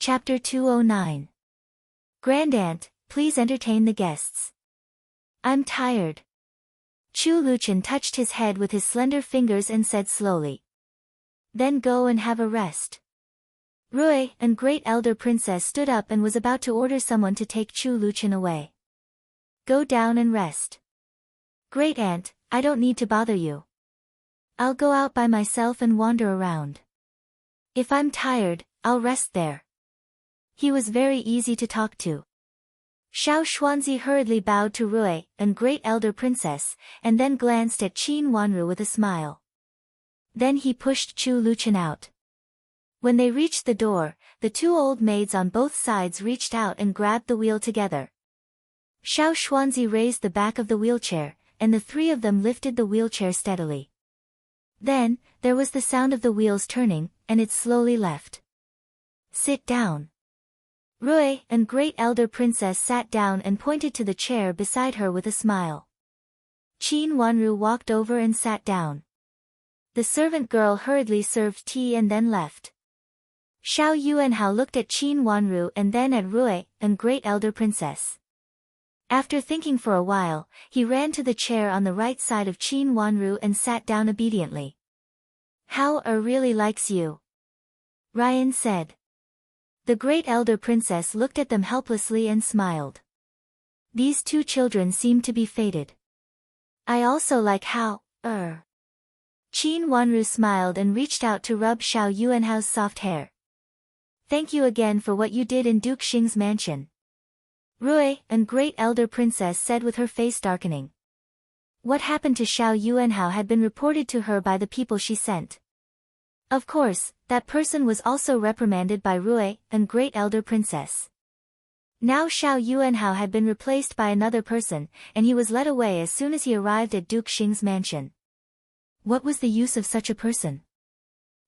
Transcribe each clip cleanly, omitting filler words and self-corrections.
Chapter 209. Grandaunt, please entertain the guests. I'm tired. Chu Luchan touched his head with his slender fingers and said slowly. Then go and have a rest. Rui, and great elder princess, stood up and was about to order someone to take Chu Luchan away. Go down and rest. Great aunt, I don't need to bother you. I'll go out by myself and wander around. If I'm tired, I'll rest there. He was very easy to talk to. Xiao Xuanzi hurriedly bowed to Rui, and great elder princess, and then glanced at Qin Wanru with a smile. Then he pushed Chu Luchan out. When they reached the door, the two old maids on both sides reached out and grabbed the wheel together. Xiao Xuanzi raised the back of the wheelchair, and the three of them lifted the wheelchair steadily. Then, there was the sound of the wheels turning, and it slowly left. Sit down. Rui, and great elder princess, sat down and pointed to the chair beside her with a smile. Qin Wanru walked over and sat down. The servant girl hurriedly served tea and then left. Xiao Yuanhao looked at Qin Wanru and then at Rui, and great elder princess. After thinking for a while, he ran to the chair on the right side of Qin Wanru and sat down obediently. How really likes you? Ryan said. The great elder princess looked at them helplessly and smiled. These two children seem to be fated. I also like how. Qin Wanru smiled and reached out to rub Xiao Yuanhao's soft hair. Thank you again for what you did in Duke Xing's mansion. Rui, and great elder princess, said with her face darkening. What happened to Xiao Yuanhao had been reported to her by the people she sent. Of course, that person was also reprimanded by Rui, and great elder princess. Now Xiao Yuanhao had been replaced by another person, and he was led away as soon as he arrived at Duke Xing's mansion. What was the use of such a person?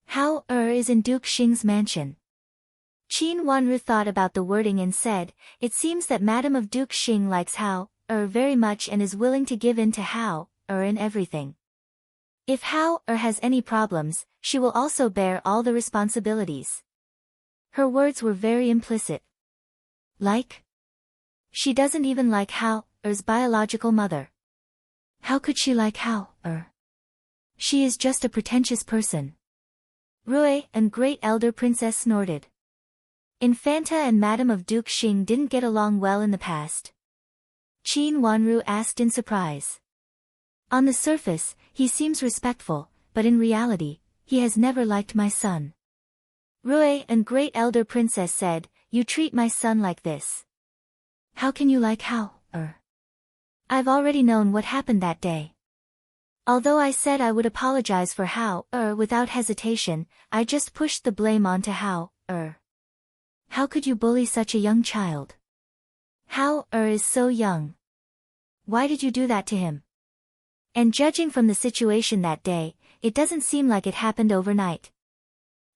How is in Duke Xing's mansion? Qin Wanru thought about the wording and said, it seems that Madam of Duke Xing likes Hao very much and is willing to give in to Hao in everything. If Hao has any problems, she will also bear all the responsibilities. Her words were very implicit. Like? She doesn't even like Hao's biological mother. How could she like Hao? She is just a pretentious person. Rui, and great elder princess, snorted. Infanta and Madam of Duke Xing didn't get along well in the past. Qin Wanru asked in surprise. On the surface, he seems respectful, but in reality, he has never liked my son. Rui, and great elder princess, said, you treat my son like this. How can you like Hao? I've already known what happened that day. Although I said I would apologize for Hao without hesitation, I just pushed the blame onto Hao How could you bully such a young child? Hao is so young. Why did you do that to him? And judging from the situation that day, it doesn't seem like it happened overnight.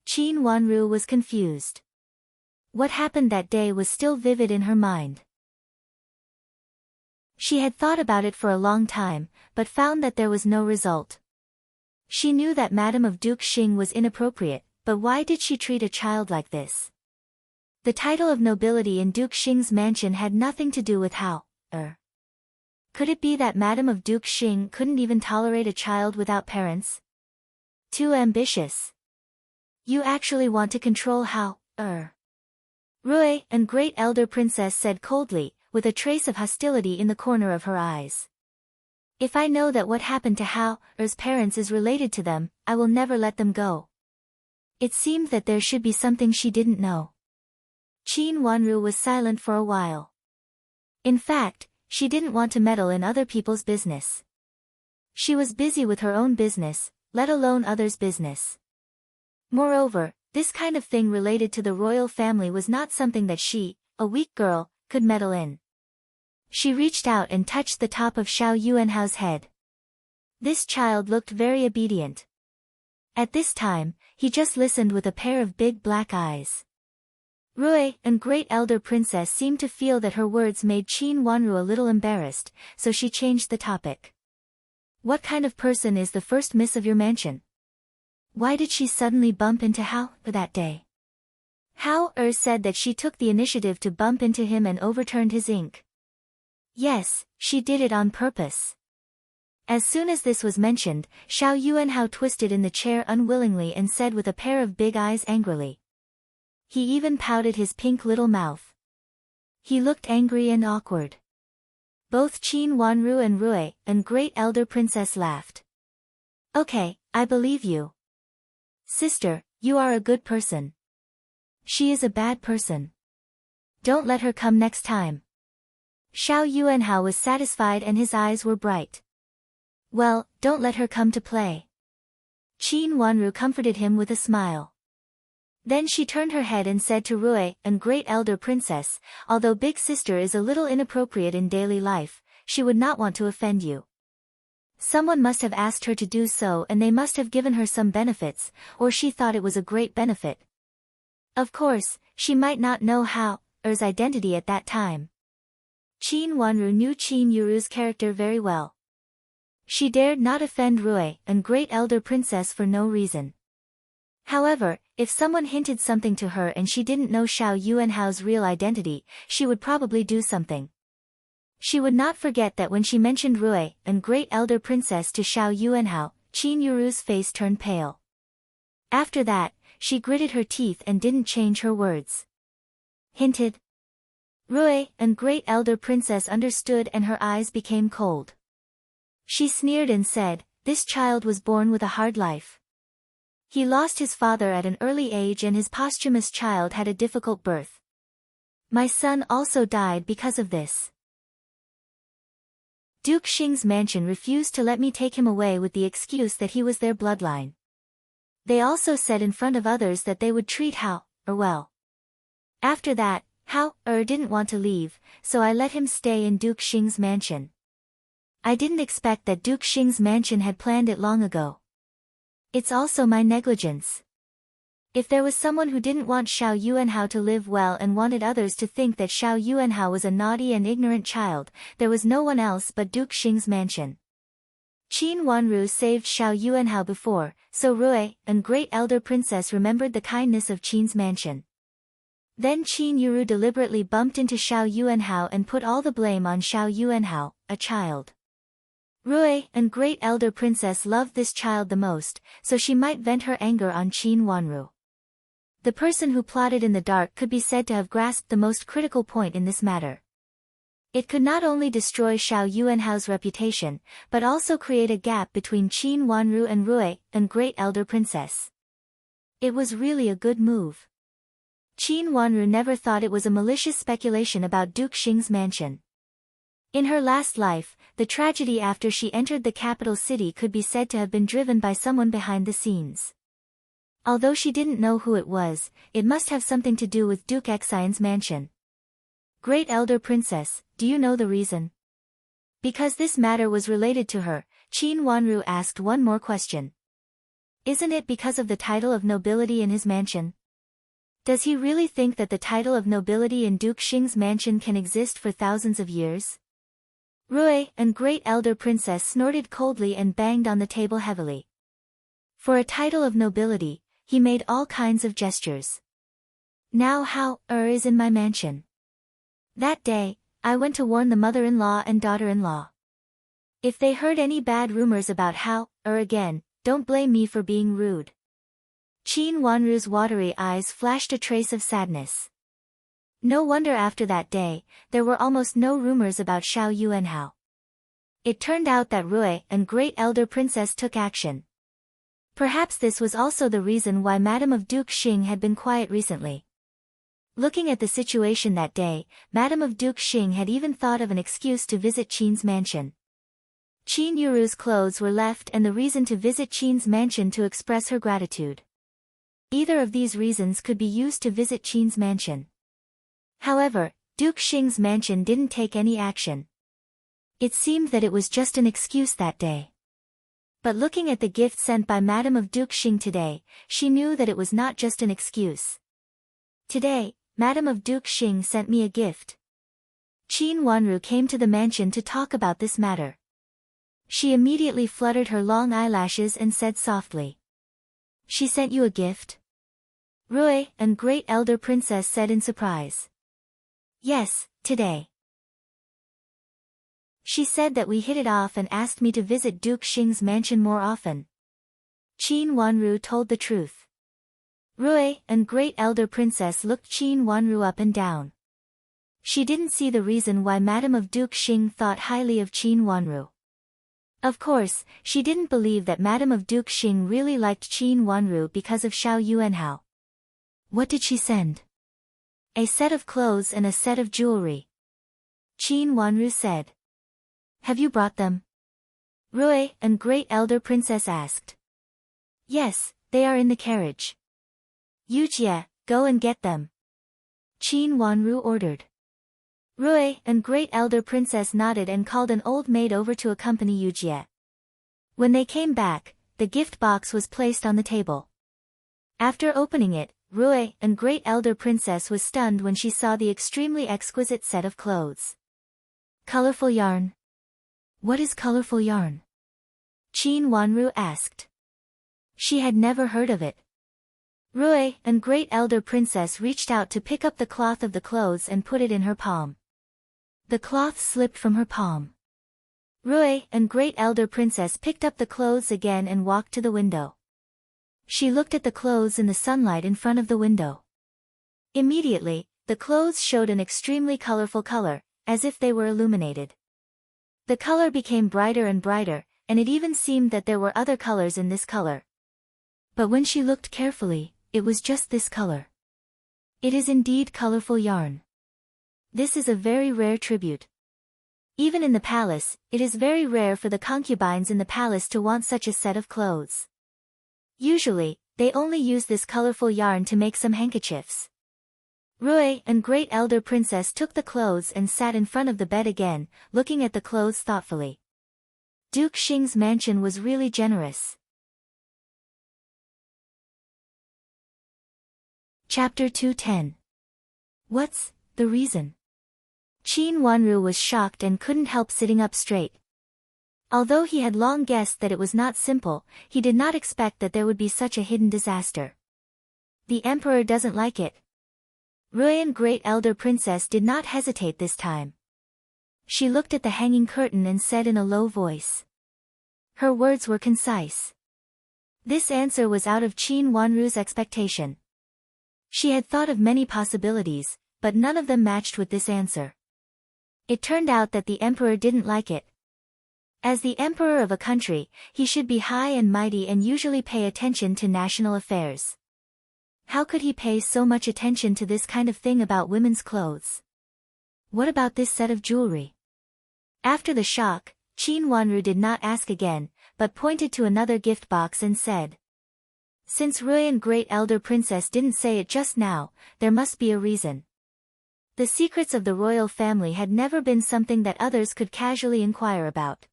Qin Wanru was confused. What happened that day was still vivid in her mind. She had thought about it for a long time, but found that there was no result. She knew that Madam of Duke Xing was inappropriate, but why did she treat a child like this? The title of nobility in Duke Xing's mansion had nothing to do with Hao Could it be that Madam of Duke Xing couldn't even tolerate a child without parents? Too ambitious. You actually want to control Hao Rui, and great elder princess, said coldly, with a trace of hostility in the corner of her eyes. If I know that what happened to Hao's parents is related to them, I will never let them go. It seemed that there should be something she didn't know. Qin Wanru was silent for a while. In fact, she didn't want to meddle in other people's business. She was busy with her own business, let alone others' business. Moreover, this kind of thing related to the royal family was not something that she, a weak girl, could meddle in. She reached out and touched the top of Xiao Yuanhao's head. This child looked very obedient. At this time, he just listened with a pair of big black eyes. Rui, and great elder princess, seemed to feel that her words made Qin Wanru a little embarrassed, so she changed the topic. What kind of person is the first miss of your mansion? Why did she suddenly bump into Hao that day? Hao said that she took the initiative to bump into him and overturned his ink. Yes, she did it on purpose. As soon as this was mentioned, Xiao Yuanhao twisted in the chair unwillingly and said with a pair of big eyes angrily. He even pouted his pink little mouth. He looked angry and awkward. Both Qin Wanru and Rui, and great elder princess, laughed. Okay, I believe you. Sister, you are a good person. She is a bad person. Don't let her come next time. Xiao Yuanhao was satisfied and his eyes were bright. Well, don't let her come to play. Qin Wanru comforted him with a smile. Then she turned her head and said to Rui, and great elder princess, although big sister is a little inappropriate in daily life, she would not want to offend you. Someone must have asked her to do so and they must have given her some benefits, or she thought it was a great benefit. Of course, she might not know Hao's identity at that time. Qin Wanru knew Qin Yuru's character very well. She dared not offend Rui, and great elder princess, for no reason. However, if someone hinted something to her and she didn't know Xiao Yuanhao's real identity, she would probably do something. She would not forget that when she mentioned Rui, and great elder princess, to Xiao Yuanhao, Qin Yuru's face turned pale. After that, she gritted her teeth and didn't change her words. Hinted. Rui, and great elder princess, understood and her eyes became cold. She sneered and said, this child was born with a hard life. He lost his father at an early age and his posthumous child had a difficult birth. My son also died because of this. Duke Xing's mansion refused to let me take him away with the excuse that he was their bloodline. They also said in front of others that they would treat Hao well. After that, Hao didn't want to leave, so I let him stay in Duke Xing's mansion. I didn't expect that Duke Xing's mansion had planned it long ago. It's also my negligence. If there was someone who didn't want Xiao Yuanhao to live well and wanted others to think that Xiao Yuanhao was a naughty and ignorant child, there was no one else but Duke Xing's mansion. Qin Wanru saved Xiao Yuanhao before, so Rui, and great elder princess, remembered the kindness of Qin's mansion. Then Qin Yuru deliberately bumped into Xiao Yuanhao and put all the blame on Xiao Yuanhao, a child. Rui, and great elder princess, loved this child the most, so she might vent her anger on Qin Wanru. The person who plotted in the dark could be said to have grasped the most critical point in this matter. It could not only destroy Xiao Yuanhao's reputation, but also create a gap between Qin Wanru and Rui, and great elder princess. It was really a good move. Qin Wanru never thought it was a malicious speculation about Duke Xing's mansion. In her last life, the tragedy after she entered the capital city could be said to have been driven by someone behind the scenes. Although she didn't know who it was, it must have something to do with Duke Xian's mansion. Great elder princess, do you know the reason? Because this matter was related to her, Qin Wanru asked one more question. Isn't it because of the title of nobility in his mansion? Does he really think that the title of nobility in Duke Xing's mansion can exist for thousands of years? Rui, and great elder princess, snorted coldly and banged on the table heavily. For a title of nobility, he made all kinds of gestures. Now Hao is in my mansion. That day, I went to warn the mother-in-law and daughter-in-law. If they heard any bad rumors about Hao again, don't blame me for being rude. Qin Wanru's watery eyes flashed a trace of sadness. No wonder after that day, there were almost no rumors about Xiao Yuanhao. It turned out that Rui, and great elder princess, took action. Perhaps this was also the reason why Madame of Duke Xing had been quiet recently. Looking at the situation that day, Madame of Duke Xing had even thought of an excuse to visit Qin's mansion. Qin Yuru's clothes were left and the reason to visit Qin's mansion to express her gratitude. Either of these reasons could be used to visit Qin's mansion. However, Duke Xing's mansion didn't take any action. It seemed that it was just an excuse that day. But looking at the gift sent by Madame of Duke Xing today, she knew that it was not just an excuse. Today, Madame of Duke Xing sent me a gift. Qin Wanru came to the mansion to talk about this matter. She immediately fluttered her long eyelashes and said softly. She sent you a gift? Rui and Great Elder Princess said in surprise. Yes, today. She said that we hit it off and asked me to visit Duke Xing's mansion more often. Qin Wanru told the truth. Rui and Great Elder Princess looked Qin Wanru up and down. She didn't see the reason why Madam of Duke Xing thought highly of Qin Wanru. Of course, she didn't believe that Madam of Duke Xing really liked Qin Wanru because of Xiao Yuanhao. What did she send? A set of clothes and a set of jewelry. Qin Wanru said. Have you brought them? Rui and Great Elder Princess asked. Yes, they are in the carriage. Yujie, go and get them. Qin Wanru ordered. Rui and Great Elder Princess nodded and called an old maid over to accompany Yujie. When they came back, the gift box was placed on the table. After opening it, Rui and Great Elder Princess was stunned when she saw the extremely exquisite set of clothes. Colorful yarn. What is colorful yarn? Qin Wanru asked. She had never heard of it. Rui and Great Elder Princess reached out to pick up the cloth of the clothes and put it in her palm. The cloth slipped from her palm. Rui and Great Elder Princess picked up the clothes again and walked to the window. She looked at the clothes in the sunlight in front of the window. Immediately, the clothes showed an extremely colorful color, as if they were illuminated. The color became brighter and brighter, and it even seemed that there were other colors in this color. But when she looked carefully, it was just this color. It is indeed colorful yarn. This is a very rare tribute. Even in the palace, it is very rare for the concubines in the palace to want such a set of clothes. Usually, they only use this colorful yarn to make some handkerchiefs. Rui and Great Elder Princess took the clothes and sat in front of the bed again, looking at the clothes thoughtfully. Duke Xing's mansion was really generous. Chapter 210. What's the reason? Qin Wanru was shocked and couldn't help sitting up straight. Although he had long guessed that it was not simple, he did not expect that there would be such a hidden disaster. The emperor doesn't like it. Rui and Great Elder Princess did not hesitate this time. She looked at the hanging curtain and said in a low voice. Her words were concise. This answer was out of Qin Wanru's expectation. She had thought of many possibilities, but none of them matched with this answer. It turned out that the emperor didn't like it. As the emperor of a country, he should be high and mighty and usually pay attention to national affairs. How could he pay so much attention to this kind of thing about women's clothes? What about this set of jewelry? After the shock, Qin Wanru did not ask again, but pointed to another gift box and said. Since Rui and Great Elder Princess didn't say it just now, there must be a reason. The secrets of the royal family had never been something that others could casually inquire about.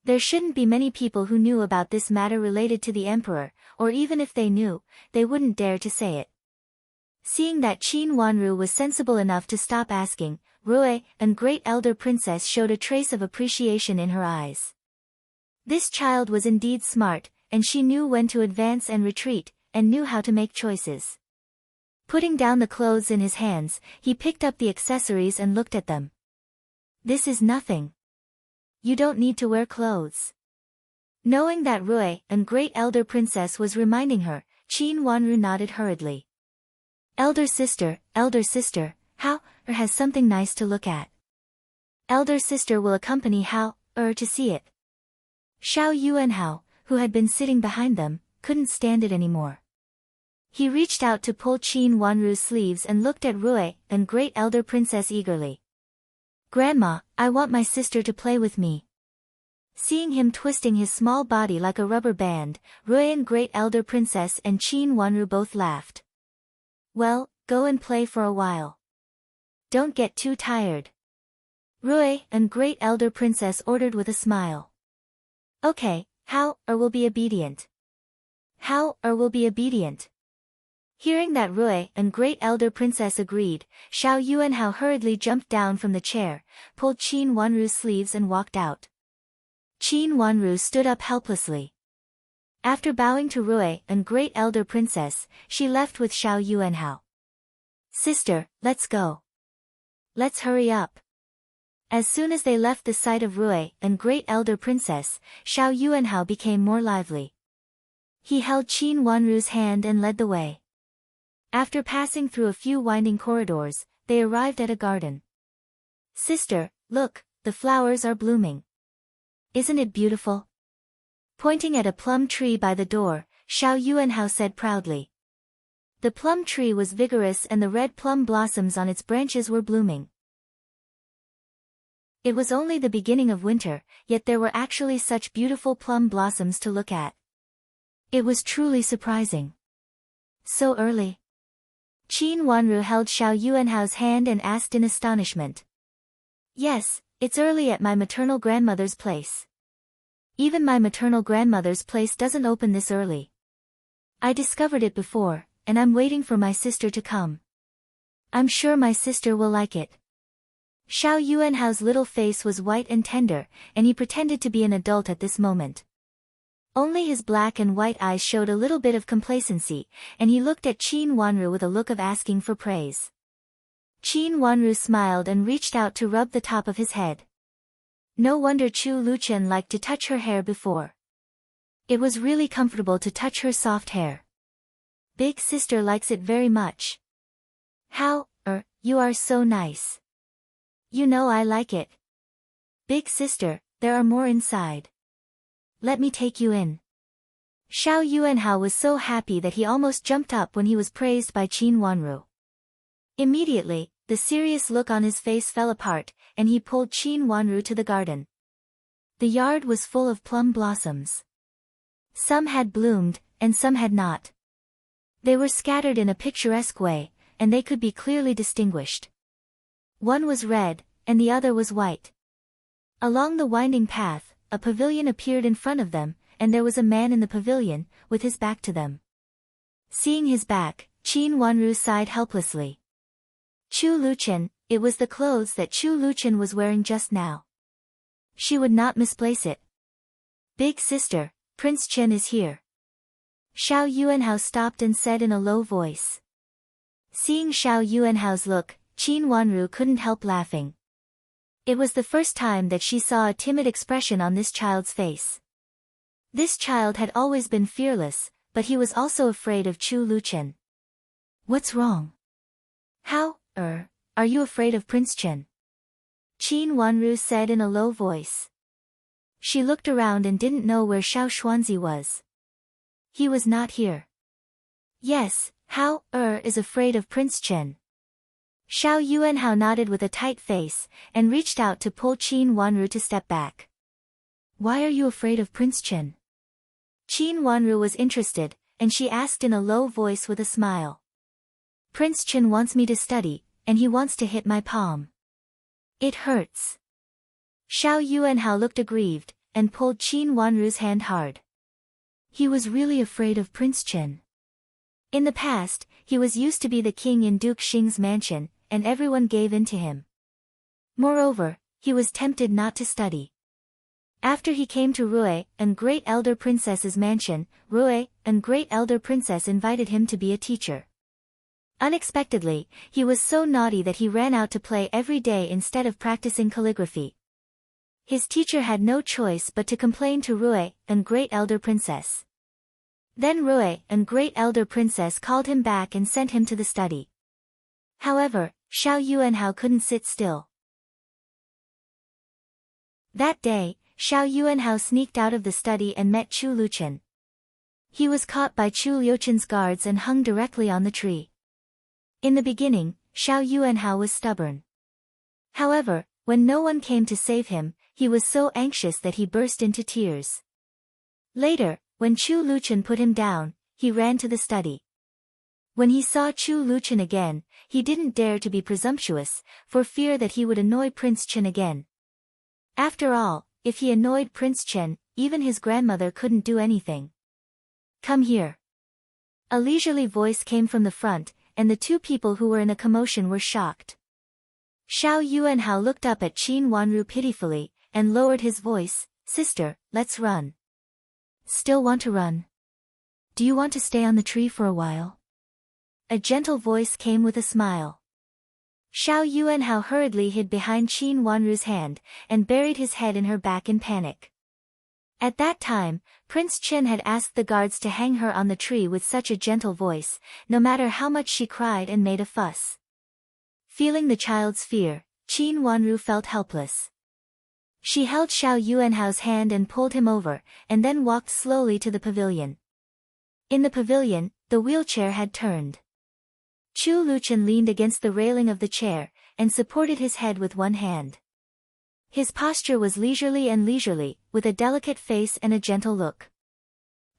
There shouldn't be many people who knew about this matter related to the emperor, or even if they knew, they wouldn't dare to say it. Seeing that Qin Wanru was sensible enough to stop asking, Rui and Great Elder Princess showed a trace of appreciation in her eyes. This child was indeed smart, and she knew when to advance and retreat, and knew how to make choices. Putting down the clothes in his hands, he picked up the accessories and looked at them. This is nothing. You don't need to wear clothes. Knowing that Rui and Great Elder Princess was reminding her, Qin Wanru nodded hurriedly. Elder sister, how, has something nice to look at. Elder sister will accompany how, to see it. Xiao Yuanhao, who had been sitting behind them, couldn't stand it anymore. He reached out to pull Qin Wanru's sleeves and looked at Rui and Great Elder Princess eagerly. Grandma, I want my sister to play with me. Seeing him twisting his small body like a rubber band, Rui and Great Elder Princess and Qin Wanru both laughed. Well, go and play for a while. Don't get too tired. Rui and Great Elder Princess ordered with a smile. Okay, how, will be obedient. How, will be obedient. Hearing that Rui and Great Elder Princess agreed, Xiao Yuanhao hurriedly jumped down from the chair, pulled Qin Wanru's sleeves and walked out. Qin Wanru stood up helplessly. After bowing to Rui and Great Elder Princess, she left with Xiao Yuanhao. Sister, let's go. Let's hurry up. As soon as they left the sight of Rui and Great Elder Princess, Xiao Yuanhao became more lively. He held Qin Wanru's hand and led the way. After passing through a few winding corridors, they arrived at a garden. Sister, look, the flowers are blooming. Isn't it beautiful? Pointing at a plum tree by the door, Xiao Yuanhao said proudly. The plum tree was vigorous and the red plum blossoms on its branches were blooming. It was only the beginning of winter, yet there were actually such beautiful plum blossoms to look at. It was truly surprising. So early. Qin Wanru held Xiao Yuanhao's hand and asked in astonishment. Yes, it's early at my maternal grandmother's place. Even my maternal grandmother's place doesn't open this early. I discovered it before, and I'm waiting for my sister to come. I'm sure my sister will like it. Xiao Yuanhao's little face was white and tender, and he pretended to be an adult at this moment. Only his black and white eyes showed a little bit of complacency, and he looked at Qin Wanru with a look of asking for praise. Qin Wanru smiled and reached out to rub the top of his head. No wonder Chu Luchen liked to touch her hair before. It was really comfortable to touch her soft hair. Big sister likes it very much. How, you are so nice. You know I like it. Big sister, there are more inside. Let me take you in. Xiao Yuanhao was so happy that he almost jumped up when he was praised by Qin Wanru. Immediately, the serious look on his face fell apart, and he pulled Qin Wanru to the garden. The yard was full of plum blossoms. Some had bloomed, and some had not. They were scattered in a picturesque way, and they could be clearly distinguished. One was red, and the other was white. Along the winding path, a pavilion appeared in front of them, and there was a man in the pavilion, with his back to them. Seeing his back, Qin Wanru sighed helplessly. Chu Luchen, it was the clothes that Chu Luchen was wearing just now. She would not misplace it. Big sister, Prince Chen is here. Xiao Yuanhao stopped and said in a low voice. Seeing Xiao Yuanhao's look, Qin Wanru couldn't help laughing. It was the first time that she saw a timid expression on this child's face. This child had always been fearless, but he was also afraid of Chu Luchen. What's wrong? How, are you afraid of Prince Chen? Qin Wanru said in a low voice. She looked around and didn't know where Xiao Xuanzi was. He was not here. Yes, How, is afraid of Prince Chen. Xiao Yuanhao nodded with a tight face, and reached out to pull Qin Wanru to step back. Why are you afraid of Prince Chen? Qin Wanru was interested, and she asked in a low voice with a smile. Prince Chen wants me to study, and he wants to hit my palm. It hurts. Xiao Yuanhao looked aggrieved, and pulled Qin Wanru's hand hard. He was really afraid of Prince Chen. In the past, he was used to be the king in Duke Xing's mansion, and everyone gave in to him. Moreover, he was tempted not to study. After he came to Rui and Great Elder Princess's mansion, Rui and Great Elder Princess invited him to be a teacher. Unexpectedly, he was so naughty that he ran out to play every day instead of practicing calligraphy. His teacher had no choice but to complain to Rui and Great Elder Princess. Then Rui and Great Elder Princess called him back and sent him to the study. However, Xiao Yuanhao couldn't sit still. That day, Xiao Yuanhao sneaked out of the study and met Chu Luchen. He was caught by Chu Liuchen's guards and hung directly on the tree. In the beginning, Xiao Yuanhao was stubborn. However, when no one came to save him, he was so anxious that he burst into tears. Later, when Chu Luchen put him down, he ran to the study. When he saw Chu Luchen again, he didn't dare to be presumptuous, for fear that he would annoy Prince Chen again. After all, if he annoyed Prince Chen, even his grandmother couldn't do anything. Come here. A leisurely voice came from the front, and the two people who were in a commotion were shocked. Xiao Yuanhao looked up at Qin Wanru pitifully, and lowered his voice, Sister, let's run. Still want to run? Do you want to stay on the tree for a while? A gentle voice came with a smile. Xiao Yuanhao hurriedly hid behind Qin Wanru's hand, and buried his head in her back in panic. At that time, Prince Chen had asked the guards to hang her on the tree with such a gentle voice, no matter how much she cried and made a fuss. Feeling the child's fear, Qin Wanru felt helpless. She held Xiao Yuanhao's hand and pulled him over, and then walked slowly to the pavilion. In the pavilion, the wheelchair had turned. Chu Luchen leaned against the railing of the chair, and supported his head with one hand. His posture was leisurely, with a delicate face and a gentle look.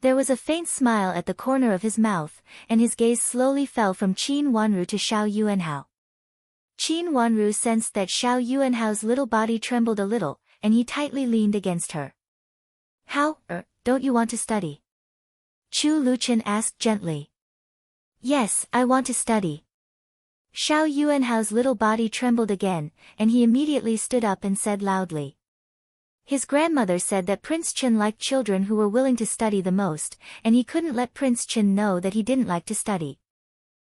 There was a faint smile at the corner of his mouth, and his gaze slowly fell from Qin Wanru to Xiao Yuanhao. Qin Wanru sensed that Xiao Yuanhao's little body trembled a little, and he tightly leaned against her. How, don't you want to study? Chu Luchen asked gently. Yes, I want to study. Xiao Yuanhao's little body trembled again, and he immediately stood up and said loudly. His grandmother said that Prince Chen liked children who were willing to study the most, and he couldn't let Prince Chen know that he didn't like to study.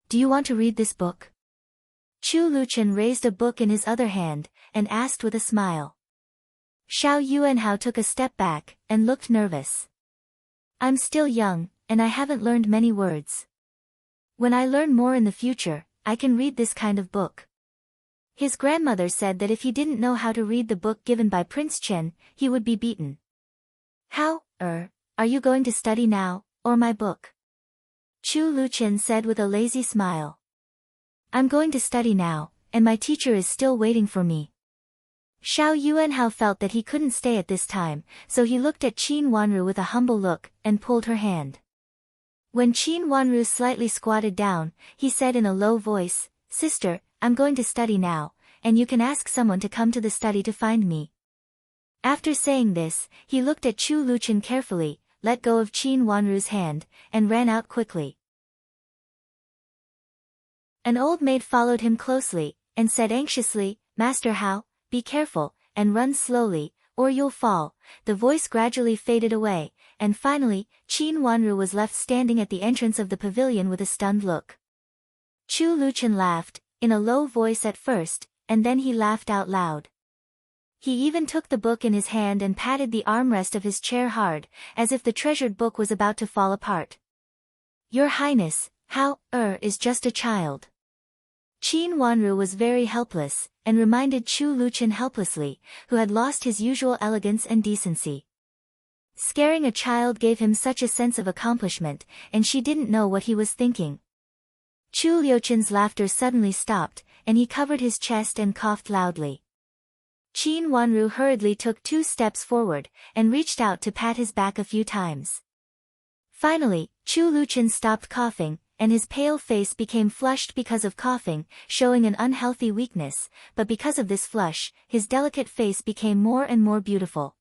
Do you want to read this book? Chu Luchen raised a book in his other hand, and asked with a smile. Xiao Yuanhao took a step back, and looked nervous. I'm still young, and I haven't learned many words. When I learn more in the future, I can read this kind of book. His grandmother said that if he didn't know how to read the book given by Prince Chen, he would be beaten. How, are you going to study now, or my book? Chu Luchen said with a lazy smile. I'm going to study now, and my teacher is still waiting for me. Xiao Yuanhao felt that he couldn't stay at this time, so he looked at Qin Wanru with a humble look, and pulled her hand. When Qin Wanru slightly squatted down, he said in a low voice, Sister, I'm going to study now, and you can ask someone to come to the study to find me. After saying this, he looked at Chu Luchen carefully, let go of Qin Wanru's hand, and ran out quickly. An old maid followed him closely, and said anxiously, Master Hao, be careful, and run slowly, or you'll fall. The voice gradually faded away, and finally, Qin Wanru was left standing at the entrance of the pavilion with a stunned look. Chu Luchen laughed, in a low voice at first, and then he laughed out loud. He even took the book in his hand and patted the armrest of his chair hard, as if the treasured book was about to fall apart. Your Highness, Hao, is just a child. Qin Wanru was very helpless, and reminded Chu Luchen helplessly, who had lost his usual elegance and decency. Scaring a child gave him such a sense of accomplishment, and she didn't know what he was thinking. Chu Liuchen's laughter suddenly stopped, and he covered his chest and coughed loudly. Qin Wanru hurriedly took 2 steps forward, and reached out to pat his back a few times. Finally, Chu Luchen stopped coughing, and his pale face became flushed because of coughing, showing an unhealthy weakness, but because of this flush, his delicate face became more and more beautiful.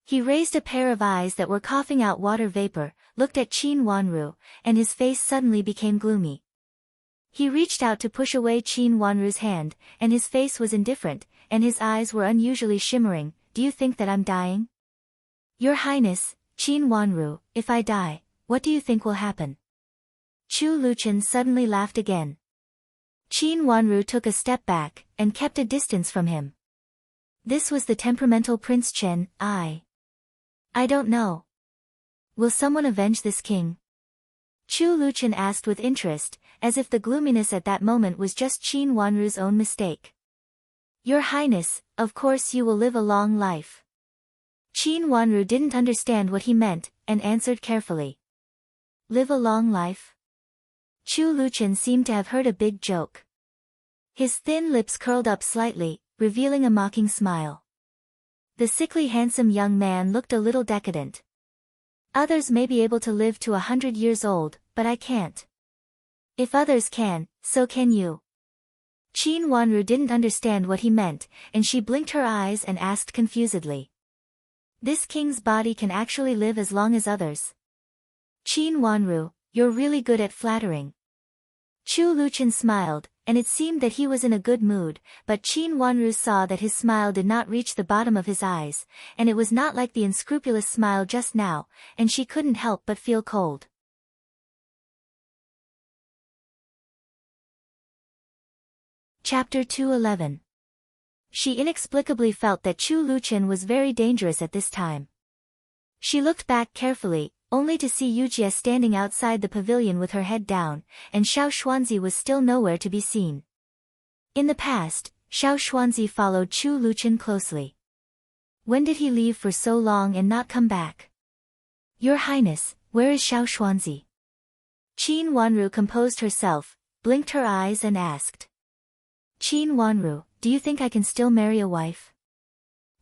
He raised a pair of eyes that were coughing out water vapor, looked at Qin Wanru, and his face suddenly became gloomy. He reached out to push away Qin Wanru's hand, and his face was indifferent, and his eyes were unusually shimmering. Do you think that I'm dying? Your Highness, Qin Wanru, if I die, what do you think will happen? Chu Luchen suddenly laughed again. Qin Wanru took a step back, and kept a distance from him. This was the temperamental Prince Chen. I don't know. Will someone avenge this king? Chu Luchen asked with interest, as if the gloominess at that moment was just Qin Wanru's own mistake. Your Highness, of course you will live a long life. Qin Wanru didn't understand what he meant, and answered carefully. Live a long life? Chu Luchen seemed to have heard a big joke. His thin lips curled up slightly, revealing a mocking smile. The sickly handsome young man looked a little decadent. Others may be able to live to 100 years old, but I can't. If others can, so can you. Qin Wanru didn't understand what he meant, and she blinked her eyes and asked confusedly. This king's body can actually live as long as others. Qin Wanru, you're really good at flattering. Chu Luchen smiled, and it seemed that he was in a good mood, but Qin Wanru saw that his smile did not reach the bottom of his eyes, and it was not like the unscrupulous smile just now, and she couldn't help but feel cold. Chapter 211. She inexplicably felt that Chu Luchen was very dangerous at this time. She looked back carefully, only to see Yujie standing outside the pavilion with her head down, and Xiao Xuanzi was still nowhere to be seen. In the past, Xiao Xuanzi followed Chu Luchen closely. When did he leave for so long and not come back? Your Highness, where is Xiao Xuanzi? Qin Wanru composed herself, blinked her eyes and asked. Qin Wanru, do you think I can still marry a wife?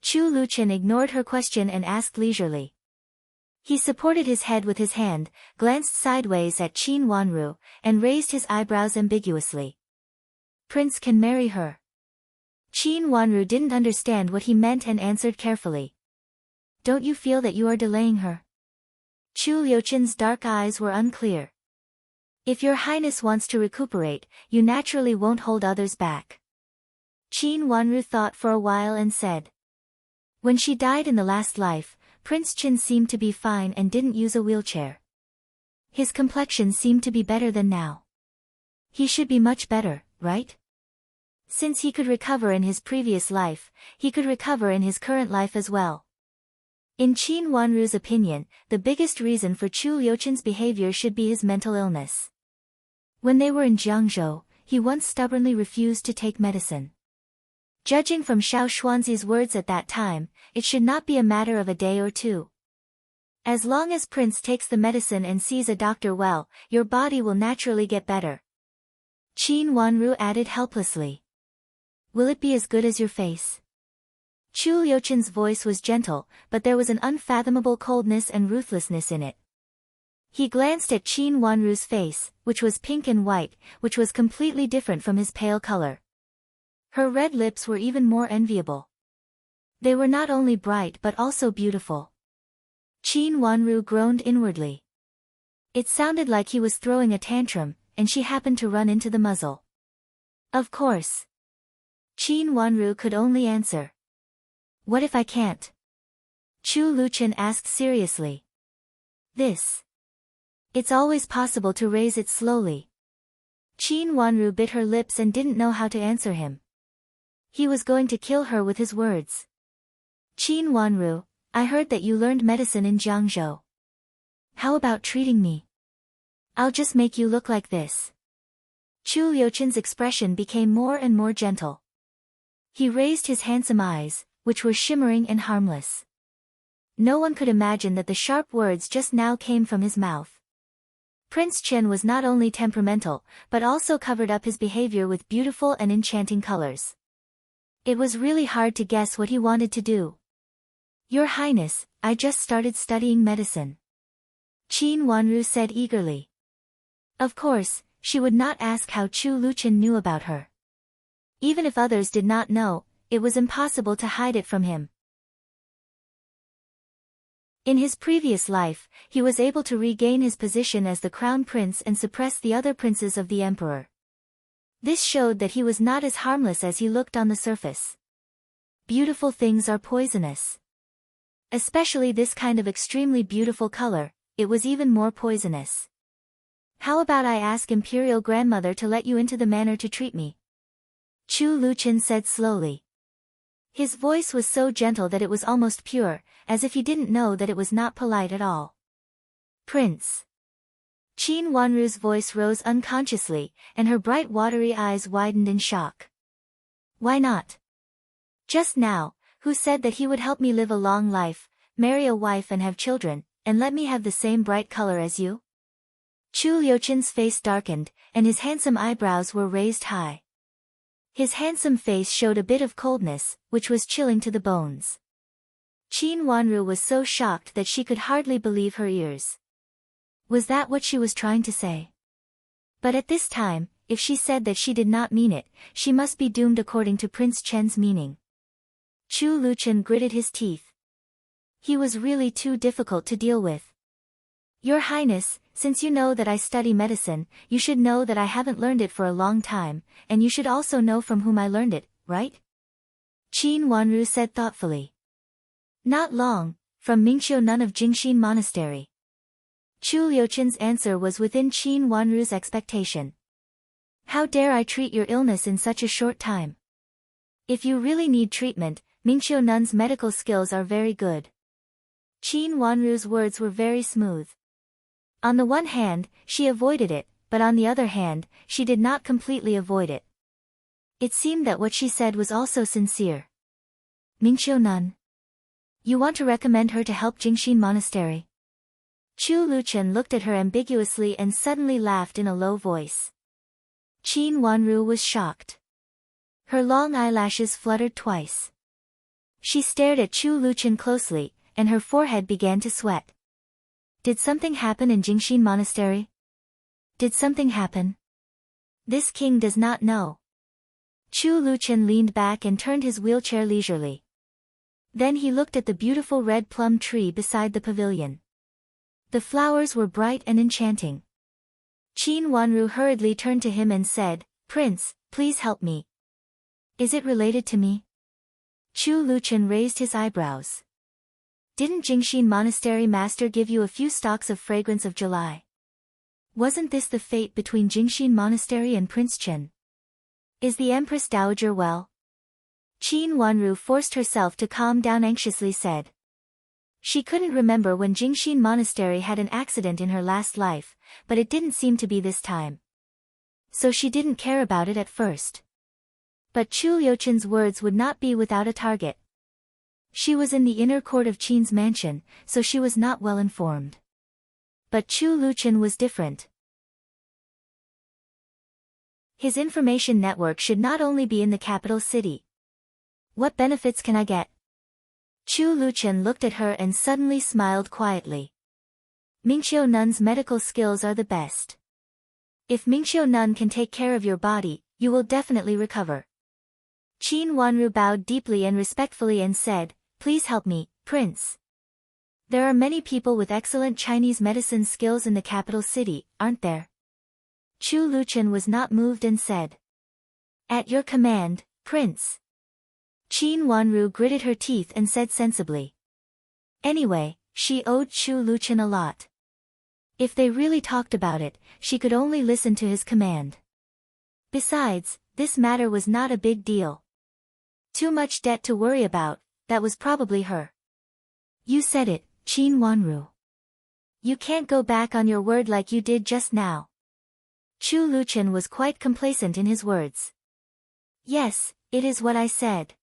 Chu Luchen ignored her question and asked leisurely. He supported his head with his hand, glanced sideways at Qin Wanru, and raised his eyebrows ambiguously. Prince can marry her. Qin Wanru didn't understand what he meant and answered carefully. Don't you feel that you are delaying her? Chu Liuchen's dark eyes were unclear. If your Highness wants to recuperate, you naturally won't hold others back. Qin Wanru thought for a while and said. When she died in the last life, Prince Qin seemed to be fine and didn't use a wheelchair. His complexion seemed to be better than now. He should be much better, right? Since he could recover in his previous life, he could recover in his current life as well. In Qin Wanru's opinion, the biggest reason for Chu Liuchen's behavior should be his mental illness. When they were in Jiangzhou, he once stubbornly refused to take medicine. Judging from Xiao Xuanzi's words at that time, it should not be a matter of a day or two. As long as Prince takes the medicine and sees a doctor well, your body will naturally get better. Qin Wanru added helplessly. Will it be as good as your face? Chu Liuchen's voice was gentle, but there was an unfathomable coldness and ruthlessness in it. He glanced at Qin Wanru's face, which was pink and white, which was completely different from his pale color. Her red lips were even more enviable. They were not only bright but also beautiful. Qin Wanru groaned inwardly. It sounded like he was throwing a tantrum, and she happened to run into the muzzle. Of course. Qin Wanru could only answer. What if I can't? Chu Luchen asked seriously. It's always possible to raise it slowly. Qin Wanru bit her lips and didn't know how to answer him. He was going to kill her with his words. Qin Wanru, I heard that you learned medicine in Jiangzhou. How about treating me? I'll just make you look like this. Chu Liuchen's expression became more and more gentle. He raised his handsome eyes, which were shimmering and harmless. No one could imagine that the sharp words just now came from his mouth. Prince Qin was not only temperamental, but also covered up his behavior with beautiful and enchanting colors. It was really hard to guess what he wanted to do. Your Highness, I just started studying medicine. Qin Wanru said eagerly. Of course, she would not ask how Chu Luchen knew about her. Even if others did not know, it was impossible to hide it from him. In his previous life, he was able to regain his position as the crown prince and suppress the other princes of the emperor. This showed that he was not as harmless as he looked on the surface. Beautiful things are poisonous. Especially this kind of extremely beautiful color, it was even more poisonous. How about I ask Imperial Grandmother to let you into the manor to treat me? Chu Luchen said slowly. His voice was so gentle that it was almost pure, as if he didn't know that it was not polite at all. Prince. Qin Wanru's voice rose unconsciously, and her bright watery eyes widened in shock. Why not? Just now, who said that he would help me live a long life, marry a wife and have children, and let me have the same bright color as you? Chu Liuchen's face darkened, and his handsome eyebrows were raised high. His handsome face showed a bit of coldness, which was chilling to the bones. Qin Wanru was so shocked that she could hardly believe her ears. Was that what she was trying to say? But at this time, if she said that she did not mean it, she must be doomed according to Prince Chen's meaning. Chu Luchen gritted his teeth. He was really too difficult to deal with. Your Highness, since you know that I study medicine, you should know that I haven't learned it for a long time, and you should also know from whom I learned it, right? Qin Wanru said thoughtfully. Not long, from Mingxiu nun of Jingxin Monastery. Chu Liuchen's answer was within Qin Wanru's expectation. How dare I treat your illness in such a short time? If you really need treatment, Mingqiu Nun's medical skills are very good. Qin Wanru's words were very smooth. On the one hand, she avoided it, but on the other hand, she did not completely avoid it. It seemed that what she said was also sincere. Mingqiu Nun. You want to recommend her to help Jingxin Monastery? Chu Luchen looked at her ambiguously and suddenly laughed in a low voice. Qin Wanru was shocked. Her long eyelashes fluttered twice. She stared at Chu Luchen closely, and her forehead began to sweat. Did something happen in Jingxin Monastery? Did something happen? This king does not know. Chu Luchen leaned back and turned his wheelchair leisurely. Then he looked at the beautiful red plum tree beside the pavilion. The flowers were bright and enchanting. Qin Wanru hurriedly turned to him and said, Prince, please help me. Is it related to me? Chu Luchen raised his eyebrows. Didn't Jingxin Monastery master give you a few stalks of fragrance of July? Wasn't this the fate between Jingxin Monastery and Prince Chen? Is the Empress Dowager well? Qin Wanru forced herself to calm down, anxiously said. She couldn't remember when Jingxin Monastery had an accident in her last life, but it didn't seem to be this time. So she didn't care about it at first. But Chu Liuchen's words would not be without a target. She was in the inner court of Qin's mansion, so she was not well informed. But Chu Luchen was different. His information network should not only be in the capital city. What benefits can I get? Chu Luchen looked at her and suddenly smiled quietly. Mingqiu Nun's medical skills are the best. If Mingqiu Nun can take care of your body, you will definitely recover. Qin Wanru bowed deeply and respectfully and said, Please help me, Prince. There are many people with excellent Chinese medicine skills in the capital city, aren't there? Chu Luchen was not moved and said. At your command, Prince. Qin Wanru gritted her teeth and said sensibly. Anyway, she owed Chu Luchen a lot. If they really talked about it, she could only listen to his command. Besides, this matter was not a big deal. Too much debt to worry about, that was probably her. You said it, Qin Wanru. You can't go back on your word like you did just now. Chu Luchen was quite complacent in his words. Yes, it is what I said.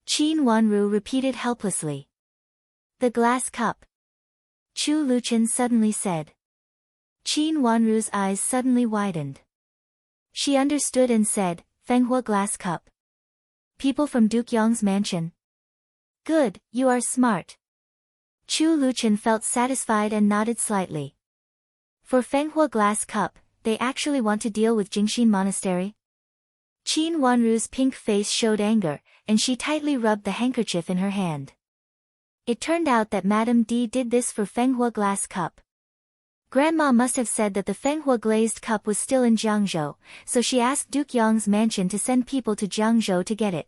Qin Wanru repeated helplessly. The glass cup. Chu Luchen suddenly said. Qin Wanru's eyes suddenly widened. She understood and said, Fenghua glass cup. People from Duke Yong's mansion. Good, you are smart. Chu Luchen felt satisfied and nodded slightly. For Fenghua glass cup, they actually want to deal with Jingxin Monastery? Qin Wanru's pink face showed anger, and she tightly rubbed the handkerchief in her hand. It turned out that Madame D did this for Fenghua glass cup. Grandma must have said that the Fenghua glazed cup was still in Jiangzhou, so she asked Duke Yong's mansion to send people to Jiangzhou to get it.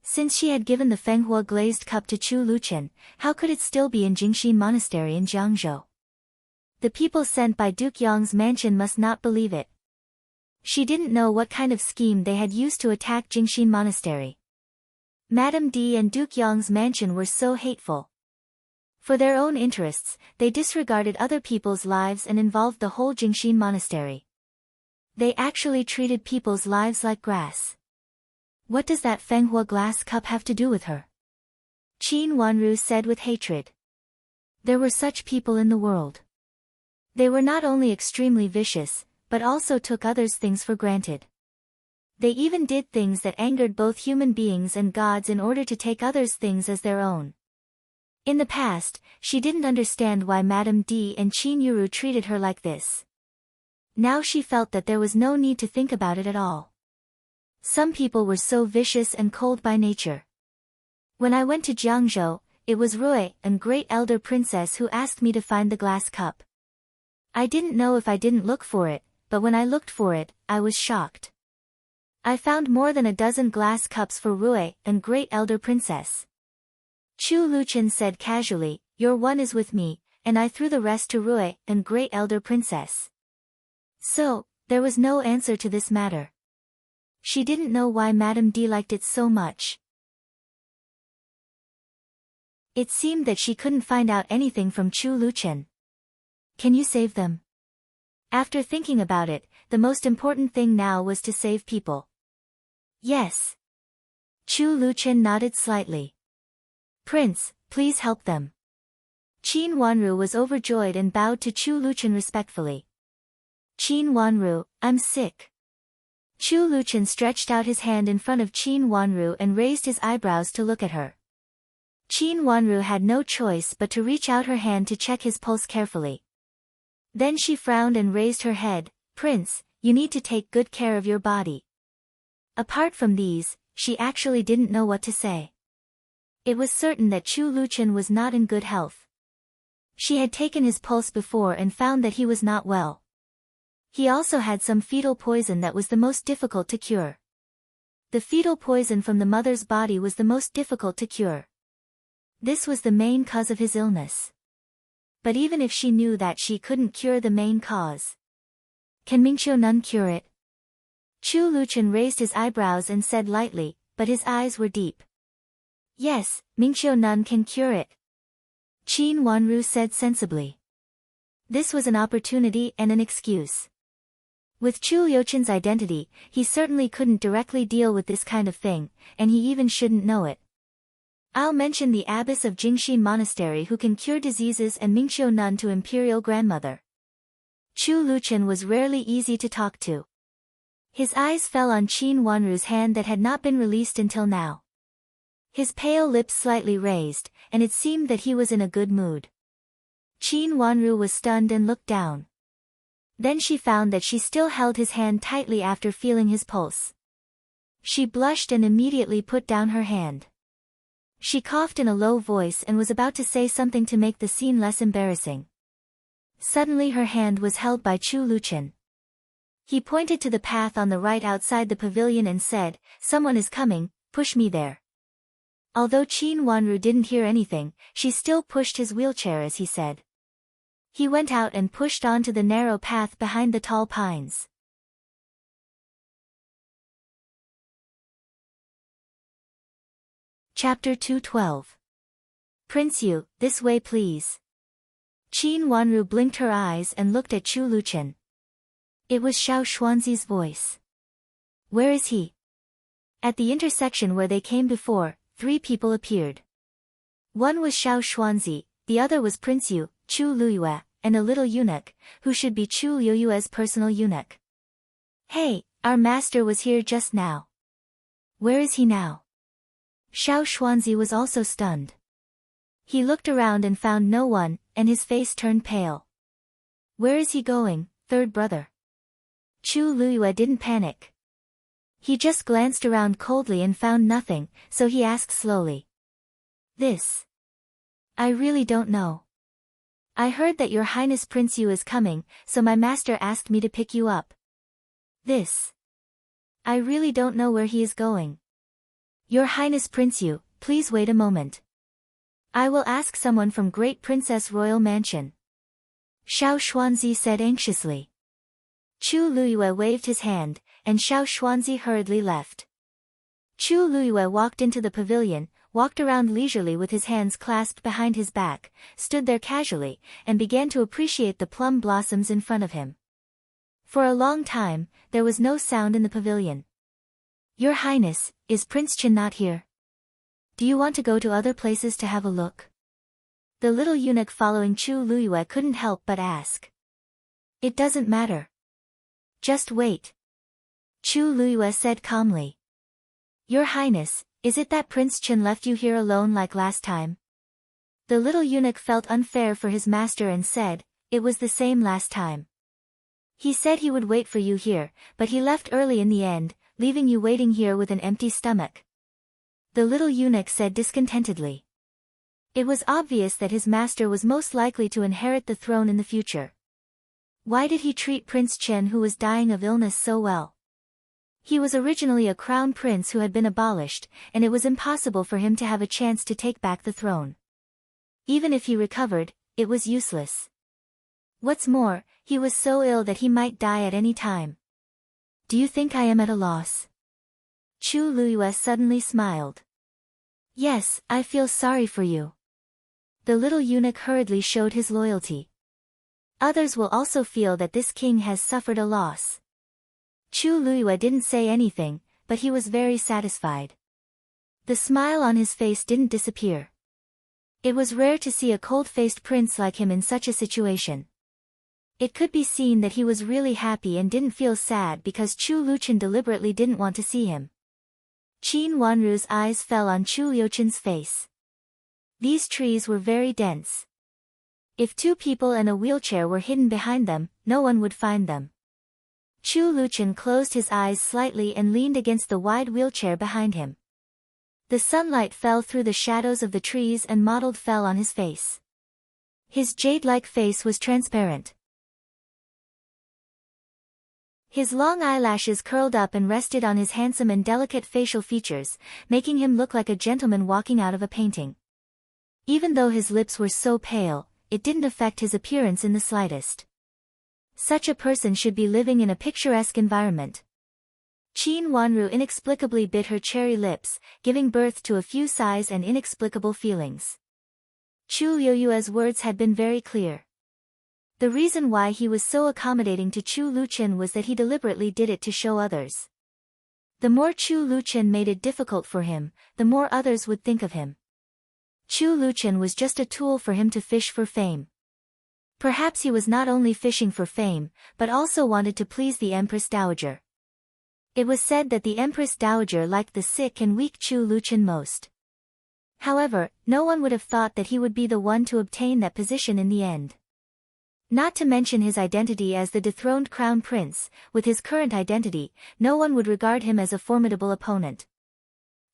Since she had given the Fenghua glazed cup to Chu Luchen, how could it still be in Jingxin Monastery in Jiangzhou? The people sent by Duke Yong's mansion must not believe it. She didn't know what kind of scheme they had used to attack Jingxin Monastery. Madame D and Duke Yong's mansion were so hateful. For their own interests, they disregarded other people's lives and involved the whole Jingxin Monastery. They actually treated people's lives like grass. What does that Fenghua glass cup have to do with her? Qin Wanru said with hatred. There were such people in the world. They were not only extremely vicious, but also took others' things for granted. They even did things that angered both human beings and gods in order to take others' things as their own. In the past, she didn't understand why Madame D and Qin Yuru treated her like this. Now she felt that there was no need to think about it at all. Some people were so vicious and cold by nature. When I went to Jiangzhou, it was Rui, a great elder princess, who asked me to find the glass cup. I didn't know if I didn't look for it, but when I looked for it, I was shocked. I found more than a dozen glass cups for Rui, and great elder princess. Chu Luchen said casually, Your one is with me, and I threw the rest to Rui, and great elder princess. So, There was no answer to this matter. She didn't know why Madame D liked it so much. It seemed that she couldn't find out anything from Chu Luchen. Can you save them? After thinking about it, the most important thing now was to save people. Yes. Chu Luchen nodded slightly. Prince, please help them. Qin Wanru was overjoyed and bowed to Chu Luchen respectfully. Qin Wanru, I'm sick. Chu Luchen stretched out his hand in front of Qin Wanru and raised his eyebrows to look at her. Qin Wanru had no choice but to reach out her hand to check his pulse carefully. Then she frowned and raised her head. Prince, you need to take good care of your body. Apart from these, she actually didn't know what to say. It was certain that Chu Luchen was not in good health. She had taken his pulse before and found that he was not well. He also had some fetal poison that was the most difficult to cure. The fetal poison from the mother's body was the most difficult to cure. This was the main cause of his illness. But even if she knew that, she couldn't cure the main cause. Can Mingqiu Nun cure it? Chu Luchen raised his eyebrows and said lightly, but his eyes were deep. Yes, Mingqiu Nun can cure it. Qin Wanru said sensibly. This was an opportunity and an excuse. With Chu Liuchen's identity, he certainly couldn't directly deal with this kind of thing, and he even shouldn't know it. I'll mention the abbess of Jingxin Monastery who can cure diseases and Mingqiu Nun to Imperial Grandmother. Chu Luchen was rarely easy to talk to. His eyes fell on Qin Wanru's hand that had not been released until now. His pale lips slightly raised, and it seemed that he was in a good mood. Qin Wanru was stunned and looked down. Then she found that she still held his hand tightly after feeling his pulse. She blushed and immediately put down her hand. She coughed in a low voice and was about to say something to make the scene less embarrassing. Suddenly her hand was held by Chu Luchen. He pointed to the path on the right outside the pavilion and said, "Someone is coming, push me there." Although Qin Wanru didn't hear anything, she still pushed his wheelchair as he said. He went out and pushed onto the narrow path behind the tall pines. Chapter 212. Prince Yu, this way please. Qin Wanru blinked her eyes and looked at Chu Luchen. It was Xiao Xuanzi's voice. Where is he? At the intersection where they came before, 3 people appeared. One was Xiao Xuanzi, the other was Prince Yu, Chu Luyue, and a little eunuch, who should be Chu Luyue's personal eunuch. Hey, our master was here just now. Where is he now? Xiao Xuanzi was also stunned. He looked around and found no one, and his face turned pale. Where is he going, third brother? Chu Luyue didn't panic. He just glanced around coldly and found nothing, so he asked slowly. This. I really don't know. I heard that Your Highness Prince Yu is coming, so my master asked me to pick you up. This. I really don't know where he is going. Your Highness Prince Yu, please wait a moment. I will ask someone from Great Princess Royal Mansion. Xiao Xuanzi said anxiously. Chu Luyue waved his hand, and Xiao Xuanzi hurriedly left. Chu Luyue walked into the pavilion, walked around leisurely with his hands clasped behind his back, stood there casually, and began to appreciate the plum blossoms in front of him. For a long time, there was no sound in the pavilion. Your Highness, is Prince Chen not here? Do you want to go to other places to have a look? The little eunuch following Chu Luyue couldn't help but ask. It doesn't matter. Just wait. Chu Luyue said calmly. Your Highness, is it that Prince Chen left you here alone like last time? The little eunuch felt unfair for his master and said, it was the same last time. He said he would wait for you here, but he left early in the end, leaving you waiting here with an empty stomach. The little eunuch said discontentedly. It was obvious that his master was most likely to inherit the throne in the future. Why did he treat Prince Chen, who was dying of illness, so well? He was originally a crown prince who had been abolished, and it was impossible for him to have a chance to take back the throne. Even if he recovered, it was useless. What's more, he was so ill that he might die at any time. Do you think I am at a loss? Chu Luyue suddenly smiled. Yes, I feel sorry for you. The little eunuch hurriedly showed his loyalty. Others will also feel that this king has suffered a loss. Chu Luyue didn't say anything, but he was very satisfied. The smile on his face didn't disappear. It was rare to see a cold-faced prince like him in such a situation. It could be seen that he was really happy and didn't feel sad because Chu Luchen deliberately didn't want to see him. Qin Wanru's eyes fell on Chu Liuchen's face. These trees were very dense. If two people and a wheelchair were hidden behind them, no one would find them. Chu Luchen closed his eyes slightly and leaned against the wide wheelchair behind him. The sunlight fell through the shadows of the trees and mottled fell on his face. His jade-like face was transparent. His long eyelashes curled up and rested on his handsome and delicate facial features, making him look like a gentleman walking out of a painting. Even though his lips were so pale, it didn't affect his appearance in the slightest. Such a person should be living in a picturesque environment. Qin Wanru inexplicably bit her cherry lips, giving birth to a few sighs and inexplicable feelings. Chu Liuyue's words had been very clear. The reason why he was so accommodating to Chu Luchen was that he deliberately did it to show others. The more Chu Luchen made it difficult for him, the more others would think of him. Chu Luchen was just a tool for him to fish for fame. Perhaps he was not only fishing for fame, but also wanted to please the Empress Dowager. It was said that the Empress Dowager liked the sick and weak Chu Luchen most. However, no one would have thought that he would be the one to obtain that position in the end. Not to mention his identity as the dethroned crown prince, with his current identity, no one would regard him as a formidable opponent.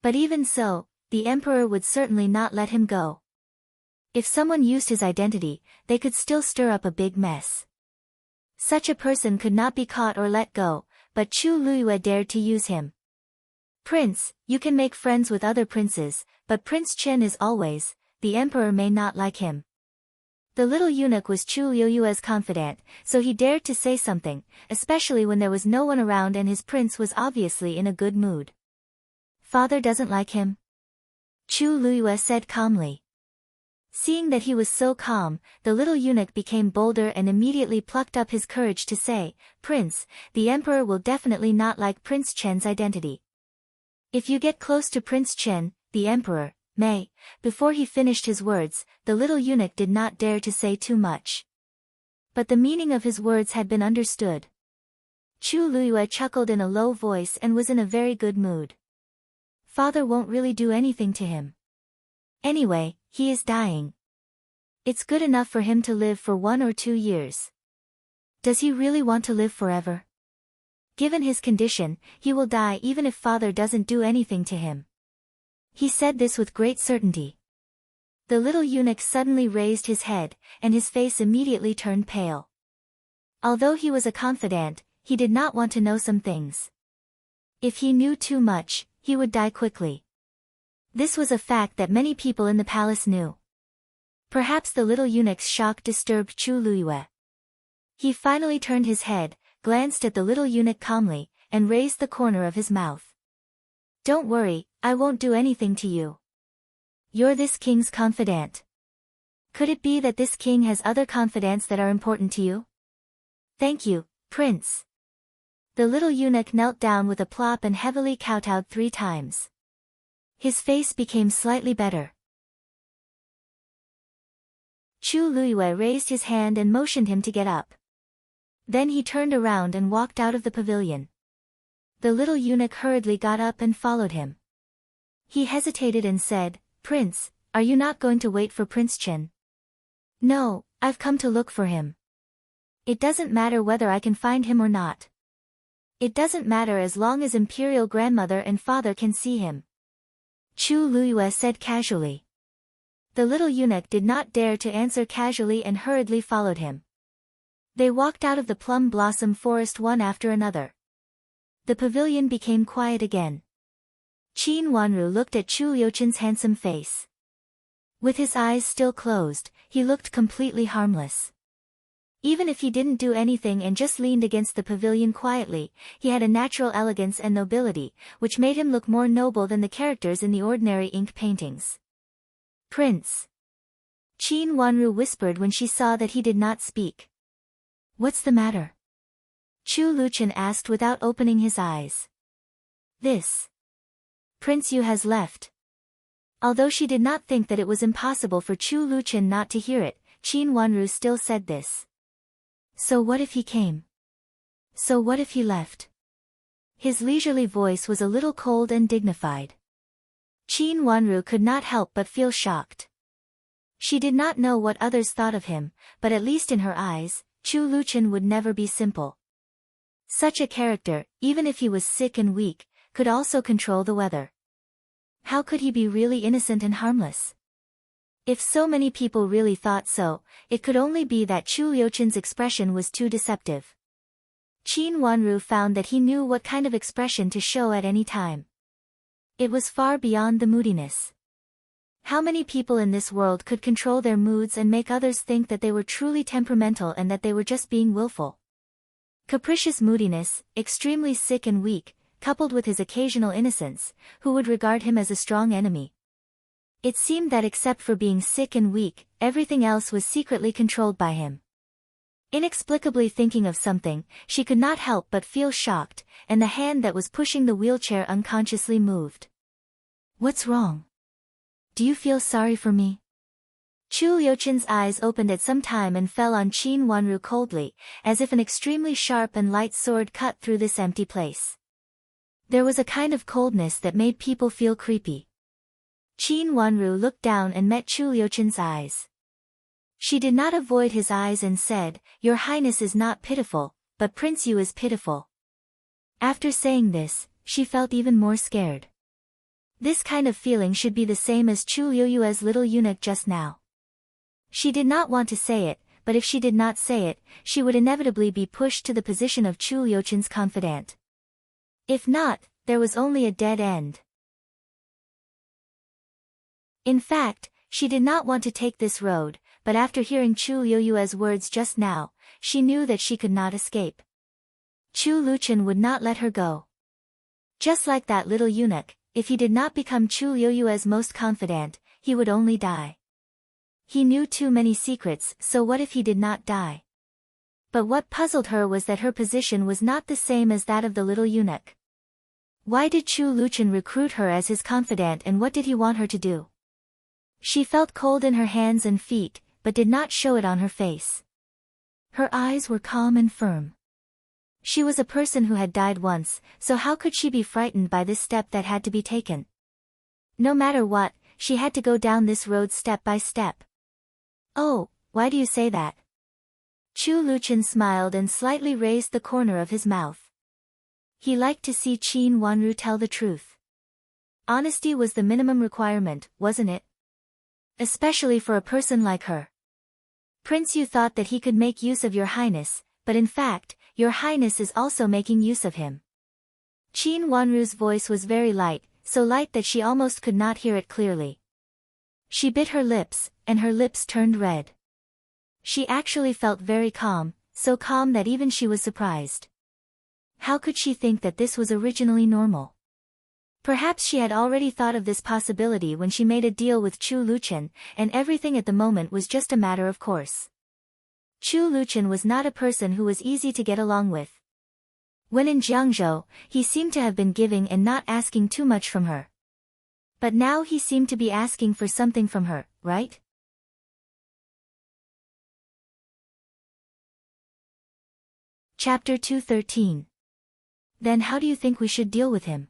But even so, the emperor would certainly not let him go. If someone used his identity, they could still stir up a big mess. Such a person could not be caught or let go, but Chu Luyue dared to use him. Prince, you can make friends with other princes, but Prince Chen is always, the emperor may not like him. The little eunuch was Chu Liuyue's confidant, so he dared to say something, especially when there was no one around and his prince was obviously in a good mood. Father doesn't like him? Chu Luyue said calmly. Seeing that he was so calm, the little eunuch became bolder and immediately plucked up his courage to say, Prince, the emperor will definitely not like Prince Chen's identity. If you get close to Prince Chen, the emperor may. Before he finished his words, the little eunuch did not dare to say too much. But the meaning of his words had been understood. Chu Luyue chuckled in a low voice and was in a very good mood. Father won't really do anything to him. Anyway, he is dying. It's good enough for him to live for 1 or 2 years. Does he really want to live forever? Given his condition, he will die even if father doesn't do anything to him. He said this with great certainty. The little eunuch suddenly raised his head, and his face immediately turned pale. Although he was a confidant, he did not want to know some things. If he knew too much, he would die quickly. This was a fact that many people in the palace knew. Perhaps the little eunuch's shock disturbed Chu Luyue. He finally turned his head, glanced at the little eunuch calmly, and raised the corner of his mouth. Don't worry, I won't do anything to you. You're this king's confidant. Could it be that this king has other confidants that are important to you? Thank you, Prince. The little eunuch knelt down with a plop and heavily kowtowed 3 times. His face became slightly better. Chu Luyue raised his hand and motioned him to get up. Then he turned around and walked out of the pavilion. The little eunuch hurriedly got up and followed him. He hesitated and said, Prince, are you not going to wait for Prince Chen? No, I've come to look for him. It doesn't matter whether I can find him or not. It doesn't matter as long as imperial grandmother and father can see him. Chu Luyue said casually. The little eunuch did not dare to answer casually and hurriedly followed him. They walked out of the plum blossom forest one after another. The pavilion became quiet again. Qin Wanru looked at Chu Liuchen's handsome face. With his eyes still closed, he looked completely harmless. Even if he didn't do anything and just leaned against the pavilion quietly, he had a natural elegance and nobility, which made him look more noble than the characters in the ordinary ink paintings. Prince. Qin Wanru whispered when she saw that he did not speak. What's the matter? Chu Luqian asked without opening his eyes. This. Prince Yu has left. Although she did not think that it was impossible for Chu Luqian not to hear it, Qin Wanru still said this. So what if he came? So what if he left? His leisurely voice was a little cold and dignified. Qin Wanru could not help but feel shocked. She did not know what others thought of him, but at least in her eyes, Chu Luqian would never be simple. Such a character, even if he was sick and weak, could also control the weather. How could he be really innocent and harmless? If so many people really thought so, it could only be that Chu Luqian's expression was too deceptive. Qin Wanru found that he knew what kind of expression to show at any time. It was far beyond the moodiness. How many people in this world could control their moods and make others think that they were truly temperamental and that they were just being willful? Capricious moodiness, extremely sick and weak, coupled with his occasional innocence, who would regard him as a strong enemy? It seemed that except for being sick and weak, everything else was secretly controlled by him. Inexplicably thinking of something, she could not help but feel shocked, and the hand that was pushing the wheelchair unconsciously moved. What's wrong? Do you feel sorry for me? Chu Luqian's eyes opened at some time and fell on Qin Wanru coldly, as if an extremely sharp and light sword cut through this empty place. There was a kind of coldness that made people feel creepy. Qin Wanru looked down and met Chu Luqian's eyes. She did not avoid his eyes and said, "Your Highness is not pitiful, but Prince Yu is pitiful." After saying this, she felt even more scared. This kind of feeling should be the same as Chu Luoyue's little eunuch just now. She did not want to say it, but if she did not say it, she would inevitably be pushed to the position of Chu Luqian's confidant. If not, there was only a dead end. In fact, she did not want to take this road, but after hearing Chu Luoyue's words just now, she knew that she could not escape. Chu Luqian would not let her go. Just like that little eunuch, if he did not become Chu Luoyue's most confidant, he would only die. He knew too many secrets, so what if he did not die? But what puzzled her was that her position was not the same as that of the little eunuch. Why did Chu Luqian recruit her as his confidant, and what did he want her to do? She felt cold in her hands and feet, but did not show it on her face. Her eyes were calm and firm. She was a person who had died once, so how could she be frightened by this step that had to be taken? No matter what, she had to go down this road step by step. Oh, why do you say that? Chu Luqian smiled and slightly raised the corner of his mouth. He liked to see Qin Wanru tell the truth. Honesty was the minimum requirement, wasn't it? Especially for a person like her. Prince Yu thought that he could make use of Your Highness, but in fact, Your Highness is also making use of him. Qin Wanru's voice was very light, so light that she almost could not hear it clearly. She bit her lips, and her lips turned red. She actually felt very calm, so calm that even she was surprised. How could she think that this was originally normal? Perhaps she had already thought of this possibility when she made a deal with Chu Luqian, and everything at the moment was just a matter of course. Chu Luqian was not a person who was easy to get along with. When in Jiangzhou, he seemed to have been giving and not asking too much from her. But now he seemed to be asking for something from her, right? Chapter 213. Then how do you think we should deal with him?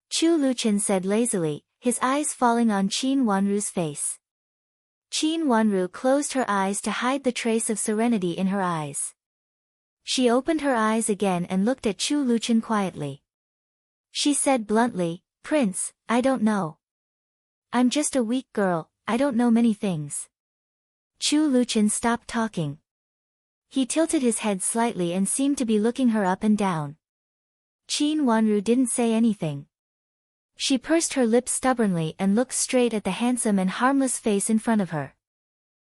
Chu Luqian said lazily, his eyes falling on Qin Wanru's face. Qin Wanru closed her eyes to hide the trace of serenity in her eyes. She opened her eyes again and looked at Chu Luqian quietly. She said bluntly, "Prince, I don't know. I'm just a weak girl, I don't know many things." Chu Luqian stopped talking. He tilted his head slightly and seemed to be looking her up and down. Qin Wanru didn't say anything. She pursed her lips stubbornly and looked straight at the handsome and harmless face in front of her.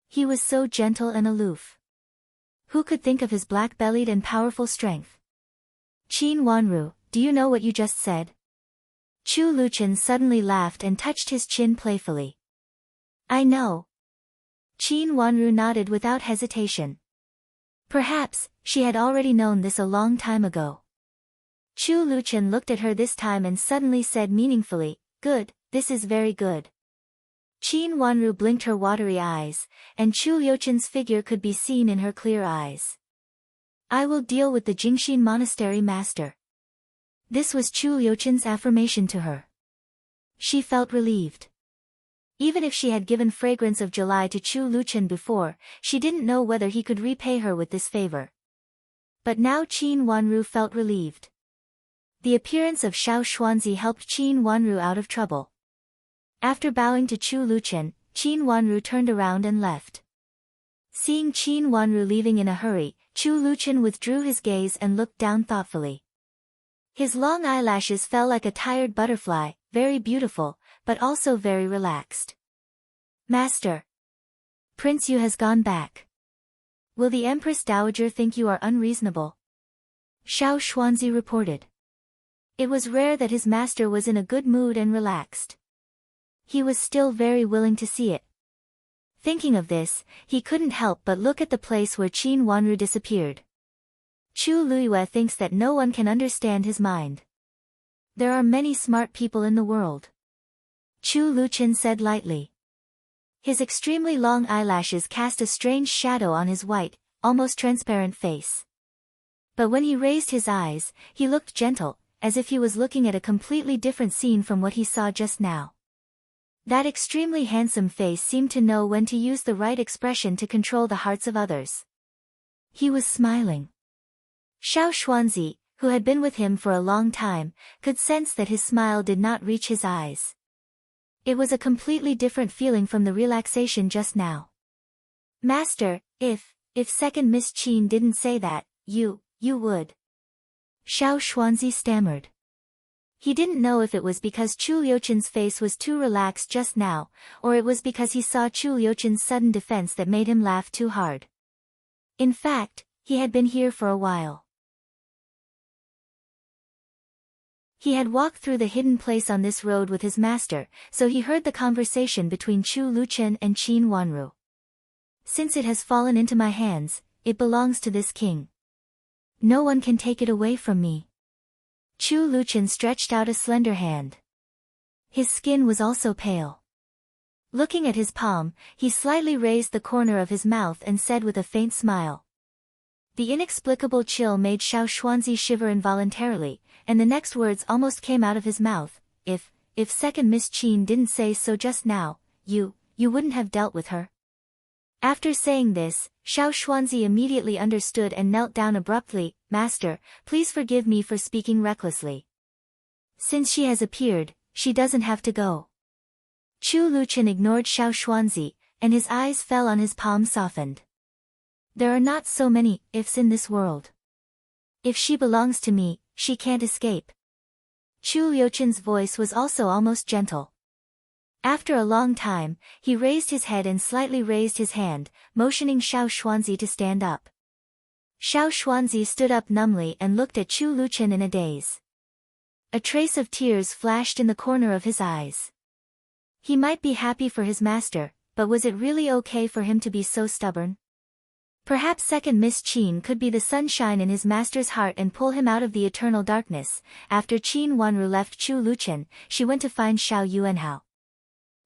He was so gentle and aloof. Who could think of his black-bellied and powerful strength? Qin Wanru, do you know what you just said? Chu Luchen suddenly laughed and touched his chin playfully. I know. Qin Wanru nodded without hesitation. Perhaps, she had already known this a long time ago. Chu Luchen looked at her this time and suddenly said meaningfully, good, this is very good. Qin Wanru blinked her watery eyes, and Chu Luchen's figure could be seen in her clear eyes. I will deal with the Jingxin Monastery master. This was Chu Luchen's affirmation to her. She felt relieved. Even if she had given Fragrance of July to Chu Luchen before, she didn't know whether he could repay her with this favor. But now Qin Wanru felt relieved. The appearance of Xiao Xuanzi helped Qin Wanru out of trouble. After bowing to Chu Luchen, Qin Wanru turned around and left. Seeing Qin Wanru leaving in a hurry, Chu Luchen withdrew his gaze and looked down thoughtfully. His long eyelashes fell like a tired butterfly, very beautiful, but also very relaxed. Master. Prince Yu has gone back. Will the Empress Dowager think you are unreasonable? Xiao Xuanzi reported. It was rare that his master was in a good mood and relaxed. He was still very willing to see it. Thinking of this, he couldn't help but look at the place where Qin Wanru disappeared. Chu Luiyue thinks that no one can understand his mind. There are many smart people in the world. Chu Luchen said lightly. His extremely long eyelashes cast a strange shadow on his white, almost transparent face. But when he raised his eyes, he looked gentle, as if he was looking at a completely different scene from what he saw just now. That extremely handsome face seemed to know when to use the right expression to control the hearts of others. He was smiling. Xiao Xuanzi, who had been with him for a long time, could sense that his smile did not reach his eyes. It was a completely different feeling from the relaxation just now. Master, if second Miss Qin didn't say that, you would. Xiao Xuanzi stammered. He didn't know if it was because Chu Liuchen's face was too relaxed just now, or it was because he saw Chu Liuchen's sudden defense that made him laugh too hard. In fact, he had been here for a while. He had walked through the hidden place on this road with his master, so he heard the conversation between Chu Luchen and Qin Wanru. Since it has fallen into my hands, it belongs to this king. No one can take it away from me. Chu Luchen stretched out a slender hand. His skin was also pale. Looking at his palm, he slightly raised the corner of his mouth and said with a faint smile. The inexplicable chill made Xiao Xuanzi shiver involuntarily, and the next words almost came out of his mouth. If second Miss Qin didn't say so just now, you wouldn't have dealt with her. After saying this, Xiao Xuanzi immediately understood and knelt down abruptly. Master, please forgive me for speaking recklessly. Since she has appeared, she doesn't have to go. Chu Luchen ignored Xiao Xuanzi, and his eyes fell on his palm softened. There are not so many ifs in this world. If she belongs to me, she can't escape. Chu Liuchen's voice was also almost gentle. After a long time, he raised his head and slightly raised his hand, motioning Xiao Xuanzi to stand up. Xiao Xuanzi stood up numbly and looked at Chu Luchen in a daze. A trace of tears flashed in the corner of his eyes. He might be happy for his master, but was it really okay for him to be so stubborn? Perhaps second Miss Qin could be the sunshine in his master's heart and pull him out of the eternal darkness. After Qin Wanru left Chu Luchen, she went to find Xiao Yuanhao.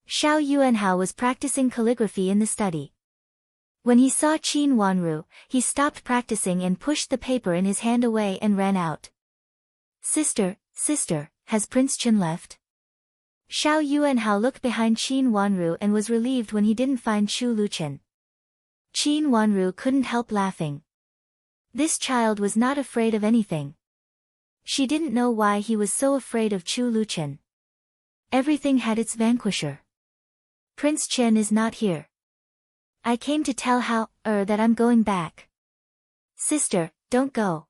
Xiao Yuanhao was practicing calligraphy in the study. When he saw Qin Wanru, he stopped practicing and pushed the paper in his hand away and ran out. Sister, has Prince Chen left? Xiao Yuanhao looked behind Qin Wanru and was relieved when he didn't find Chu Luchen. Qin Wanru couldn't help laughing. This child was not afraid of anything. She didn't know why he was so afraid of Chu Luchen. Everything had its vanquisher. Prince Chen is not here. I came to tell that I'm going back. Sister, don't go.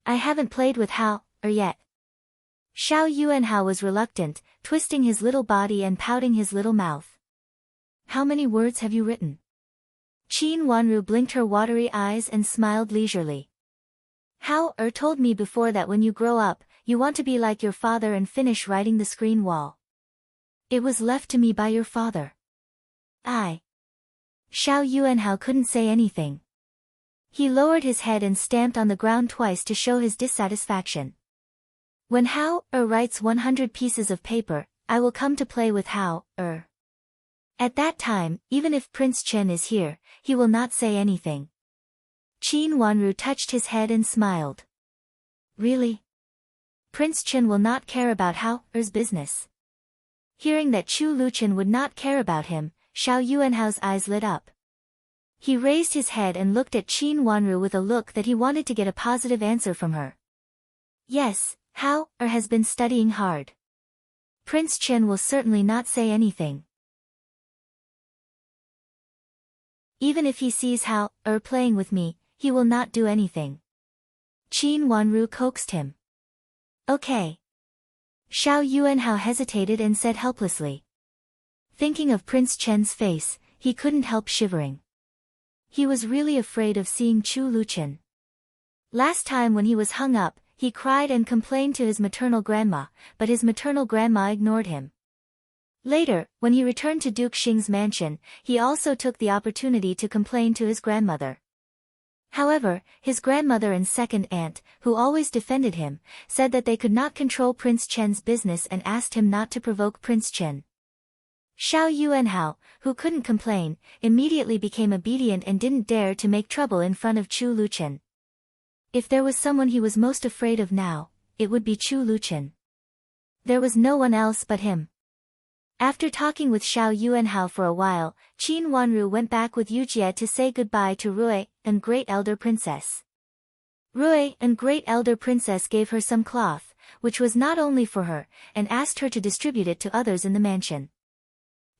I haven't played with yet. Xiao Yuanhao was reluctant, twisting his little body and pouting his little mouth. How many words have you written? Qin Wanru blinked her watery eyes and smiled leisurely. How told me before that when you grow up, you want to be like your father and finish writing the screen wall. It was left to me by your father. Xiao Yuanhao couldn't say anything. He lowered his head and stamped on the ground twice to show his dissatisfaction. When Hao writes 100 pieces of paper, I will come to play with Hao At that time, even if Prince Chen is here, he will not say anything. Qin Wanru touched his head and smiled. Really? Prince Chen will not care about Hao's business. Hearing that Chu Luchen would not care about him, Xiao Yuanhao's eyes lit up. He raised his head and looked at Qin Wanru with a look that he wanted to get a positive answer from her. Yes, Hao has been studying hard. Prince Chen will certainly not say anything. Even if he sees Hao playing with me, he will not do anything. Qin Wanru coaxed him. Okay. Xiao Yuanhao hesitated and said helplessly. Thinking of Prince Chen's face, he couldn't help shivering. He was really afraid of seeing Chu Luchen. Last time when he was hung up, he cried and complained to his maternal grandma, but his maternal grandma ignored him. Later, when he returned to Duke Xing's mansion, he also took the opportunity to complain to his grandmother. However, his grandmother and second aunt, who always defended him, said that they could not control Prince Chen's business and asked him not to provoke Prince Chen. Xiao Yuanhao, who couldn't complain, immediately became obedient and didn't dare to make trouble in front of Chu Luchen. If there was someone he was most afraid of now, it would be Chu Luchen. There was no one else but him. After talking with Xiao Yuanhao for a while, Qin Wanru went back with Yujie to say goodbye to Rui and Great Elder Princess. Rui and Great Elder Princess gave her some cloth, which was not only for her, and asked her to distribute it to others in the mansion.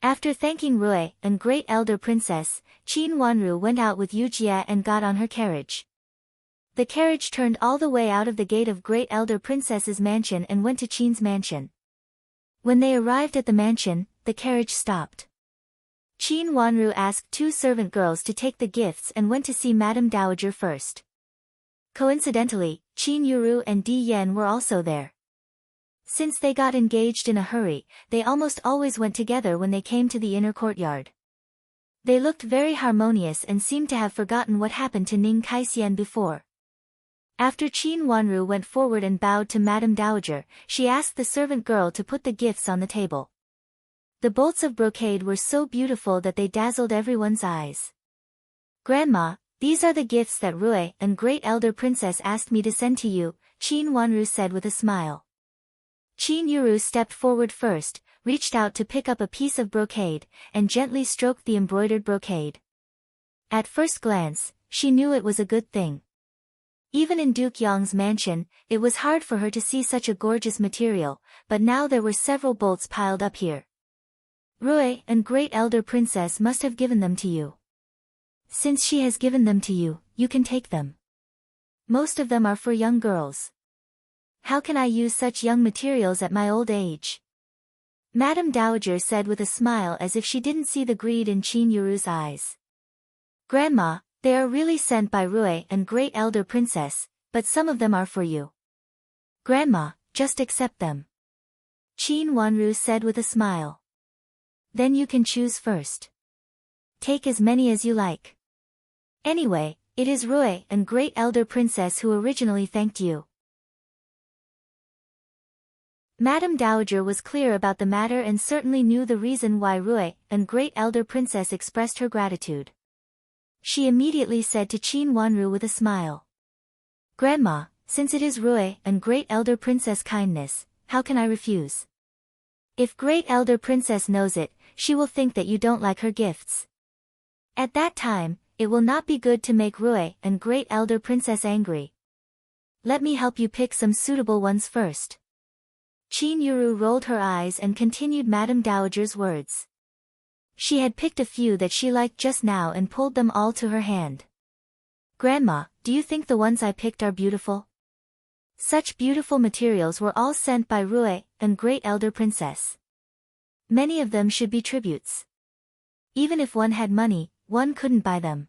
After thanking Rui and Great Elder Princess, Qin Wanru went out with Yujie and got on her carriage. The carriage turned all the way out of the gate of Great Elder Princess's mansion and went to Qin's mansion. When they arrived at the mansion, the carriage stopped. Qin Wanru asked 2 servant girls to take the gifts and went to see Madame Dowager first. Coincidentally, Qin Yuru and Di Yan were also there. Since they got engaged in a hurry, they almost always went together when they came to the inner courtyard. They looked very harmonious and seemed to have forgotten what happened to Ning Kaixian before. After Qin Wanru went forward and bowed to Madame Dowager, she asked the servant girl to put the gifts on the table. The bolts of brocade were so beautiful that they dazzled everyone's eyes. Grandma, these are the gifts that Rui and Great Elder Princess asked me to send to you, Qin Wanru said with a smile. Qin Yuru stepped forward first, reached out to pick up a piece of brocade, and gently stroked the embroidered brocade. At first glance, she knew it was a good thing. Even in Duke Yang's mansion, it was hard for her to see such a gorgeous material, but now there were several bolts piled up here. Rui and Great Elder Princess must have given them to you. Since she has given them to you, you can take them. Most of them are for young girls. How can I use such young materials at my old age? Madame Dowager said with a smile as if she didn't see the greed in Qin Yuru's eyes. Grandma, they are really sent by Rui and Great Elder Princess, but some of them are for you. Grandma, just accept them. Qin Wanru said with a smile. Then you can choose first. Take as many as you like. Anyway, it is Rui and Great Elder Princess who originally thanked you. Madame Dowager was clear about the matter and certainly knew the reason why Rui and Great Elder Princess expressed her gratitude. She immediately said to Qin Wanru with a smile. Grandma, since it is Rui and Great Elder Princess kindness, how can I refuse? If Great Elder Princess knows it, she will think that you don't like her gifts. At that time, it will not be good to make Rui and Great Elder Princess angry. Let me help you pick some suitable ones first. Qin Yuru rolled her eyes and continued Madame Dowager's words. She had picked a few that she liked just now and pulled them all to her hand. Grandma, do you think the ones I picked are beautiful? Such beautiful materials were all sent by Rui and Great Elder Princess. Many of them should be tributes. Even if one had money, one couldn't buy them.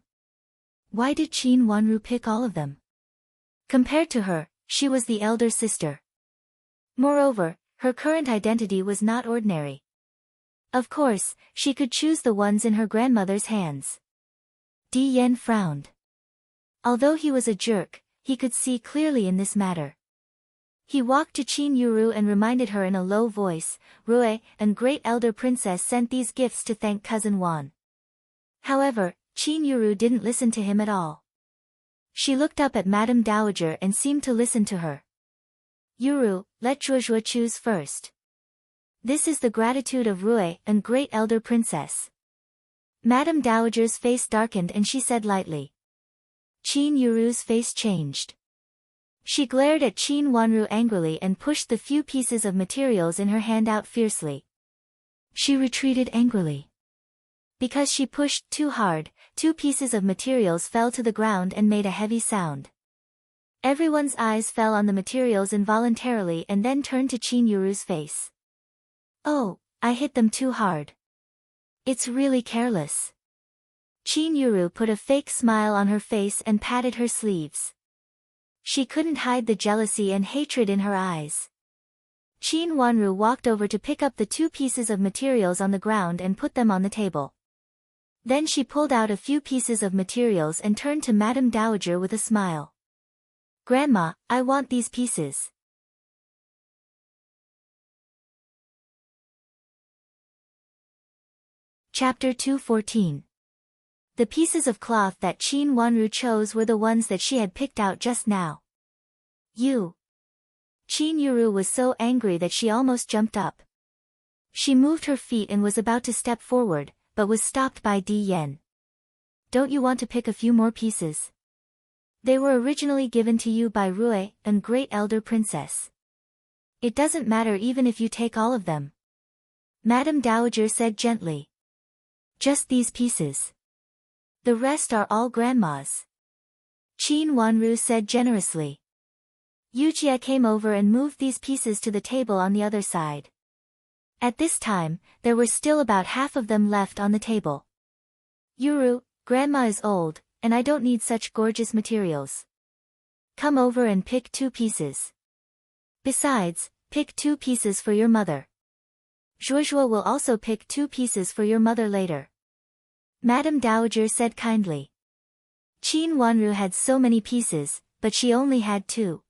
Why did Qin Wanru pick all of them? Compared to her, she was the elder sister. Moreover, her current identity was not ordinary. Of course, she could choose the ones in her grandmother's hands. Di Yan frowned. Although he was a jerk, he could see clearly in this matter. He walked to Qin Yuru and reminded her in a low voice, Rue, and great elder princess sent these gifts to thank cousin Wan. However, Qin Yuru didn't listen to him at all. She looked up at Madame Dowager and seemed to listen to her. Yuru, let Zhuozhuo choose first. This is the gratitude of Rue and great elder princess. Madame Dowager's face darkened and she said lightly. Qin Yuru's face changed. She glared at Qin Wanru angrily and pushed the few pieces of materials in her hand out fiercely. She retreated angrily. Because she pushed too hard, 2 pieces of materials fell to the ground and made a heavy sound. Everyone's eyes fell on the materials involuntarily and then turned to Qin Yuru's face. Oh, I hit them too hard. It's really careless. Qin Yuru put a fake smile on her face and patted her sleeves. She couldn't hide the jealousy and hatred in her eyes. Qin Wanru walked over to pick up the 2 pieces of materials on the ground and put them on the table. Then she pulled out a few pieces of materials and turned to Madame Dowager with a smile. Grandma, I want these pieces. Chapter 214. The pieces of cloth that Qin Wanru chose were the ones that she had picked out just now. You. Qin Yuru was so angry that she almost jumped up. She moved her feet and was about to step forward, but was stopped by Di Yan. Don't you want to pick a few more pieces? They were originally given to you by Rue and great elder princess. It doesn't matter even if you take all of them. Madame Dowager said gently. Just these pieces. The rest are all grandma's. Qin Wanru said generously. Yujia came over and moved these pieces to the table on the other side. At this time, there were still about half of them left on the table. Yuru, grandma is old, and I don't need such gorgeous materials. Come over and pick 2 pieces. Besides, pick 2 pieces for your mother. Zhuozhuo will also pick 2 pieces for your mother later. Madame Dowager said kindly. Qin Wanru had so many pieces, but she only had 2.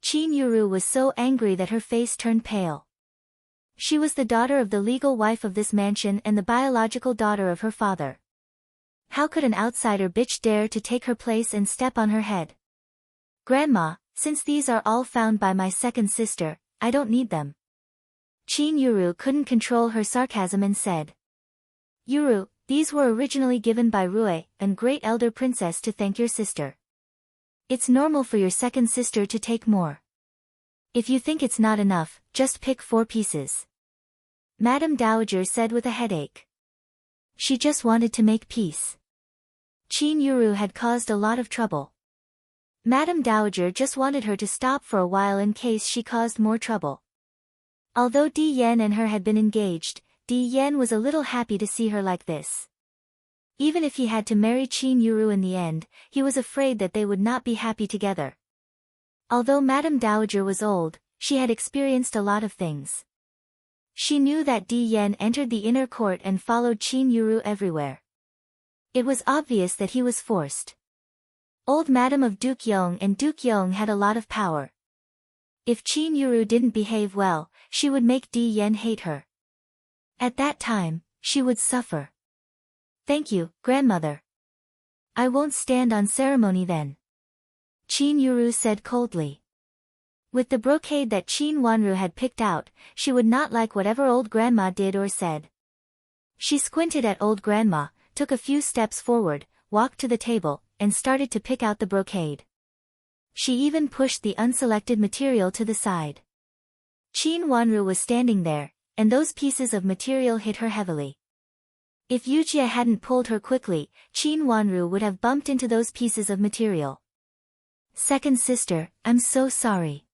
Qin Yuru was so angry that her face turned pale. She was the daughter of the legal wife of this mansion and the biological daughter of her father. How could an outsider bitch dare to take her place and step on her head? Grandma, since these are all found by my second sister, I don't need them. Qin Yuru couldn't control her sarcasm and said. Yuru, these were originally given by Rue and great elder princess to thank your sister. It's normal for your second sister to take more. If you think it's not enough, just pick 4 pieces. Madame Dowager said with a headache. She just wanted to make peace. Qin Yuru had caused a lot of trouble. Madame Dowager just wanted her to stop for a while in case she caused more trouble. Although Di Yan and her had been engaged, Di Yan was a little happy to see her like this. Even if he had to marry Qin Yuru in the end, he was afraid that they would not be happy together. Although Madame Dowager was old, she had experienced a lot of things. She knew that Di Yan entered the inner court and followed Qin Yuru everywhere. It was obvious that he was forced. Old Madame of Duke Yong and Duke Yong had a lot of power. If Qin Yuru didn't behave well, she would make Di Yan hate her. At that time, she would suffer. Thank you, grandmother. I won't stand on ceremony then. Qin Yuru said coldly. With the brocade that Qin Wanru had picked out, she would not like whatever old grandma did or said. She squinted at old grandma, took a few steps forward, walked to the table, and started to pick out the brocade. She even pushed the unselected material to the side. Qin Wanru was standing there, and those pieces of material hit her heavily. If Yujia hadn't pulled her quickly, Qin Wanru would have bumped into those pieces of material. Second sister, I'm so sorry.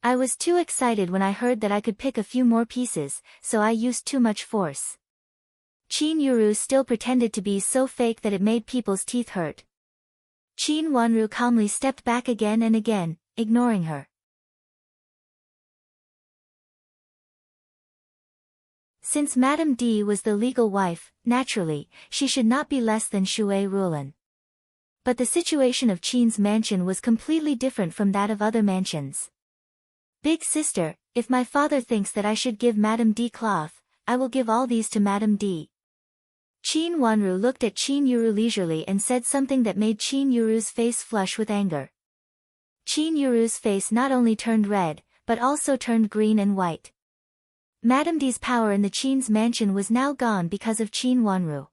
I was too excited when I heard that I could pick a few more pieces, so I used too much force. Qin Yuru still pretended to be so fake that it made people's teeth hurt. Qin Wanru calmly stepped back again and again, ignoring her. Since Madame D was the legal wife, naturally, she should not be less than Shui Rulan. But the situation of Qin's mansion was completely different from that of other mansions. Big sister, if my father thinks that I should give Madame D cloth, I will give all these to Madame D. Qin Wanru looked at Qin Yuru leisurely and said something that made Qin Yuru's face flush with anger. Qin Yuru's face not only turned red, but also turned green and white. Madame D's power in the Qin's mansion was now gone because of Qin Wanru.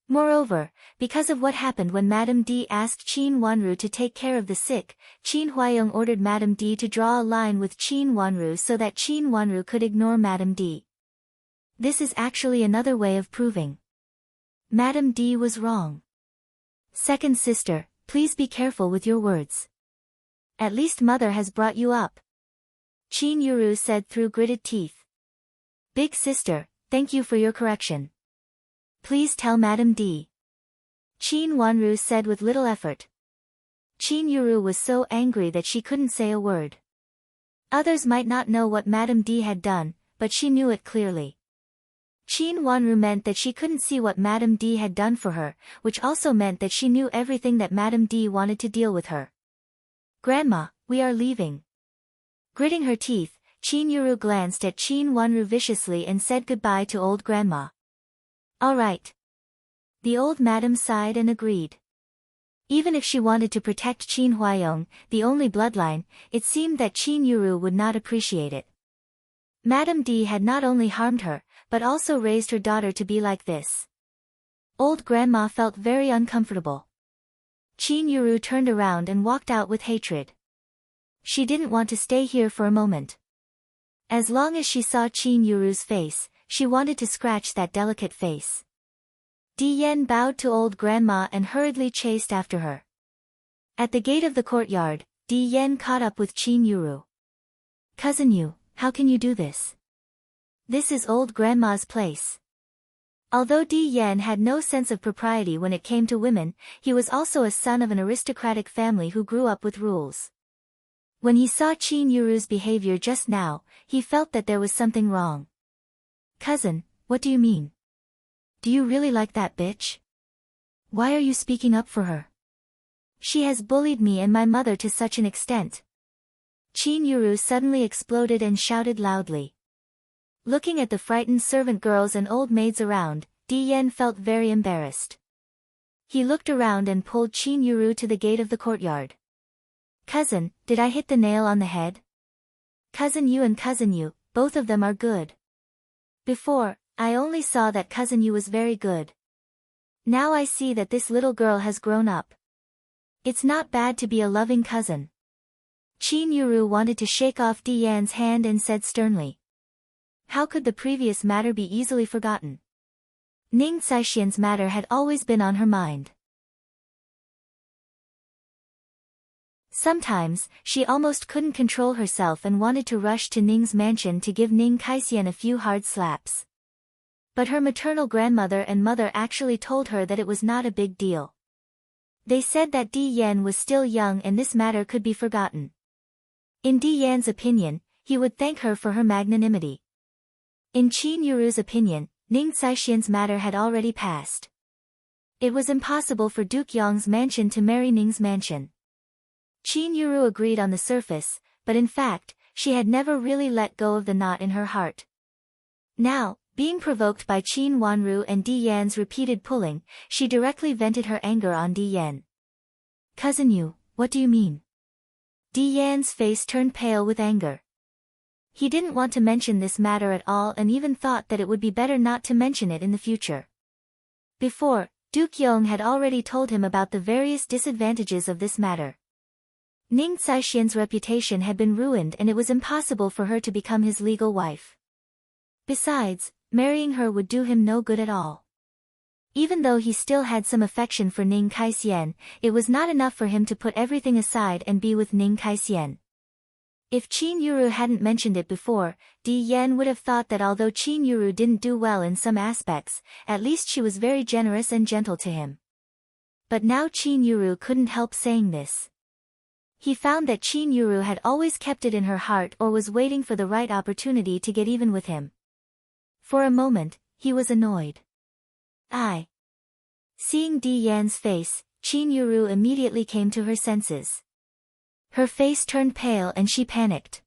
Moreover, because of what happened when Madame D asked Qin Wanru to take care of the sick, Qin Huayong ordered Madame D to draw a line with Qin Wanru so that Qin Wanru could ignore Madame D. This is actually another way of proving Madame D was wrong. Second sister, please be careful with your words. At least mother has brought you up. Qin Yuru said through gritted teeth. Big sister, thank you for your correction. Please tell Madame D. Qin Wanru said with little effort. Qin Yuru was so angry that she couldn't say a word. Others might not know what Madame D had done, but she knew it clearly. Qin Wanru meant that she couldn't see what Madame D had done for her, which also meant that she knew everything that Madame D wanted to deal with her. Grandma, we are leaving. Gritting her teeth, Qin Yuru glanced at Qin Wanru viciously and said goodbye to old grandma. All right. The old madam sighed and agreed. Even if she wanted to protect Qin Huayong, the only bloodline, it seemed that Qin Yuru would not appreciate it. Madame D had not only harmed her, but also raised her daughter to be like this. Old grandma felt very uncomfortable. Qin Yuru turned around and walked out with hatred. She didn't want to stay here for a moment. As long as she saw Qin Yuru's face, she wanted to scratch that delicate face. Di Yen bowed to old grandma and hurriedly chased after her. At the gate of the courtyard, Di Yen caught up with Qin Yuru. Cousin Yu, how can you do this? This is old grandma's place. Although Di Yen had no sense of propriety when it came to women, he was also a son of an aristocratic family who grew up with rules. When he saw Qin Yuru's behavior just now, he felt that there was something wrong. Cousin, what do you mean? Do you really like that bitch? Why are you speaking up for her? She has bullied me and my mother to such an extent. Qin Yuru suddenly exploded and shouted loudly. Looking at the frightened servant girls and old maids around, Di Yen felt very embarrassed. He looked around and pulled Qin Yuru to the gate of the courtyard. Cousin, did I hit the nail on the head? Cousin Yu and Cousin Yu, both of them are good. Before, I only saw that Cousin Yu was very good. Now I see that this little girl has grown up. It's not bad to be a loving cousin. Qin Yuru wanted to shake off Di Yan's hand and said sternly. How could the previous matter be easily forgotten? Ning Caishian's matter had always been on her mind. Sometimes, she almost couldn't control herself and wanted to rush to Ning's mansion to give Ning Caishian a few hard slaps. But her maternal grandmother and mother actually told her that it was not a big deal. They said that Di Yan was still young and this matter could be forgotten. In Di Yan's opinion, he would thank her for her magnanimity. In Qin Yuru's opinion, Ning Caishian's matter had already passed. It was impossible for Duke Yong's mansion to marry Ning's mansion. Qin Yuru agreed on the surface, but in fact, she had never really let go of the knot in her heart. Now, being provoked by Qin Wanru and Di Yan's repeated pulling, she directly vented her anger on Di Yan. Cousin Yu, what do you mean? Di Yan's face turned pale with anger. He didn't want to mention this matter at all and even thought that it would be better not to mention it in the future. Before, Duke Yong had already told him about the various disadvantages of this matter. Ning Caishian's reputation had been ruined and it was impossible for her to become his legal wife. Besides, marrying her would do him no good at all. Even though he still had some affection for Ning Caishian, it was not enough for him to put everything aside and be with Ning Caishian. If Qin Yuru hadn't mentioned it before, Di Yan would have thought that although Qin Yuru didn't do well in some aspects, at least she was very generous and gentle to him. But now Qin Yuru couldn't help saying this. He found that Qin Yuru had always kept it in her heart or was waiting for the right opportunity to get even with him. For a moment, he was annoyed. Seeing Di Yan's face, Qin Yuru immediately came to her senses. Her face turned pale and she panicked.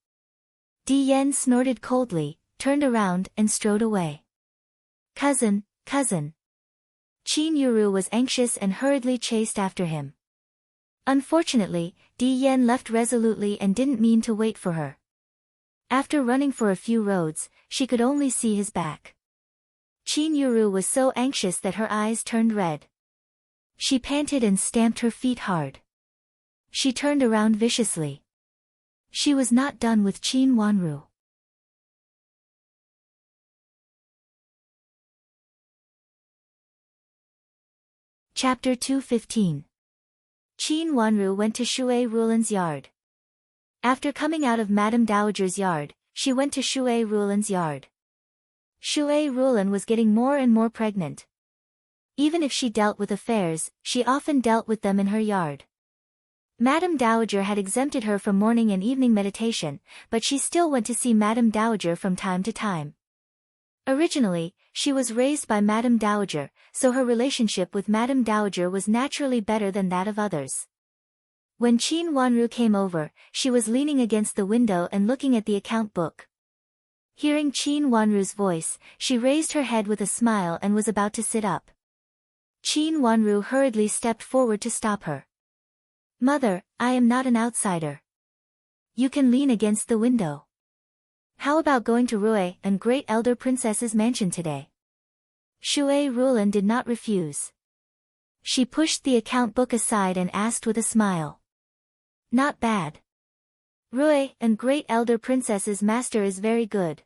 Di Yan snorted coldly, turned around and strode away. Cousin. Qin Yuru was anxious and hurriedly chased after him. Unfortunately, Di Yan left resolutely and didn't mean to wait for her. After running for a few rods, she could only see his back. Qin Yuru was so anxious that her eyes turned red. She panted and stamped her feet hard. She turned around viciously. She was not done with Qin Wanru. Chapter 215. Qin Wanru went to Shui Rulan's yard. After coming out of Madame Dowager's yard, she went to Shui Rulan's yard. Shui Rulan was getting more and more pregnant. Even if she dealt with affairs, she often dealt with them in her yard. Madame Dowager had exempted her from morning and evening meditation, but she still went to see Madame Dowager from time to time. Originally, she was raised by Madame Dowager, so her relationship with Madame Dowager was naturally better than that of others. When Qin Wanru came over, she was leaning against the window and looking at the account book. Hearing Qin Wanru's voice, she raised her head with a smile and was about to sit up. Qin Wanru hurriedly stepped forward to stop her. Mother, I am not an outsider. You can lean against the window. How about going to Rui and Great Elder Princess's mansion today? Shui Rulan did not refuse. She pushed the account book aside and asked with a smile. Not bad. Rui and Great Elder Princess's master is very good.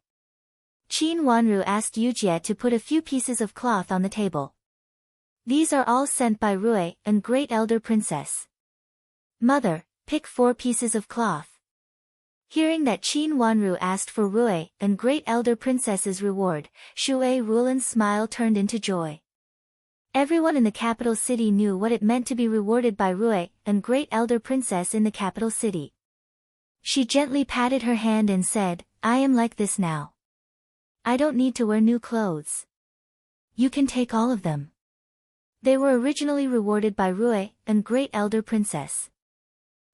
Qin Wanru asked Yujie to put a few pieces of cloth on the table. These are all sent by Rui and Great Elder Princess. Mother, pick 4 pieces of cloth. Hearing that Qin Wanru asked for Rui and Great Elder Princess's reward, Shui Rulan's smile turned into joy. Everyone in the capital city knew what it meant to be rewarded by Rui and Great Elder Princess in the capital city. She gently patted her hand and said, I am like this now. I don't need to wear new clothes. You can take all of them. They were originally rewarded by Rui and Great Elder Princess.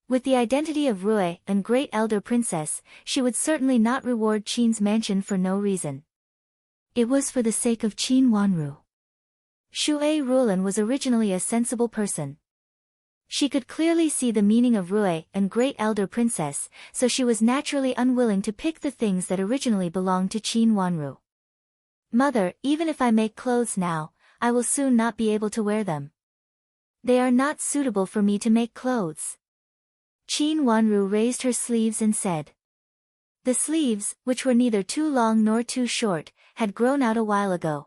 With the identity of Rui and Great Elder Princess, she would certainly not reward Qin's mansion for no reason. It was for the sake of Qin Wanru. Shui Rulan was originally a sensible person. She could clearly see the meaning of Rui and Great Elder Princess, so she was naturally unwilling to pick the things that originally belonged to Qin Wanru. Mother, even if I make clothes now, I will soon not be able to wear them. They are not suitable for me to make clothes. Qin Wanru raised her sleeves and said. The sleeves, which were neither too long nor too short, had grown out a while ago.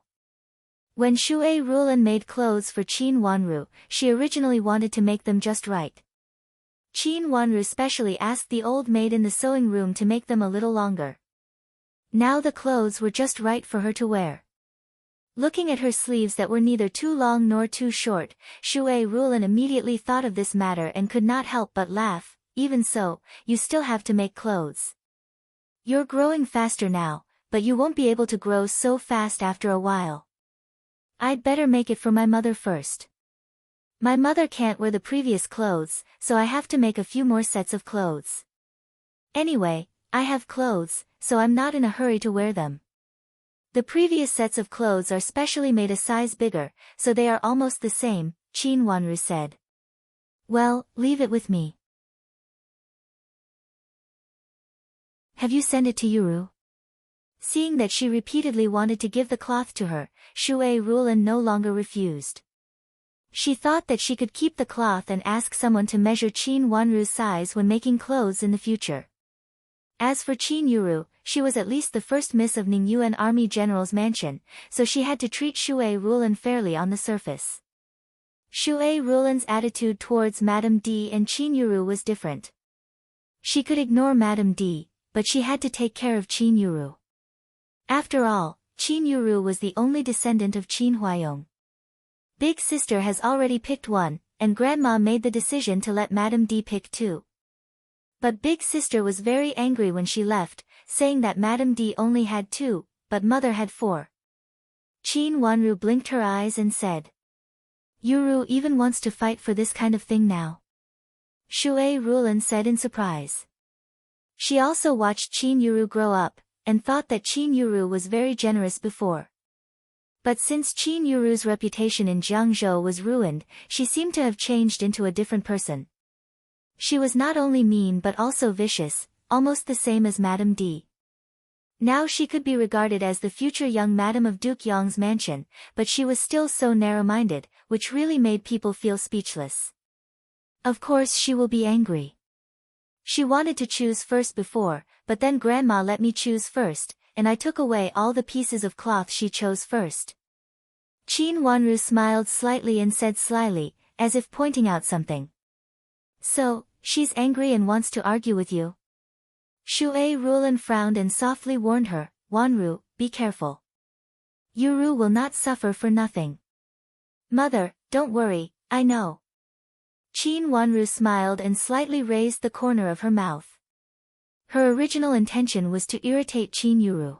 When Shui Rulan made clothes for Qin Wanru, she originally wanted to make them just right. Qin Wanru specially asked the old maid in the sewing room to make them a little longer. Now the clothes were just right for her to wear. Looking at her sleeves that were neither too long nor too short, Shui Rulan immediately thought of this matter and could not help but laugh. Even so, you still have to make clothes. You're growing faster now, but you won't be able to grow so fast after a while. I'd better make it for my mother first. My mother can't wear the previous clothes, so I have to make a few more sets of clothes. Anyway, I have clothes, so I'm not in a hurry to wear them. The previous sets of clothes are specially made a size bigger, so they are almost the same, Qin Wanru said. Well, leave it with me. Have you sent it to Yuru? Seeing that she repeatedly wanted to give the cloth to her, Shui Rulan no longer refused. She thought that she could keep the cloth and ask someone to measure Qin Wanru's size when making clothes in the future. As for Qin Yuru, she was at least the first miss of Ningyuan Army General's mansion, so she had to treat Shui Rulan fairly on the surface. Shui Rulan's attitude towards Madame D and Qin Yuru was different. She could ignore Madame D, but she had to take care of Qin Yuru. After all, Qin Yuru was the only descendant of Qin Huayong. Big sister has already picked one, and Grandma made the decision to let Madame D pick two. But Big sister was very angry when she left, saying that Madame D only had two, but Mother had four. Qin Wanru blinked her eyes and said, "Yuru even wants to fight for this kind of thing now?" Shui Rulan said in surprise. She also watched Qin Yuru grow up, and thought that Qin Yuru was very generous before. But since Qin Yuru's reputation in Jiangzhou was ruined, she seemed to have changed into a different person. She was not only mean but also vicious, almost the same as Madame D. Now she could be regarded as the future young Madame of Duke Yong's mansion, but she was still so narrow-minded, which really made people feel speechless. Of course she will be angry. She wanted to choose first before, but then Grandma let me choose first, and I took away all the pieces of cloth she chose first. Qin Wanru smiled slightly and said slyly, as if pointing out something. "So, she's angry and wants to argue with you?" Shui Rulan frowned and softly warned her, "Wanru, be careful. Yuru will not suffer for nothing." "Mother, don't worry, I know." Qin Wanru smiled and slightly raised the corner of her mouth. Her original intention was to irritate Qin Yuru.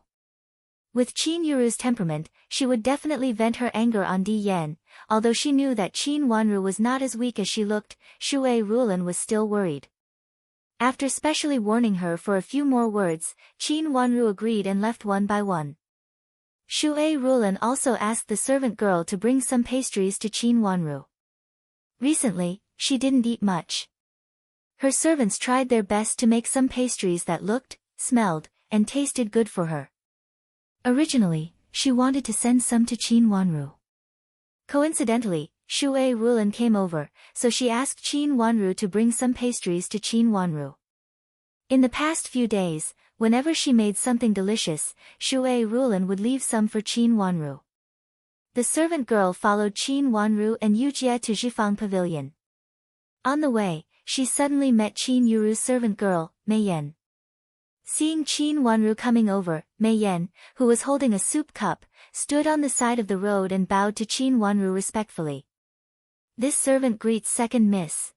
With Qin Yuru's temperament, she would definitely vent her anger on Di Yan. Although she knew that Qin Wanru was not as weak as she looked, Shui Rulan was still worried. After specially warning her for a few more words, Qin Wanru agreed and left one by one. Shui Rulan also asked the servant girl to bring some pastries to Qin Wanru. Recently, she didn't eat much. Her servants tried their best to make some pastries that looked, smelled, and tasted good for her. Originally, she wanted to send some to Qin Wanru. Coincidentally, Shui Rulan came over, so she asked Qin Wanru to bring some pastries to Qin Wanru. In the past few days, whenever she made something delicious, Shui Rulan would leave some for Qin Wanru. The servant girl followed Qin Wanru and Yujie to Zhifang Pavilion. On the way, she suddenly met Qin Yuru's servant girl, Mei Yan. Seeing Qin Wanru coming over, Mei Yan, who was holding a soup cup, stood on the side of the road and bowed to Qin Wanru respectfully. "This servant greets second miss."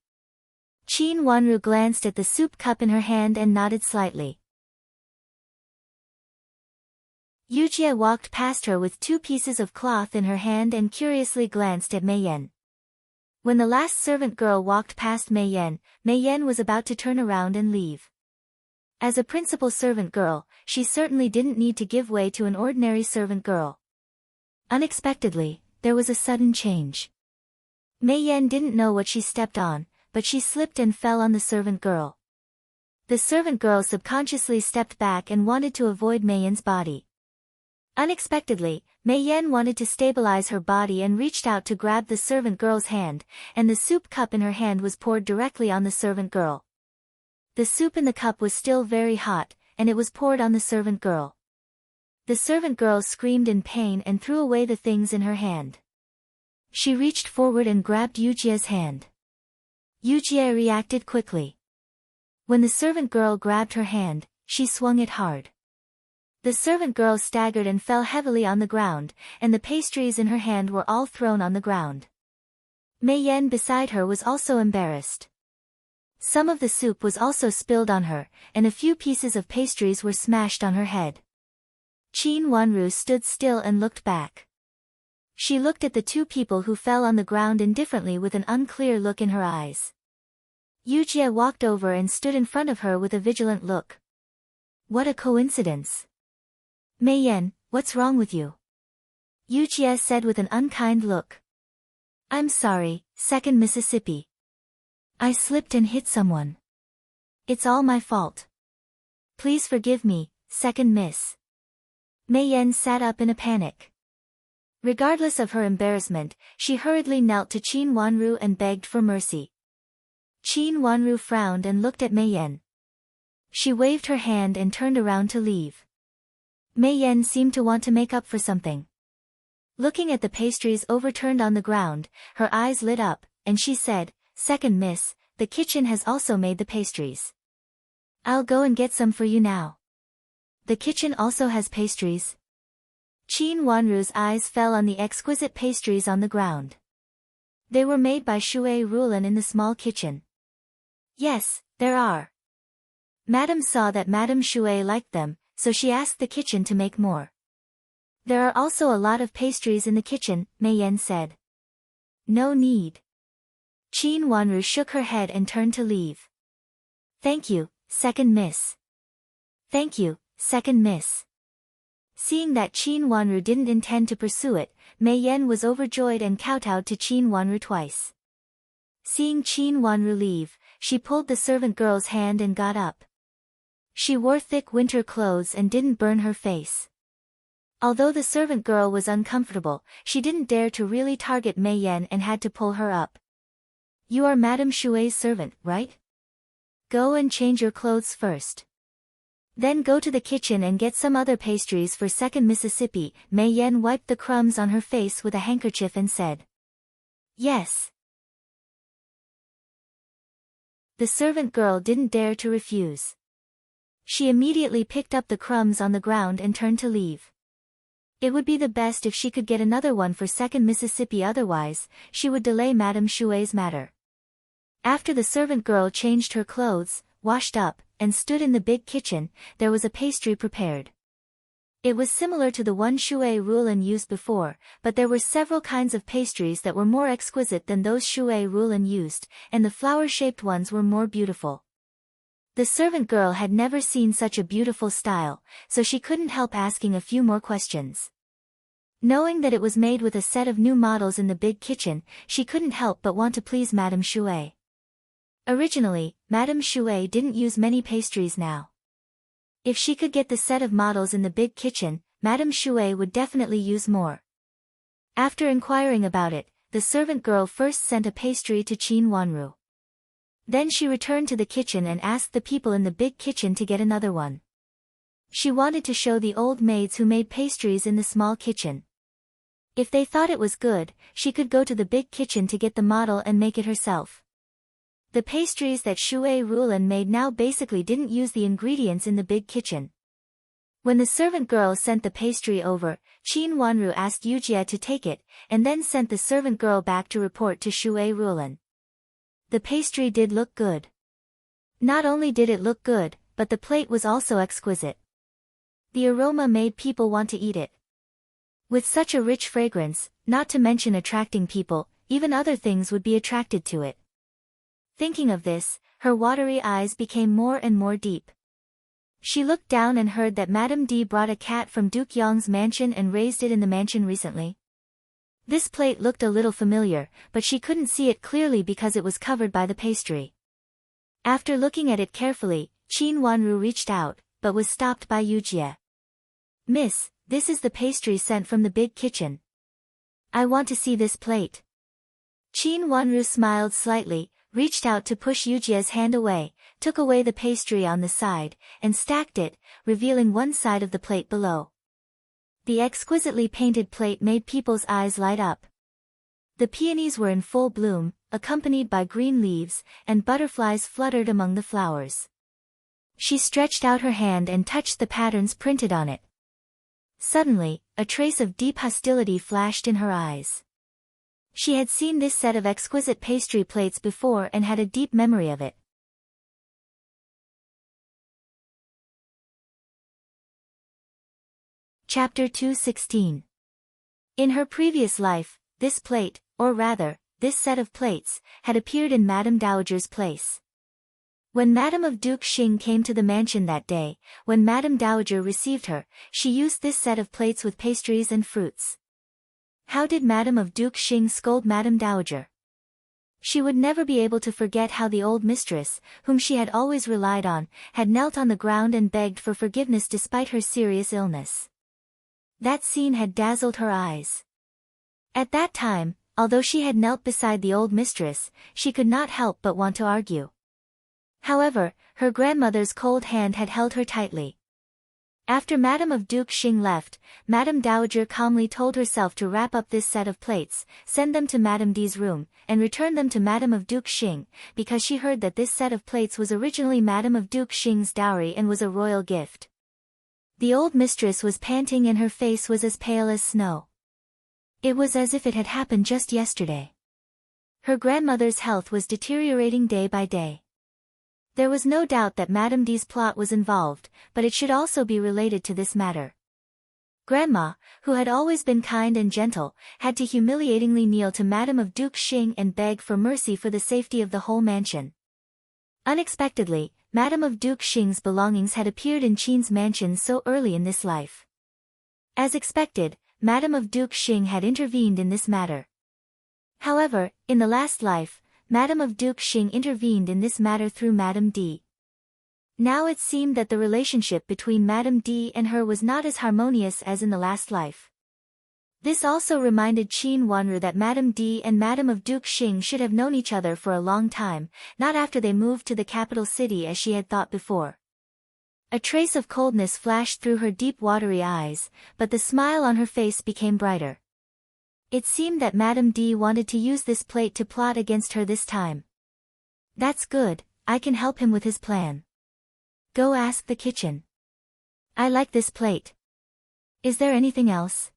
Qin Wanru glanced at the soup cup in her hand and nodded slightly. Yujie walked past her with two pieces of cloth in her hand and curiously glanced at Mei Yan. When the last servant girl walked past Mei Yan was about to turn around and leave. As a principal servant girl, she certainly didn't need to give way to an ordinary servant girl. Unexpectedly, there was a sudden change. Mei Yan didn't know what she stepped on, but she slipped and fell on the servant girl. The servant girl subconsciously stepped back and wanted to avoid Mei Yan's body. Unexpectedly, Mei Yan wanted to stabilize her body and reached out to grab the servant girl's hand, and the soup cup in her hand was poured directly on the servant girl. The soup in the cup was still very hot, and it was poured on the servant girl. The servant girl screamed in pain and threw away the things in her hand. She reached forward and grabbed Yujie's hand. Yujie reacted quickly. When the servant girl grabbed her hand, she swung it hard. The servant girl staggered and fell heavily on the ground, and the pastries in her hand were all thrown on the ground. Mei Yan beside her was also embarrassed. Some of the soup was also spilled on her, and a few pieces of pastries were smashed on her head. Qin Wanru stood still and looked back. She looked at the two people who fell on the ground indifferently with an unclear look in her eyes. Yujie walked over and stood in front of her with a vigilant look. "What a coincidence. Mei Yan, what's wrong with you?" Yujie said with an unkind look. "I'm sorry, Second Mississippi. I slipped and hit someone. It's all my fault. Please forgive me, Second Miss." Mei Yan sat up in a panic. Regardless of her embarrassment, she hurriedly knelt to Qin Wanru and begged for mercy. Qin Wanru frowned and looked at Mei Yan. She waved her hand and turned around to leave. Mei Yan seemed to want to make up for something. Looking at the pastries overturned on the ground, her eyes lit up, and she said, "Second Miss, the kitchen has also made the pastries." I'll go and get some for you now. The kitchen also has pastries. Qin Wanru's eyes fell on the exquisite pastries on the ground. They were made by Shui Rulan in the small kitchen. Yes, there are. Madame saw that Madame Shui liked them, so she asked the kitchen to make more. There are also a lot of pastries in the kitchen, Mei Yan said. No need. Qin Wanru shook her head and turned to leave. Thank you, second miss. Thank you, second miss. Seeing that Qin Wanru didn't intend to pursue it, Mei Yan was overjoyed and kowtowed to Qin Wanru twice. Seeing Qin Wanru leave, she pulled the servant girl's hand and got up. She wore thick winter clothes and didn't burn her face. Although the servant girl was uncomfortable, she didn't dare to really target Mei Yan and had to pull her up. You are Madame Shui's servant, right? Go and change your clothes first. Then go to the kitchen and get some other pastries for Second Mississippi. Mei Yan wiped the crumbs on her face with a handkerchief and said. Yes. The servant girl didn't dare to refuse. She immediately picked up the crumbs on the ground and turned to leave. It would be the best if she could get another one for Second Mississippi, otherwise, she would delay Madame Shui's matter. After the servant girl changed her clothes, washed up, and stood in the big kitchen, there was a pastry prepared. It was similar to the one Shui Rulan used before, but there were several kinds of pastries that were more exquisite than those Shui Rulan used, and the flower-shaped ones were more beautiful. The servant girl had never seen such a beautiful style, so she couldn't help asking a few more questions. Knowing that it was made with a set of new models in the big kitchen, she couldn't help but want to please Madame Shui. Originally, Madame Shui didn't use many pastries now. If she could get the set of models in the big kitchen, Madame Shui would definitely use more. After inquiring about it, the servant girl first sent a pastry to Qin Wanru. Then she returned to the kitchen and asked the people in the big kitchen to get another one. She wanted to show the old maids who made pastries in the small kitchen. If they thought it was good, she could go to the big kitchen to get the model and make it herself. The pastries that Shui Rulan made now basically didn't use the ingredients in the big kitchen. When the servant girl sent the pastry over, Qin Wanru asked Yujie to take it, and then sent the servant girl back to report to Shui Rulan. The pastry did look good. Not only did it look good, but the plate was also exquisite. The aroma made people want to eat it. With such a rich fragrance, not to mention attracting people, even other things would be attracted to it. Thinking of this, her watery eyes became more and more deep. She looked down and heard that Madame D brought a cat from Duke Yong's mansion and raised it in the mansion recently. This plate looked a little familiar, but she couldn't see it clearly because it was covered by the pastry. After looking at it carefully, Qin Wanru reached out, but was stopped by Yujie. Miss, this is the pastry sent from the big kitchen. I want to see this plate. Qin Wanru smiled slightly, reached out to push Yujie's hand away, took away the pastry on the side, and stacked it, revealing one side of the plate below. The exquisitely painted plate made people's eyes light up. The peonies were in full bloom, accompanied by green leaves, and butterflies fluttered among the flowers. She stretched out her hand and touched the patterns printed on it. Suddenly, a trace of deep hostility flashed in her eyes. She had seen this set of exquisite pastry plates before and had a deep memory of it. Chapter 216. In her previous life, this plate, or rather, this set of plates, had appeared in Madame Dowager's place. When Madame of Duke Xing came to the mansion that day, when Madame Dowager received her, she used this set of plates with pastries and fruits. How did Madame of Duke Xing scold Madame Dowager? She would never be able to forget how the old mistress, whom she had always relied on, had knelt on the ground and begged for forgiveness despite her serious illness. That scene had dazzled her eyes. At that time, although she had knelt beside the old mistress, she could not help but want to argue. However, her grandmother's cold hand had held her tightly. After Madame of Duke Xing left, Madame Dowager calmly told herself to wrap up this set of plates, send them to Madame D's room, and return them to Madame of Duke Xing, because she heard that this set of plates was originally Madame of Duke Xing's dowry and was a royal gift. The old mistress was panting and her face was as pale as snow. It was as if it had happened just yesterday. Her grandmother's health was deteriorating day by day. There was no doubt that Madame D's plot was involved, but it should also be related to this matter. Grandma, who had always been kind and gentle, had to humiliatingly kneel to Madame of Duke Xing and beg for mercy for the safety of the whole mansion. Unexpectedly, Madame of Duke Xing's belongings had appeared in Qin's mansion so early in this life. As expected, Madame of Duke Xing had intervened in this matter. However, in the last life, Madame of Duke Xing intervened in this matter through Madame D. Now it seemed that the relationship between Madame D and her was not as harmonious as in the last life. This also reminded Qin Wanru that Madame D and Madame of Duke Xing should have known each other for a long time, not after they moved to the capital city as she had thought before. A trace of coldness flashed through her deep watery eyes, but the smile on her face became brighter. It seemed that Madame D wanted to use this plate to plot against her this time. That's good, I can help him with his plan. Go ask the kitchen. I like this plate. Is there anything else?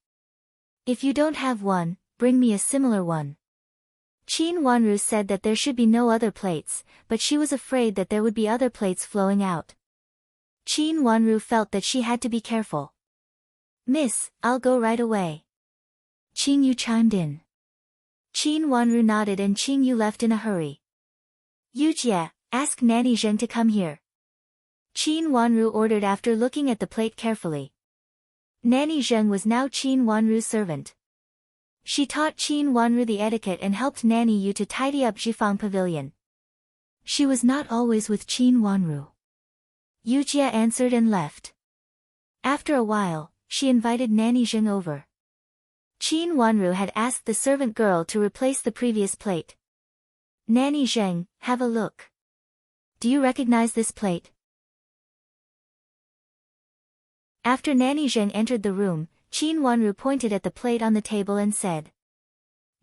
If you don't have one, bring me a similar one. Qin Wanru said that there should be no other plates, but she was afraid that there would be other plates flowing out. Qin Wanru felt that she had to be careful. Miss, I'll go right away. Qing Yu chimed in. Qin Wanru nodded and Qing Yu left in a hurry. Yujie, ask Nanny Zheng to come here. Qin Wanru ordered after looking at the plate carefully. Nanny Zheng was now Qin Wanru's servant. She taught Qin Wanru the etiquette and helped Nanny Yu to tidy up Jifang Pavilion. She was not always with Qin Wanru. Yujie answered and left. After a while, she invited Nanny Zheng over. Qin Wanru had asked the servant girl to replace the previous plate. Nanny Zheng, have a look. Do you recognize this plate? After Nanny Zheng entered the room, Qin Wanru pointed at the plate on the table and said.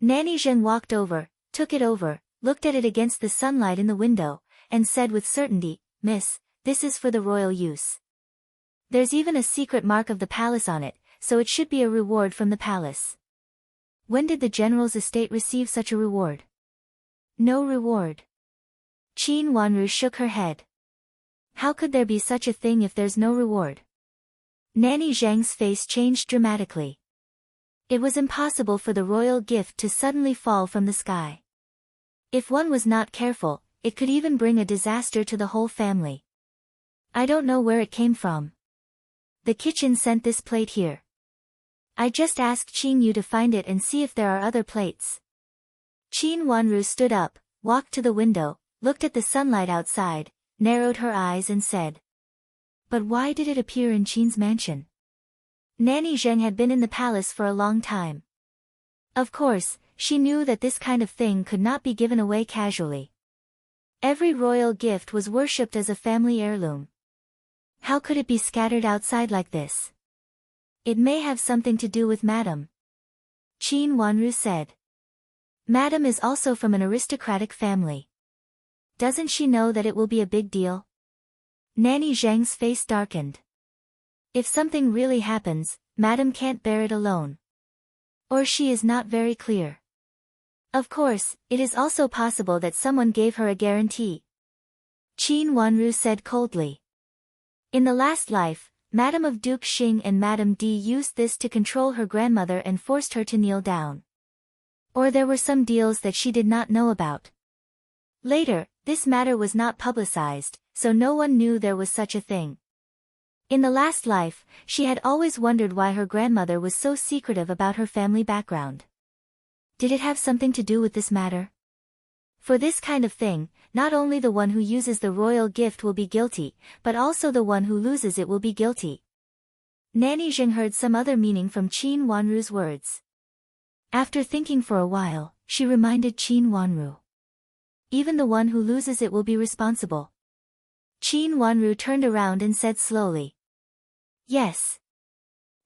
Nanny Zheng walked over, took it over, looked at it against the sunlight in the window, and said with certainty, Miss, this is for the royal use. There's even a secret mark of the palace on it, so it should be a reward from the palace. When did the general's estate receive such a reward? No reward. Qin Wanru shook her head. How could there be such a thing if there's no reward? Nanny Zheng's face changed dramatically. It was impossible for the royal gift to suddenly fall from the sky. If one was not careful, it could even bring a disaster to the whole family. I don't know where it came from. The kitchen sent this plate here. I just asked Qing Yu to find it and see if there are other plates. Qin Wanru stood up, walked to the window, looked at the sunlight outside, narrowed her eyes and said. But why did it appear in Qin's mansion? Nanny Zheng had been in the palace for a long time. Of course, she knew that this kind of thing could not be given away casually. Every royal gift was worshipped as a family heirloom. How could it be scattered outside like this? It may have something to do with Madame. Qin Wanru said. Madame is also from an aristocratic family. Doesn't she know that it will be a big deal? Nanny Zheng's face darkened. If something really happens, Madame can't bear it alone. Or she is not very clear. Of course, it is also possible that someone gave her a guarantee. Qin Wanru said coldly. In the last life, Madame of Duke Xing and Madame D used this to control her grandmother and forced her to kneel down. Or there were some deals that she did not know about. Later, this matter was not publicized, so no one knew there was such a thing. In the last life, she had always wondered why her grandmother was so secretive about her family background. Did it have something to do with this matter? For this kind of thing, not only the one who uses the royal gift will be guilty, but also the one who loses it will be guilty. Nanny Zheng heard some other meaning from Qin Wanru's words. After thinking for a while, she reminded Qin Wanru. Even the one who loses it will be responsible. Qin Wanru turned around and said slowly. Yes.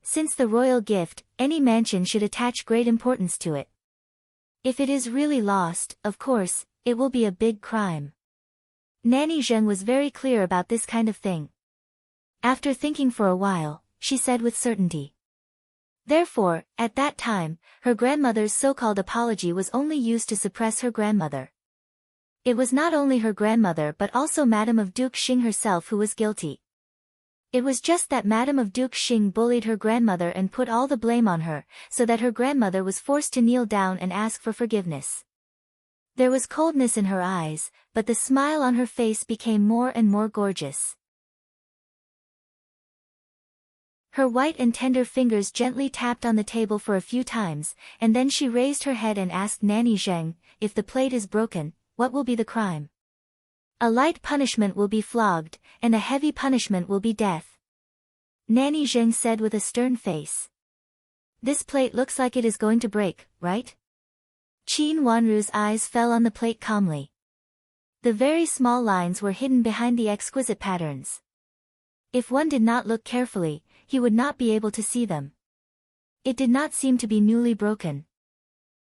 Since the royal gift, any mansion should attach great importance to it. If it is really lost, of course, it will be a big crime. Nanny Zheng was very clear about this kind of thing. After thinking for a while, she said with certainty. Therefore, at that time, her grandmother's so-called apology was only used to suppress her grandmother. It was not only her grandmother but also Madame of Duke Xing herself who was guilty. It was just that Madame of Duke Xing bullied her grandmother and put all the blame on her, so that her grandmother was forced to kneel down and ask for forgiveness. There was coldness in her eyes, but the smile on her face became more and more gorgeous. Her white and tender fingers gently tapped on the table for a few times, and then she raised her head and asked Nanny Zheng, "If the plate is broken, what will be the crime?" "A light punishment will be flogged, and a heavy punishment will be death," Nanny Zheng said with a stern face. "This plate looks like it is going to break, right?" Qin Wanru's eyes fell on the plate calmly. The very small lines were hidden behind the exquisite patterns. If one did not look carefully, he would not be able to see them. It did not seem to be newly broken.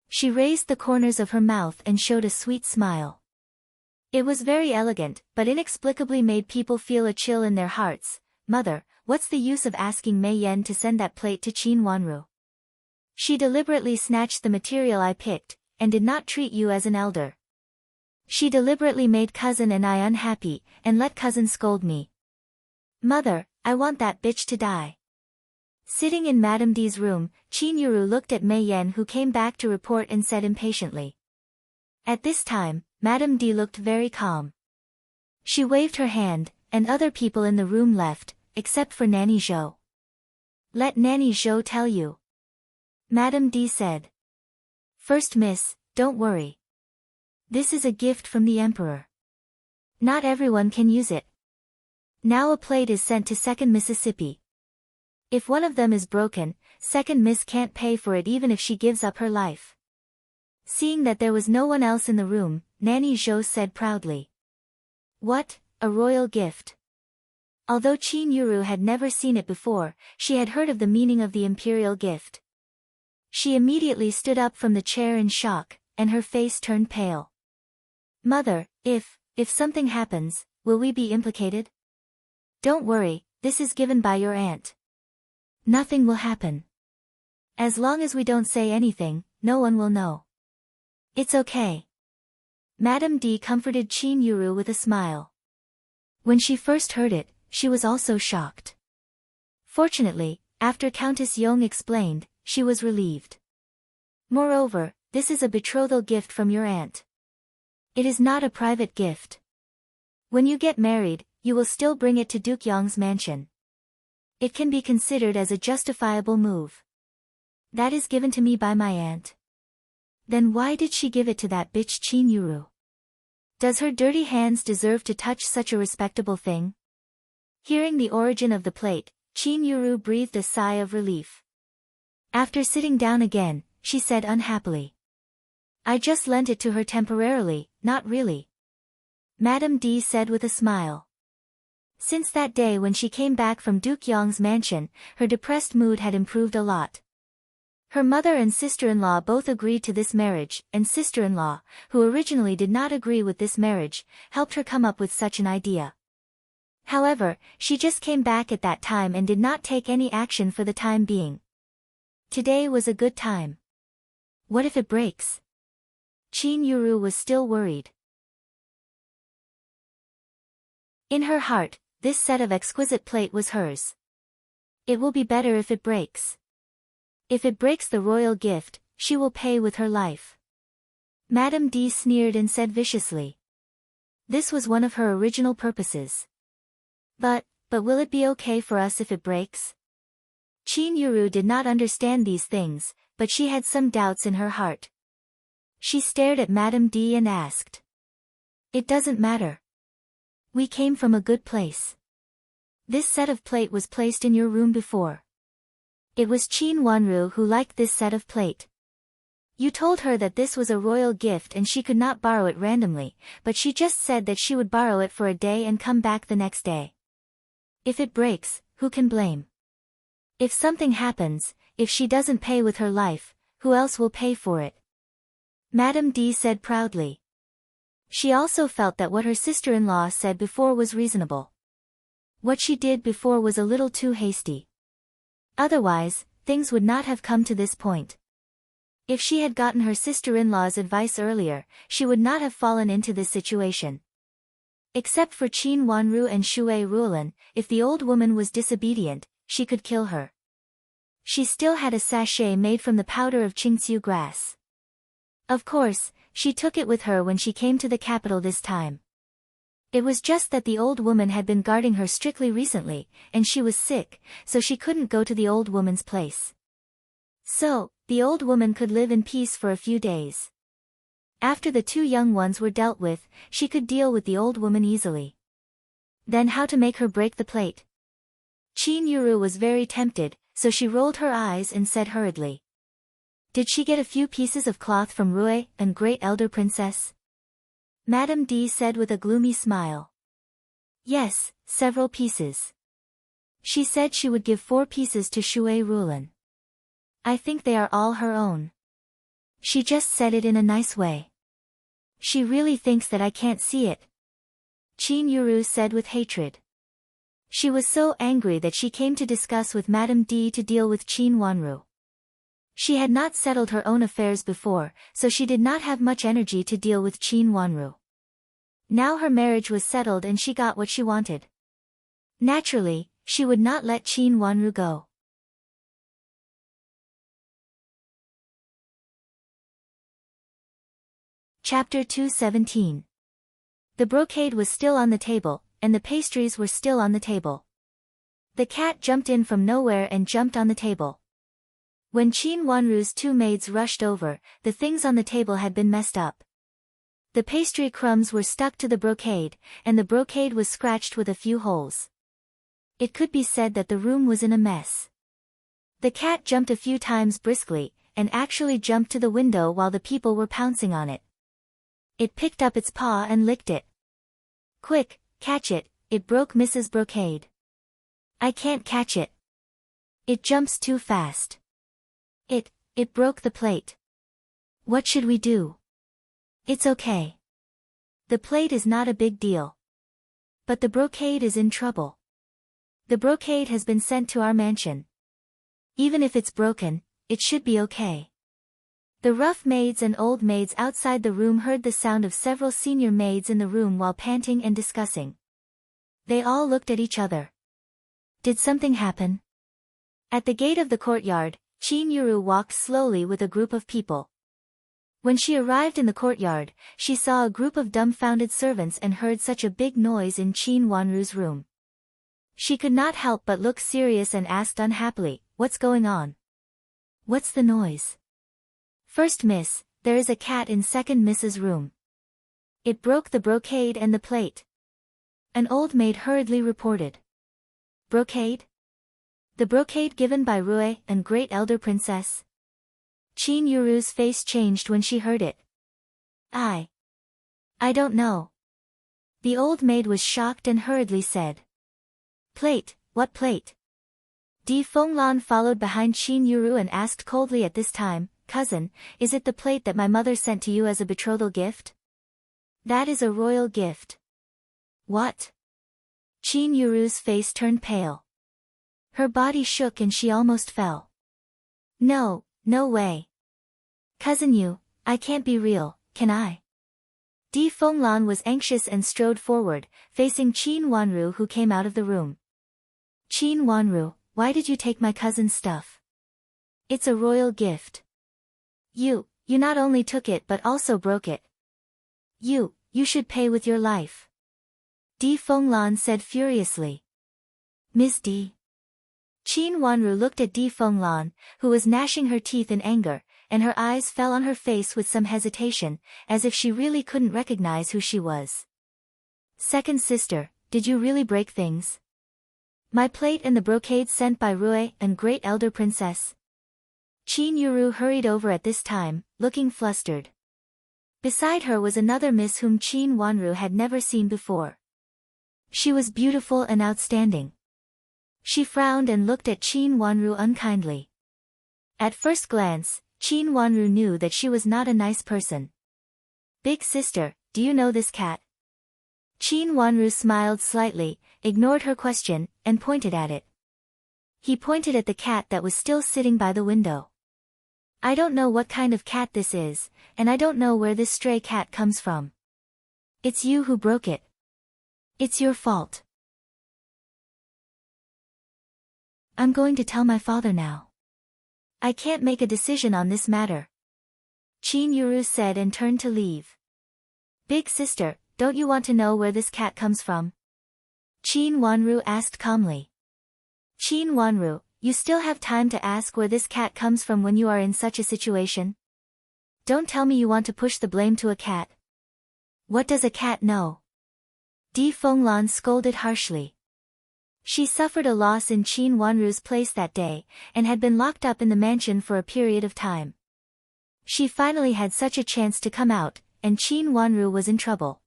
She raised the corners of her mouth and showed a sweet smile. It was very elegant, but inexplicably made people feel a chill in their hearts. "Mother, what's the use of asking Mei Yan to send that plate to Qin Wanru? She deliberately snatched the material I picked, and did not treat you as an elder. She deliberately made cousin and I unhappy, and let cousin scold me. Mother, I want that bitch to die." Sitting in Madame D's room, Qin Yuru looked at Mei Yan who came back to report and said impatiently. At this time, Madame D looked very calm. She waved her hand, and other people in the room left, except for Nanny Zhou. "Let Nanny Zhou tell you," Madame D said. "First miss, don't worry. This is a gift from the Emperor. Not everyone can use it. Now a plate is sent to Second Mississippi. If one of them is broken, Second Miss can't pay for it even if she gives up her life." Seeing that there was no one else in the room, Nanny Zhou said proudly. "What, a royal gift?" Although Qin Yuru had never seen it before, she had heard of the meaning of the imperial gift. She immediately stood up from the chair in shock, and her face turned pale. "Mother, if something happens, will we be implicated?" "Don't worry, this is given by your aunt. Nothing will happen. As long as we don't say anything, no one will know. It's okay." Madame D comforted Qin Yuru with a smile. When she first heard it, she was also shocked. Fortunately, after Countess Yong explained, she was relieved. "Moreover, this is a betrothal gift from your aunt. It is not a private gift. When you get married, you will still bring it to Duke Yong's mansion. It can be considered as a justifiable move. That is given to me by my aunt. Then why did she give it to that bitch Qin Yuru? Does her dirty hands deserve to touch such a respectable thing?" Hearing the origin of the plate, Qin Yuru breathed a sigh of relief. After sitting down again, she said unhappily. "I just lent it to her temporarily, not really," Madame D said with a smile. Since that day when she came back from Duke Yong's mansion, her depressed mood had improved a lot. Her mother and sister-in-law both agreed to this marriage, and sister-in-law, who originally did not agree with this marriage, helped her come up with such an idea. However, she just came back at that time and did not take any action for the time being. Today was a good time. What if it breaks? Qin Yuru was still worried. In her heart, this set of exquisite plate was hers. It will be better if it breaks. If it breaks the royal gift, she will pay with her life. Madame D sneered and said viciously. This was one of her original purposes. But will it be okay for us if it breaks? Qin Yuru did not understand these things, but she had some doubts in her heart. She stared at Madame D and asked. It doesn't matter. We came from a good place. This set of plate was placed in your room before. It was Qin Wanru who liked this set of plate. You told her that this was a royal gift and she could not borrow it randomly, but she just said that she would borrow it for a day and come back the next day. If it breaks, who can blame? If something happens, if she doesn't pay with her life, who else will pay for it? Madame D said proudly. She also felt that what her sister-in-law said before was reasonable. What she did before was a little too hasty. Otherwise, things would not have come to this point. If she had gotten her sister-in-law's advice earlier, she would not have fallen into this situation. Except for Qin Wanru and Shui Ruolin, if the old woman was disobedient, she could kill her. She still had a sachet made from the powder of Qingxiu grass. Of course, she took it with her when she came to the capital this time. It was just that the old woman had been guarding her strictly recently, and she was sick, so she couldn't go to the old woman's place. So, the old woman could live in peace for a few days. After the two young ones were dealt with, she could deal with the old woman easily. Then how to make her break the plate? Qin Yuru was very tempted, so she rolled her eyes and said hurriedly. Did she get a few pieces of cloth from Rui and Great Elder Princess? Madame D said with a gloomy smile. Yes, several pieces. She said she would give 4 pieces to Shui Ruolin. I think they are all her own. She just said it in a nice way. She really thinks that I can't see it. Qin Yuru said with hatred. She was so angry that she came to discuss with Madame D to deal with Qin Wanru. She had not settled her own affairs before, so she did not have much energy to deal with Qin Wanru. Now her marriage was settled and she got what she wanted. Naturally, she would not let Qin Wanru go. Chapter 217. The brocade was still on the table, and the pastries were still on the table. The cat jumped in from nowhere and jumped on the table. When Qin Wanru's 2 maids rushed over, the things on the table had been messed up. The pastry crumbs were stuck to the brocade, and the brocade was scratched with a few holes. It could be said that the room was in a mess. The cat jumped a few times briskly, and actually jumped to the window while the people were pouncing on it. It picked up its paw and licked it. Quick, catch it, it broke Mrs. Brocade. I can't catch it. It jumps too fast. It broke the plate. What should we do? It's okay. The plate is not a big deal. But the brocade is in trouble. The brocade has been sent to our mansion. Even if it's broken, it should be okay. The rough maids and old maids outside the room heard the sound of several senior maids in the room while panting and discussing. They all looked at each other. Did something happen? At the gate of the courtyard, Qin Yuru walked slowly with a group of people. When she arrived in the courtyard, she saw a group of dumbfounded servants and heard such a big noise in Qin Wanru's room. She could not help but look serious and asked unhappily, "What's going on? What's the noise?" "First miss, there is a cat in second miss's room. It broke the brocade and the plate," an old maid hurriedly reported. Brocade? The brocade given by Rui and Great Elder Princess? Qin Yuru's face changed when she heard it. I don't know. The old maid was shocked and hurriedly said. Plate, what plate? Di Fenglan followed behind Qin Yuru and asked coldly at this time, "Cousin, is it the plate that my mother sent to you as a betrothal gift?" "That is a royal gift." "What?" Qin Yuru's face turned pale. Her body shook and she almost fell. No way. Cousin I can't be real, can I?" Di Fenglan was anxious and strode forward, facing Qin Wanru who came out of the room. "Qin Wanru, why did you take my cousin's stuff? It's a royal gift. You not only took it but also broke it. You should pay with your life." Di Fenglan said furiously. "Miss D." Qin Wanru looked at Di Fenglan, who was gnashing her teeth in anger, and her eyes fell on her face with some hesitation, as if she really couldn't recognize who she was. "Second sister, did you really break things? My plate and the brocade sent by Rui and Great Elder Princess?" Qin Yuru hurried over at this time, looking flustered. Beside her was another miss whom Qin Wanru had never seen before. She was beautiful and outstanding. She frowned and looked at Qin Wanru unkindly. At first glance, Qin Wanru knew that she was not a nice person. Big sister, do you know this cat? Qin Wanru smiled slightly, ignored her question, and pointed at it. He pointed at the cat that was still sitting by the window. I don't know what kind of cat this is, and I don't know where this stray cat comes from. It's you who broke it. It's your fault. I'm going to tell my father now. I can't make a decision on this matter. Qin Yuru said and turned to leave. Big sister, don't you want to know where this cat comes from? Qin Wanru asked calmly. Qin Wanru, you still have time to ask where this cat comes from when you are in such a situation? Don't tell me you want to push the blame to a cat. What does a cat know? Di Fenglan scolded harshly. She suffered a loss in Qin Wanru's place that day, and had been locked up in the mansion for a period of time. She finally had such a chance to come out, and Qin Wanru was in trouble.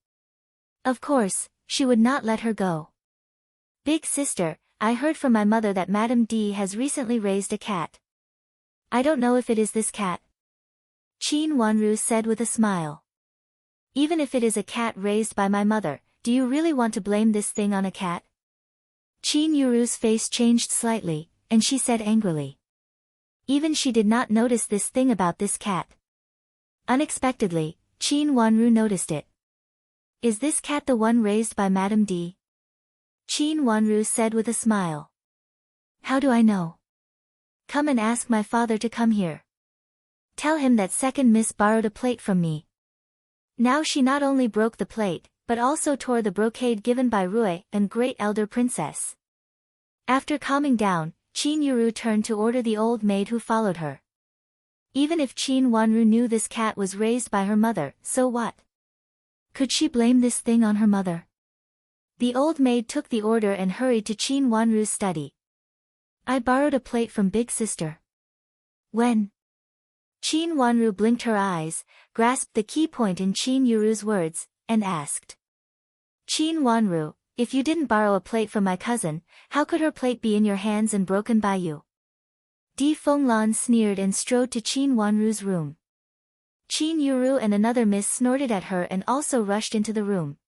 Of course, she would not let her go. Big sister, I heard from my mother that Madame D has recently raised a cat. I don't know if it is this cat. Qin Wanru said with a smile. Even if it is a cat raised by my mother, do you really want to blame this thing on a cat? Qin Yuru's face changed slightly, and she said angrily. Even she did not notice this thing about this cat. Unexpectedly, Qin Wanru noticed it. Is this cat the one raised by Madame D? Qin Wanru said with a smile. How do I know? Come and ask my father to come here. Tell him that second miss borrowed a plate from me. Now she not only broke the plate, but also tore the brocade given by Rui and great elder princess. After calming down, Qin Yuru turned to order the old maid who followed her. Even if Qin Wanru knew this cat was raised by her mother, so what? Could she blame this thing on her mother? The old maid took the order and hurried to Qin Wanru's study. I borrowed a plate from big sister. When? Qin Wanru blinked her eyes, grasped the key point in Qin Yuru's words, and asked. Qin Wanru, if you didn't borrow a plate from my cousin, how could her plate be in your hands and broken by you? Di Fenglan sneered and strode to Qin Wanru's room. Qin Yuru and another miss snorted at her and also rushed into the room.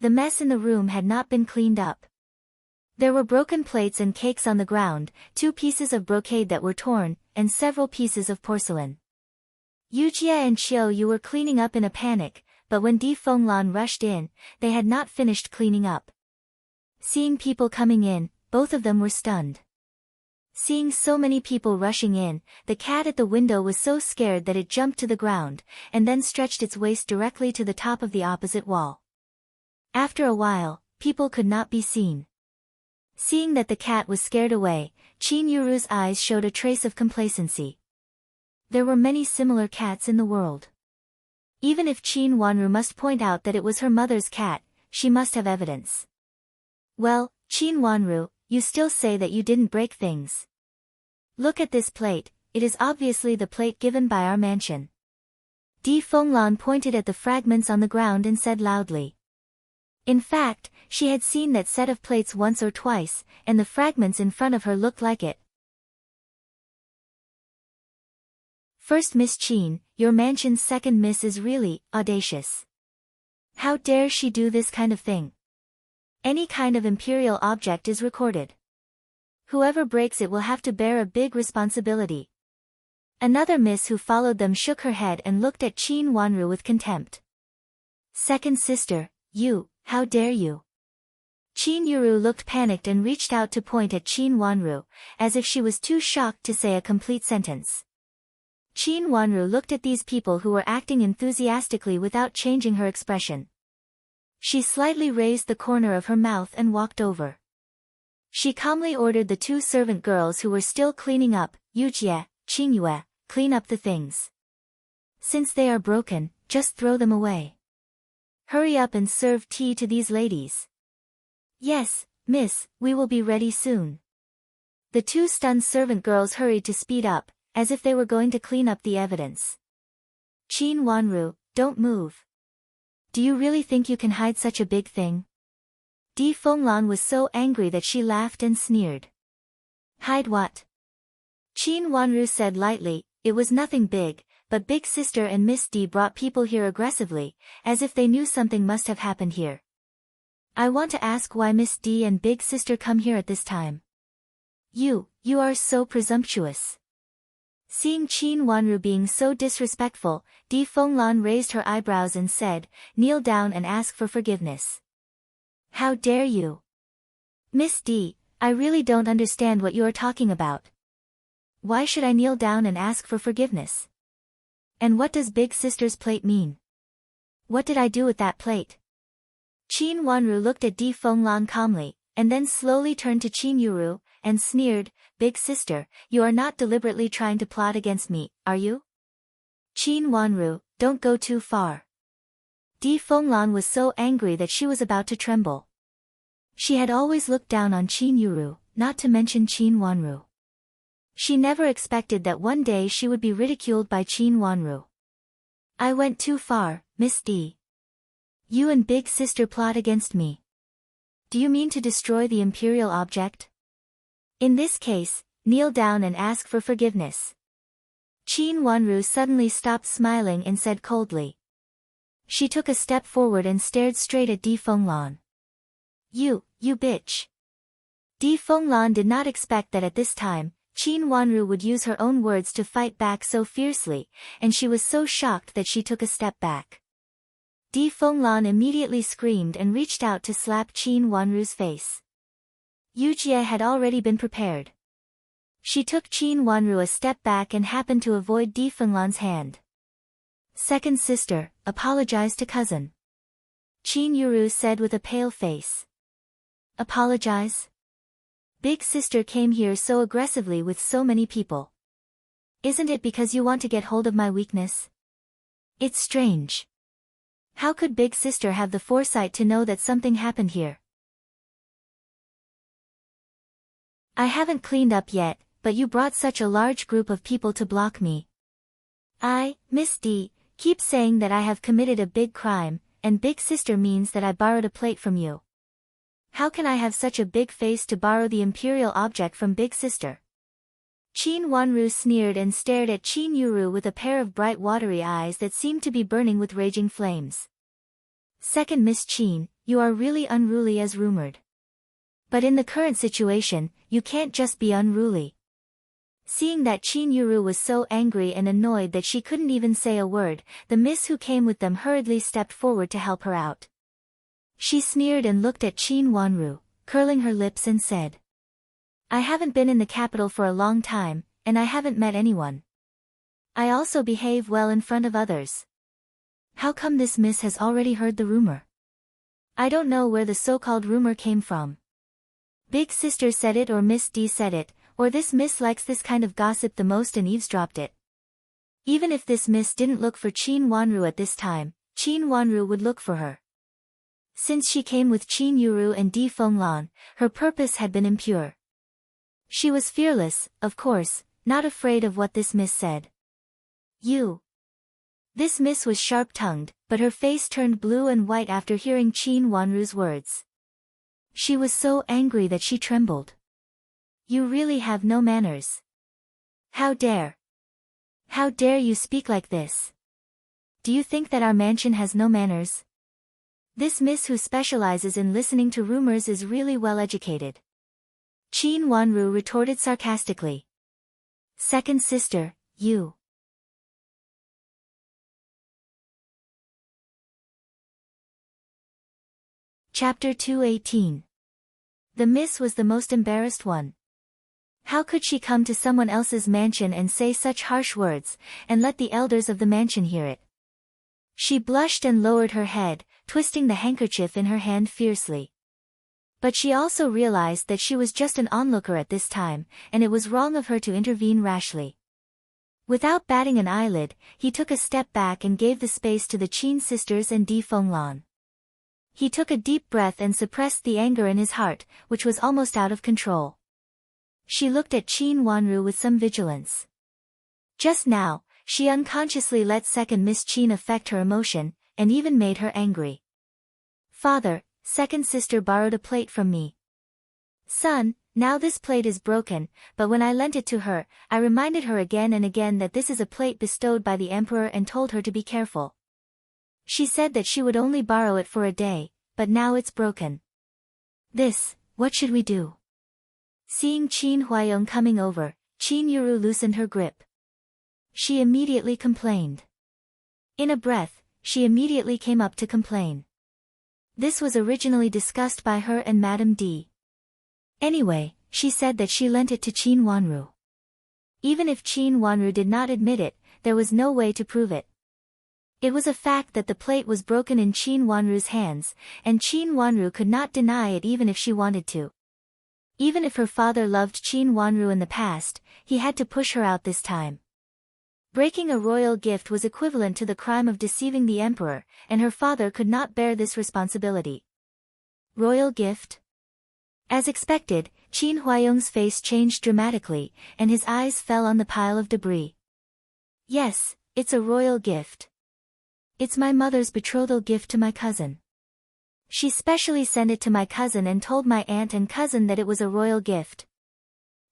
The mess in the room had not been cleaned up. There were broken plates and cakes on the ground, 2 pieces of brocade that were torn, and several pieces of porcelain. Yujie and Qiu Yu were cleaning up in a panic, but when Di Fenglan rushed in, they had not finished cleaning up. Seeing people coming in, both of them were stunned. Seeing so many people rushing in, the cat at the window was so scared that it jumped to the ground, and then stretched its waist directly to the top of the opposite wall. After a while, people could not be seen. Seeing that the cat was scared away, Qin Yuru's eyes showed a trace of complacency. There were many similar cats in the world. Even if Qin Wanru must point out that it was her mother's cat, she must have evidence. Well, Qin Wanru, you still say that you didn't break things. Look at this plate, it is obviously the plate given by our mansion. Di Fenglan pointed at the fragments on the ground and said loudly. In fact, she had seen that set of plates once or twice, and the fragments in front of her looked like it. First Miss Qin, your mansion's second miss is really audacious. How dare she do this kind of thing? Any kind of imperial object is recorded. Whoever breaks it will have to bear a big responsibility. Another miss who followed them shook her head and looked at Qin Wanru with contempt. Second sister, you, how dare you? Qin Yuru looked panicked and reached out to point at Qin Wanru, as if she was too shocked to say a complete sentence. Qin Wanru looked at these people who were acting enthusiastically without changing her expression. She slightly raised the corner of her mouth and walked over. She calmly ordered the 2 servant girls who were still cleaning up, Yujie, Qingyue, clean up the things. Since they are broken, just throw them away. Hurry up and serve tea to these ladies. Yes, miss, we will be ready soon. The 2 stunned servant girls hurried to speed up, as if they were going to clean up the evidence. Qin Wanru, don't move. Do you really think you can hide such a big thing? Di Fenglan was so angry that she laughed and sneered. Hide what? Qin Wanru said lightly, it was nothing big, but Big Sister and Miss D brought people here aggressively, as if they knew something must have happened here. I want to ask why Miss D and Big Sister come here at this time. You are so presumptuous. Seeing Qin Wanru being so disrespectful, Di Fenglan raised her eyebrows and said, kneel down and ask for forgiveness. How dare you? Miss D, I really don't understand what you are talking about. Why should I kneel down and ask for forgiveness? And what does Big Sister's plate mean? What did I do with that plate? Qin Wanru looked at Di Fenglan calmly, and then slowly turned to Qin Yuru, and sneered, Big Sister, you are not deliberately trying to plot against me, are you? Qin Wanru, don't go too far. Di Fenglan was so angry that she was about to tremble. She had always looked down on Qin Yuru, not to mention Qin Wanru. She never expected that one day she would be ridiculed by Qin Wanru. I went too far, Miss D. You and Big Sister plot against me. Do you mean to destroy the imperial object? In this case, kneel down and ask for forgiveness. Qin Wanru suddenly stopped smiling and said coldly. She took a step forward and stared straight at Di Fenglan. You bitch. Di Fenglan did not expect that at this time, Qin Wanru would use her own words to fight back so fiercely, and she was so shocked that she took a step back. Di Fenglan immediately screamed and reached out to slap Qin Wanru's face. Yujie had already been prepared. She took Qin Wanru a step back and happened to avoid Di Fenglan's hand. Second sister, apologize to cousin. Qin Yuru said with a pale face. Apologize? Big Sister came here so aggressively with so many people. Isn't it because you want to get hold of my weakness? It's strange. How could Big Sister have the foresight to know that something happened here? I haven't cleaned up yet, but you brought such a large group of people to block me. I, Miss D, keep saying that I have committed a big crime, and Big Sister means that I borrowed a plate from you. How can I have such a big face to borrow the imperial object from Big Sister? Qin Wanru sneered and stared at Qin Yuru with a pair of bright watery eyes that seemed to be burning with raging flames. Second Miss Qin, you are really unruly as rumored. But in the current situation, you can't just be unruly. Seeing that Qin Yuru was so angry and annoyed that she couldn't even say a word, the miss who came with them hurriedly stepped forward to help her out. She sneered and looked at Qin Wanru, curling her lips and said. I haven't been in the capital for a long time, and I haven't met anyone. I also behave well in front of others. How come this miss has already heard the rumor? I don't know where the so-called rumor came from. Big Sister said it or Miss D said it, or this miss likes this kind of gossip the most and eavesdropped it. Even if this miss didn't look for Qin Wanru at this time, Qin Wanru would look for her. Since she came with Qin Yuru and Di Fenglan, her purpose had been impure. She was fearless, of course, not afraid of what this miss said. You. This miss was sharp-tongued, but her face turned blue and white after hearing Qin Wanru's words. She was so angry that she trembled. You really have no manners. How dare you speak like this? Do you think that our mansion has no manners? This miss who specializes in listening to rumors is really well educated. Qin Wanru retorted sarcastically. Second sister, you. Chapter 218. The miss was the most embarrassed one. How could she come to someone else's mansion and say such harsh words, and let the elders of the mansion hear it? She blushed and lowered her head, twisting the handkerchief in her hand fiercely. But she also realized that she was just an onlooker at this time, and it was wrong of her to intervene rashly. Without batting an eyelid, he took a step back and gave the space to the Qin sisters and Di Fenglan. He took a deep breath and suppressed the anger in his heart, which was almost out of control. She looked at Qin Wanru with some vigilance. Just now, she unconsciously let second Miss Qin affect her emotion, and even made her angry. Father, second sister borrowed a plate from me. Son, now this plate is broken, but when I lent it to her, I reminded her again and again that this is a plate bestowed by the emperor and told her to be careful. She said that she would only borrow it for a day, but now it's broken. What should we do? Seeing Qin Huayong coming over, Qin Yuru loosened her grip. She immediately complained. In a breath, she immediately came up to complain. This was originally discussed by her and Madame D. Anyway, she said that she lent it to Qin Wanru. Even if Qin Wanru did not admit it, there was no way to prove it. It was a fact that the plate was broken in Qin Wanru's hands, and Qin Wanru could not deny it even if she wanted to. Even if her father loved Qin Wanru in the past, he had to push her out this time. Breaking a royal gift was equivalent to the crime of deceiving the emperor, and her father could not bear this responsibility. Royal gift? As expected, Qin Huayong's face changed dramatically, and his eyes fell on the pile of debris. Yes, it's a royal gift. It's my mother's betrothal gift to my cousin. She specially sent it to my cousin and told my aunt and cousin that it was a royal gift.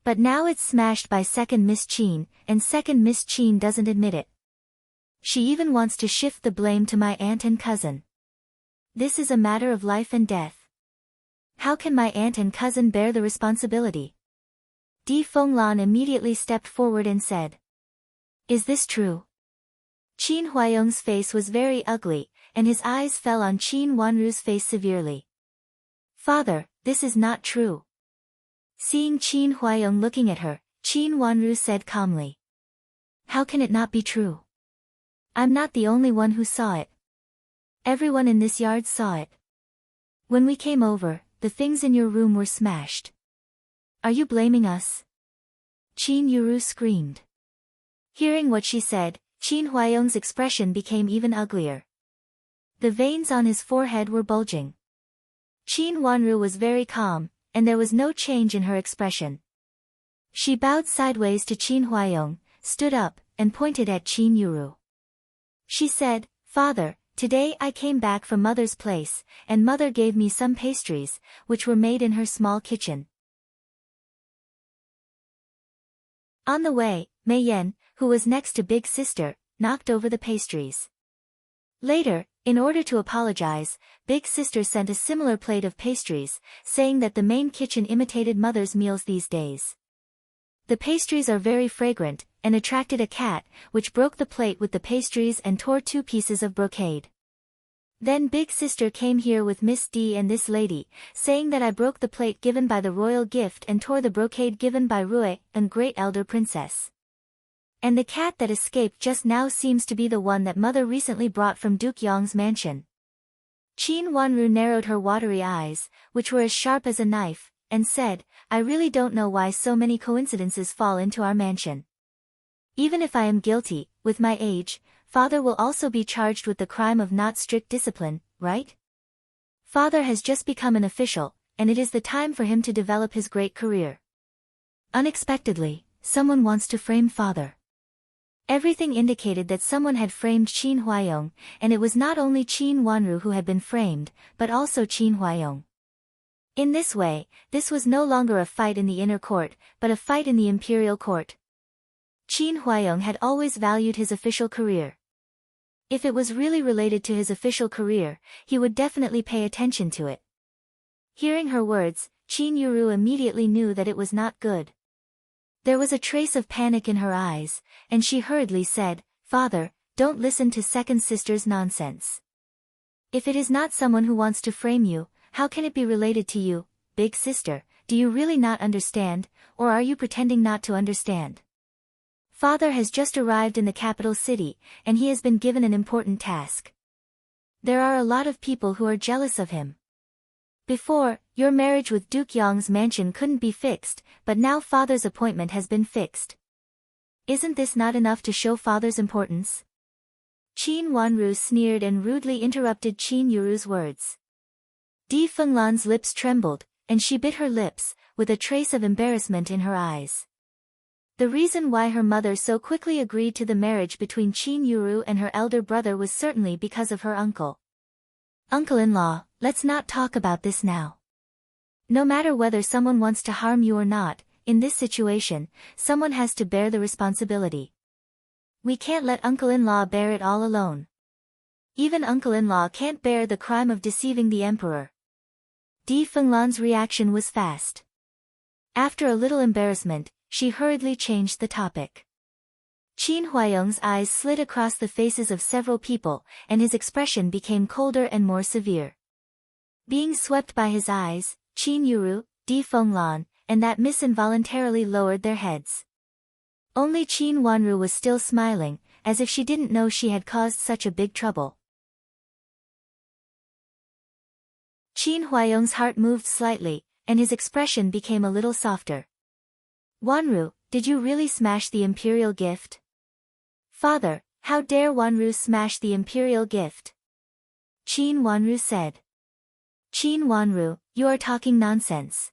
But now it's smashed by second Miss Qin, and second Miss Qin doesn't admit it. She even wants to shift the blame to my aunt and cousin. This is a matter of life and death. How can my aunt and cousin bear the responsibility? Di Fenglan immediately stepped forward and said. Is this true? Qin Huayong's face was very ugly, and his eyes fell on Qin Wanru's face severely. Father, this is not true. Seeing Qin Huayong looking at her, Qin Wanru said calmly. How can it not be true? I'm not the only one who saw it. Everyone in this yard saw it. When we came over, the things in your room were smashed. Are you blaming us? Qin Yuru screamed. Hearing what she said, Qin Huayong's expression became even uglier. The veins on his forehead were bulging. Qin Wanru was very calm, and there was no change in her expression. She bowed sideways to Qin Huayong, stood up, and pointed at Qin Yuru. She said, Father, today I came back from Mother's place, and Mother gave me some pastries, which were made in her small kitchen. On the way, Mei Yan, who was next to Big Sister, knocked over the pastries. Later, in order to apologize, Big Sister sent a similar plate of pastries, saying that the main kitchen imitated Mother's meals these days. The pastries are very fragrant, and attracted a cat, which broke the plate with the pastries and tore 2 pieces of brocade. Then Big Sister came here with Miss D and this lady, saying that I broke the plate given by the royal gift and tore the brocade given by Rui, and great elder princess. And the cat that escaped just now seems to be the one that Mother recently brought from Duke Yong's mansion. Qin Wanru narrowed her watery eyes, which were as sharp as a knife, and said, I really don't know why so many coincidences fall into our mansion. Even if I am guilty, with my age, Father will also be charged with the crime of not strict discipline, right? Father has just become an official, and it is the time for him to develop his great career. Unexpectedly, someone wants to frame Father. Everything indicated that someone had framed Qin Huayong, and it was not only Qin Wanru who had been framed, but also Qin Huayong. In this way, this was no longer a fight in the inner court, but a fight in the imperial court. Qin Huayong had always valued his official career. If it was really related to his official career, he would definitely pay attention to it. Hearing her words, Qin Yuru immediately knew that it was not good. There was a trace of panic in her eyes, and she hurriedly said, Father, don't listen to second sister's nonsense. If it is not someone who wants to frame you, how can it be related to you, Big Sister? Do you really not understand, or are you pretending not to understand? Father has just arrived in the capital city, and he has been given an important task. There are a lot of people who are jealous of him. Before, your marriage with Duke Yong's mansion couldn't be fixed, but now Father's appointment has been fixed. Isn't this not enough to show Father's importance? Qin Wanru sneered and rudely interrupted Qin Yuru's words. Di Fenglan's lips trembled, and she bit her lips, with a trace of embarrassment in her eyes. The reason why her mother so quickly agreed to the marriage between Qin Yuru and her elder brother was certainly because of her uncle. Uncle-in-law, let's not talk about this now. No matter whether someone wants to harm you or not, in this situation, someone has to bear the responsibility. We can't let uncle-in-law bear it all alone. Even uncle-in-law can't bear the crime of deceiving the emperor. Di Fenglan's reaction was fast. After a little embarrassment, she hurriedly changed the topic. Qin Huayong's eyes slid across the faces of several people, and his expression became colder and more severe. Being swept by his eyes, Qin Yuru, Di Fenglan, and that miss involuntarily lowered their heads. Only Qin Wanru was still smiling, as if she didn't know she had caused such a big trouble. Qin Huayong's heart moved slightly, and his expression became a little softer. Wanru, did you really smash the imperial gift? Father, how dare Wanru smash the imperial gift? Qin Wanru said. Qin Wanru, you are talking nonsense.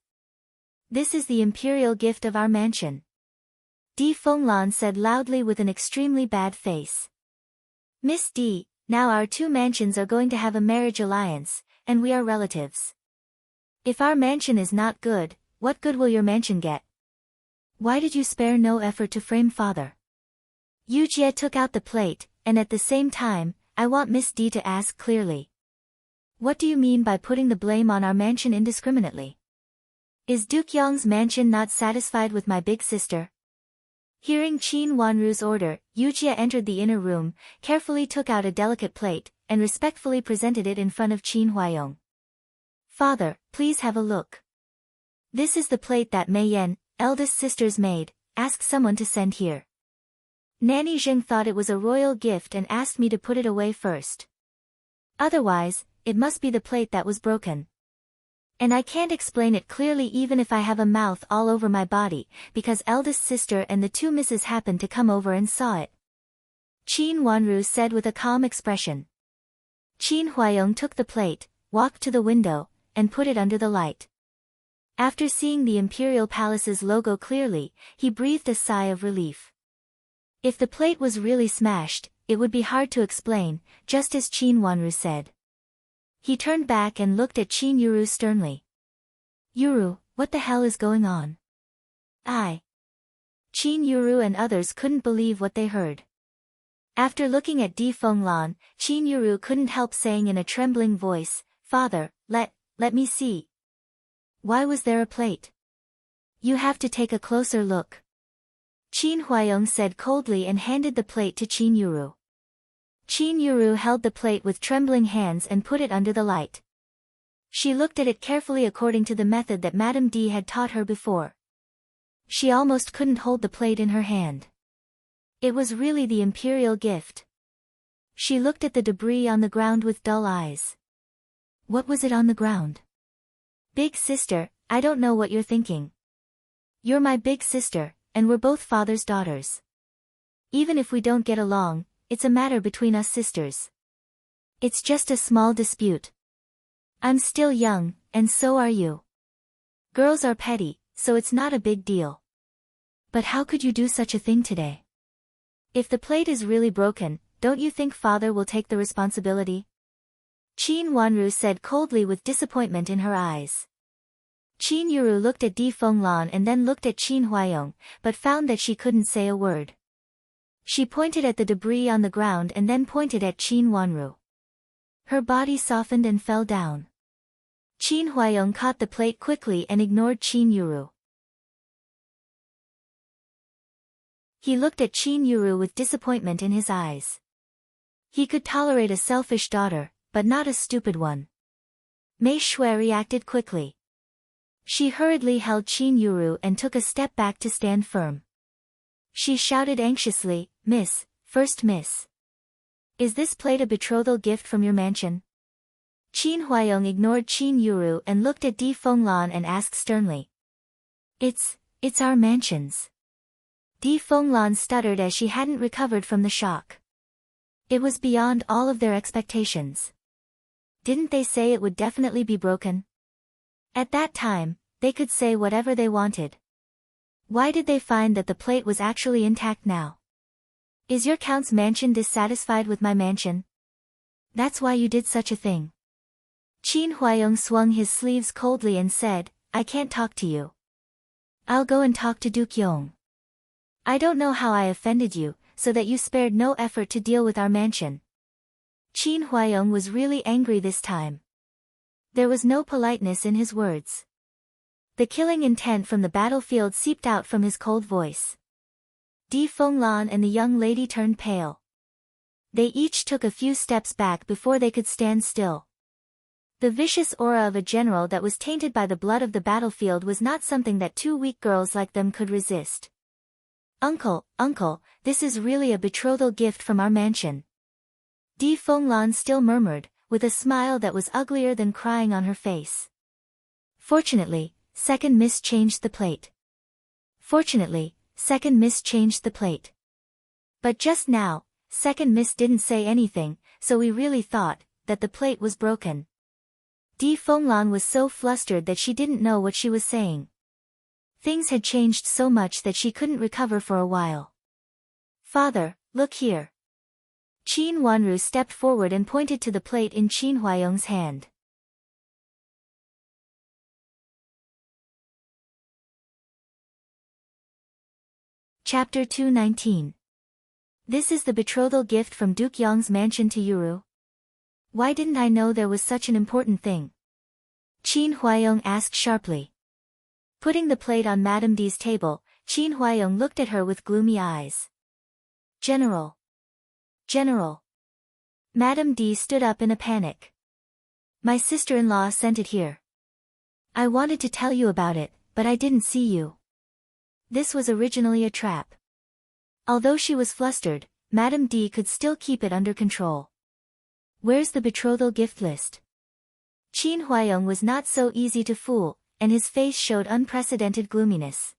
This is the imperial gift of our mansion. Di Fenglan said loudly with an extremely bad face. Miss Di, now our two mansions are going to have a marriage alliance, and we are relatives. If our mansion is not good, what good will your mansion get? Why did you spare no effort to frame father? Yu Jie took out the plate, and at the same time, I want Miss Di to ask clearly. What do you mean by putting the blame on our mansion indiscriminately? Is Duke Yong's mansion not satisfied with my big sister? Hearing Qin Wanru's order, Yu Jie entered the inner room, carefully took out a delicate plate, and respectfully presented it in front of Qin Huayong. Father, please have a look. This is the plate that Mei Yan, eldest sister's maid, asked someone to send here. Nanny Zheng thought it was a royal gift and asked me to put it away first. Otherwise, it must be the plate that was broken. And I can't explain it clearly even if I have a mouth all over my body, because eldest sister and the two misses happened to come over and saw it. Qin Wanru said with a calm expression. Qin Huayong took the plate, walked to the window, and put it under the light. After seeing the Imperial Palace's logo clearly, he breathed a sigh of relief. If the plate was really smashed, it would be hard to explain, just as Qin Wanru said. He turned back and looked at Qin Yuru sternly. Yuru, what the hell is going on? Qin Yuru and others couldn't believe what they heard. After looking at Di Fenglan, Qin Yuru couldn't help saying in a trembling voice, Father, let me see. Why was there a plate? You have to take a closer look. Qin Huayong said coldly and handed the plate to Qin Yuru. Qin Yuru held the plate with trembling hands and put it under the light. She looked at it carefully according to the method that Madame Di had taught her before. She almost couldn't hold the plate in her hand. It was really the imperial gift. She looked at the debris on the ground with dull eyes. What was it on the ground? Big sister, I don't know what you're thinking. You're my big sister, and we're both father's daughters. Even if we don't get along, it's a matter between us sisters. It's just a small dispute. I'm still young, and so are you. Girls are petty, so it's not a big deal. But how could you do such a thing today? If the plate is really broken, don't you think father will take the responsibility? Qin Wanru said coldly with disappointment in her eyes. Qin Yuru looked at Di Fenglan and then looked at Qin Huayong, but found that she couldn't say a word. She pointed at the debris on the ground and then pointed at Qin Wanru. Her body softened and fell down. Qin Huayong caught the plate quickly and ignored Qin Yuru. He looked at Qin Yuru with disappointment in his eyes. He could tolerate a selfish daughter, but not a stupid one. Mei Shui reacted quickly. She hurriedly held Qin Yuru and took a step back to stand firm. She shouted anxiously, Miss, first miss. Is this plate a betrothal gift from your mansion? Qin Huayong ignored Qin Yuru and looked at Di Fenglan and asked sternly. It's our mansion's. Di Fenglan stuttered as she hadn't recovered from the shock. It was beyond all of their expectations. Didn't they say it would definitely be broken? At that time, they could say whatever they wanted. Why did they find that the plate was actually intact now? Is your count's mansion dissatisfied with my mansion? That's why you did such a thing. Qin Huayong swung his sleeves coldly and said, I can't talk to you. I'll go and talk to Duke Yong. I don't know how I offended you, so that you spared no effort to deal with our mansion. Qin Huayong was really angry this time. There was no politeness in his words. The killing intent from the battlefield seeped out from his cold voice. Di Fenglan and the young lady turned pale. They each took a few steps back before they could stand still. The vicious aura of a general that was tainted by the blood of the battlefield was not something that two weak girls like them could resist. Uncle, this is really a betrothal gift from our mansion. Di Fenglan still murmured, with a smile that was uglier than crying on her face. Fortunately, Second Miss changed the plate. But just now, Second Miss didn't say anything, so we really thought that the plate was broken. Di Fenglan was so flustered that she didn't know what she was saying. Things had changed so much that she couldn't recover for a while. Father, look here. Qin Wanru stepped forward and pointed to the plate in Qin Huayong's hand. Chapter 219. This is the betrothal gift from Duke Yong's mansion to Yuru. Why didn't I know there was such an important thing? Qin Huayong asked sharply. Putting the plate on Madame D's table, Qin Huayong looked at her with gloomy eyes. General. Madame D stood up in a panic. My sister-in-law sent it here. I wanted to tell you about it, but I didn't see you. This was originally a trap. Although she was flustered, Madame D could still keep it under control. Where's the betrothal gift list? Qin Huayong was not so easy to fool, and his face showed unprecedented gloominess.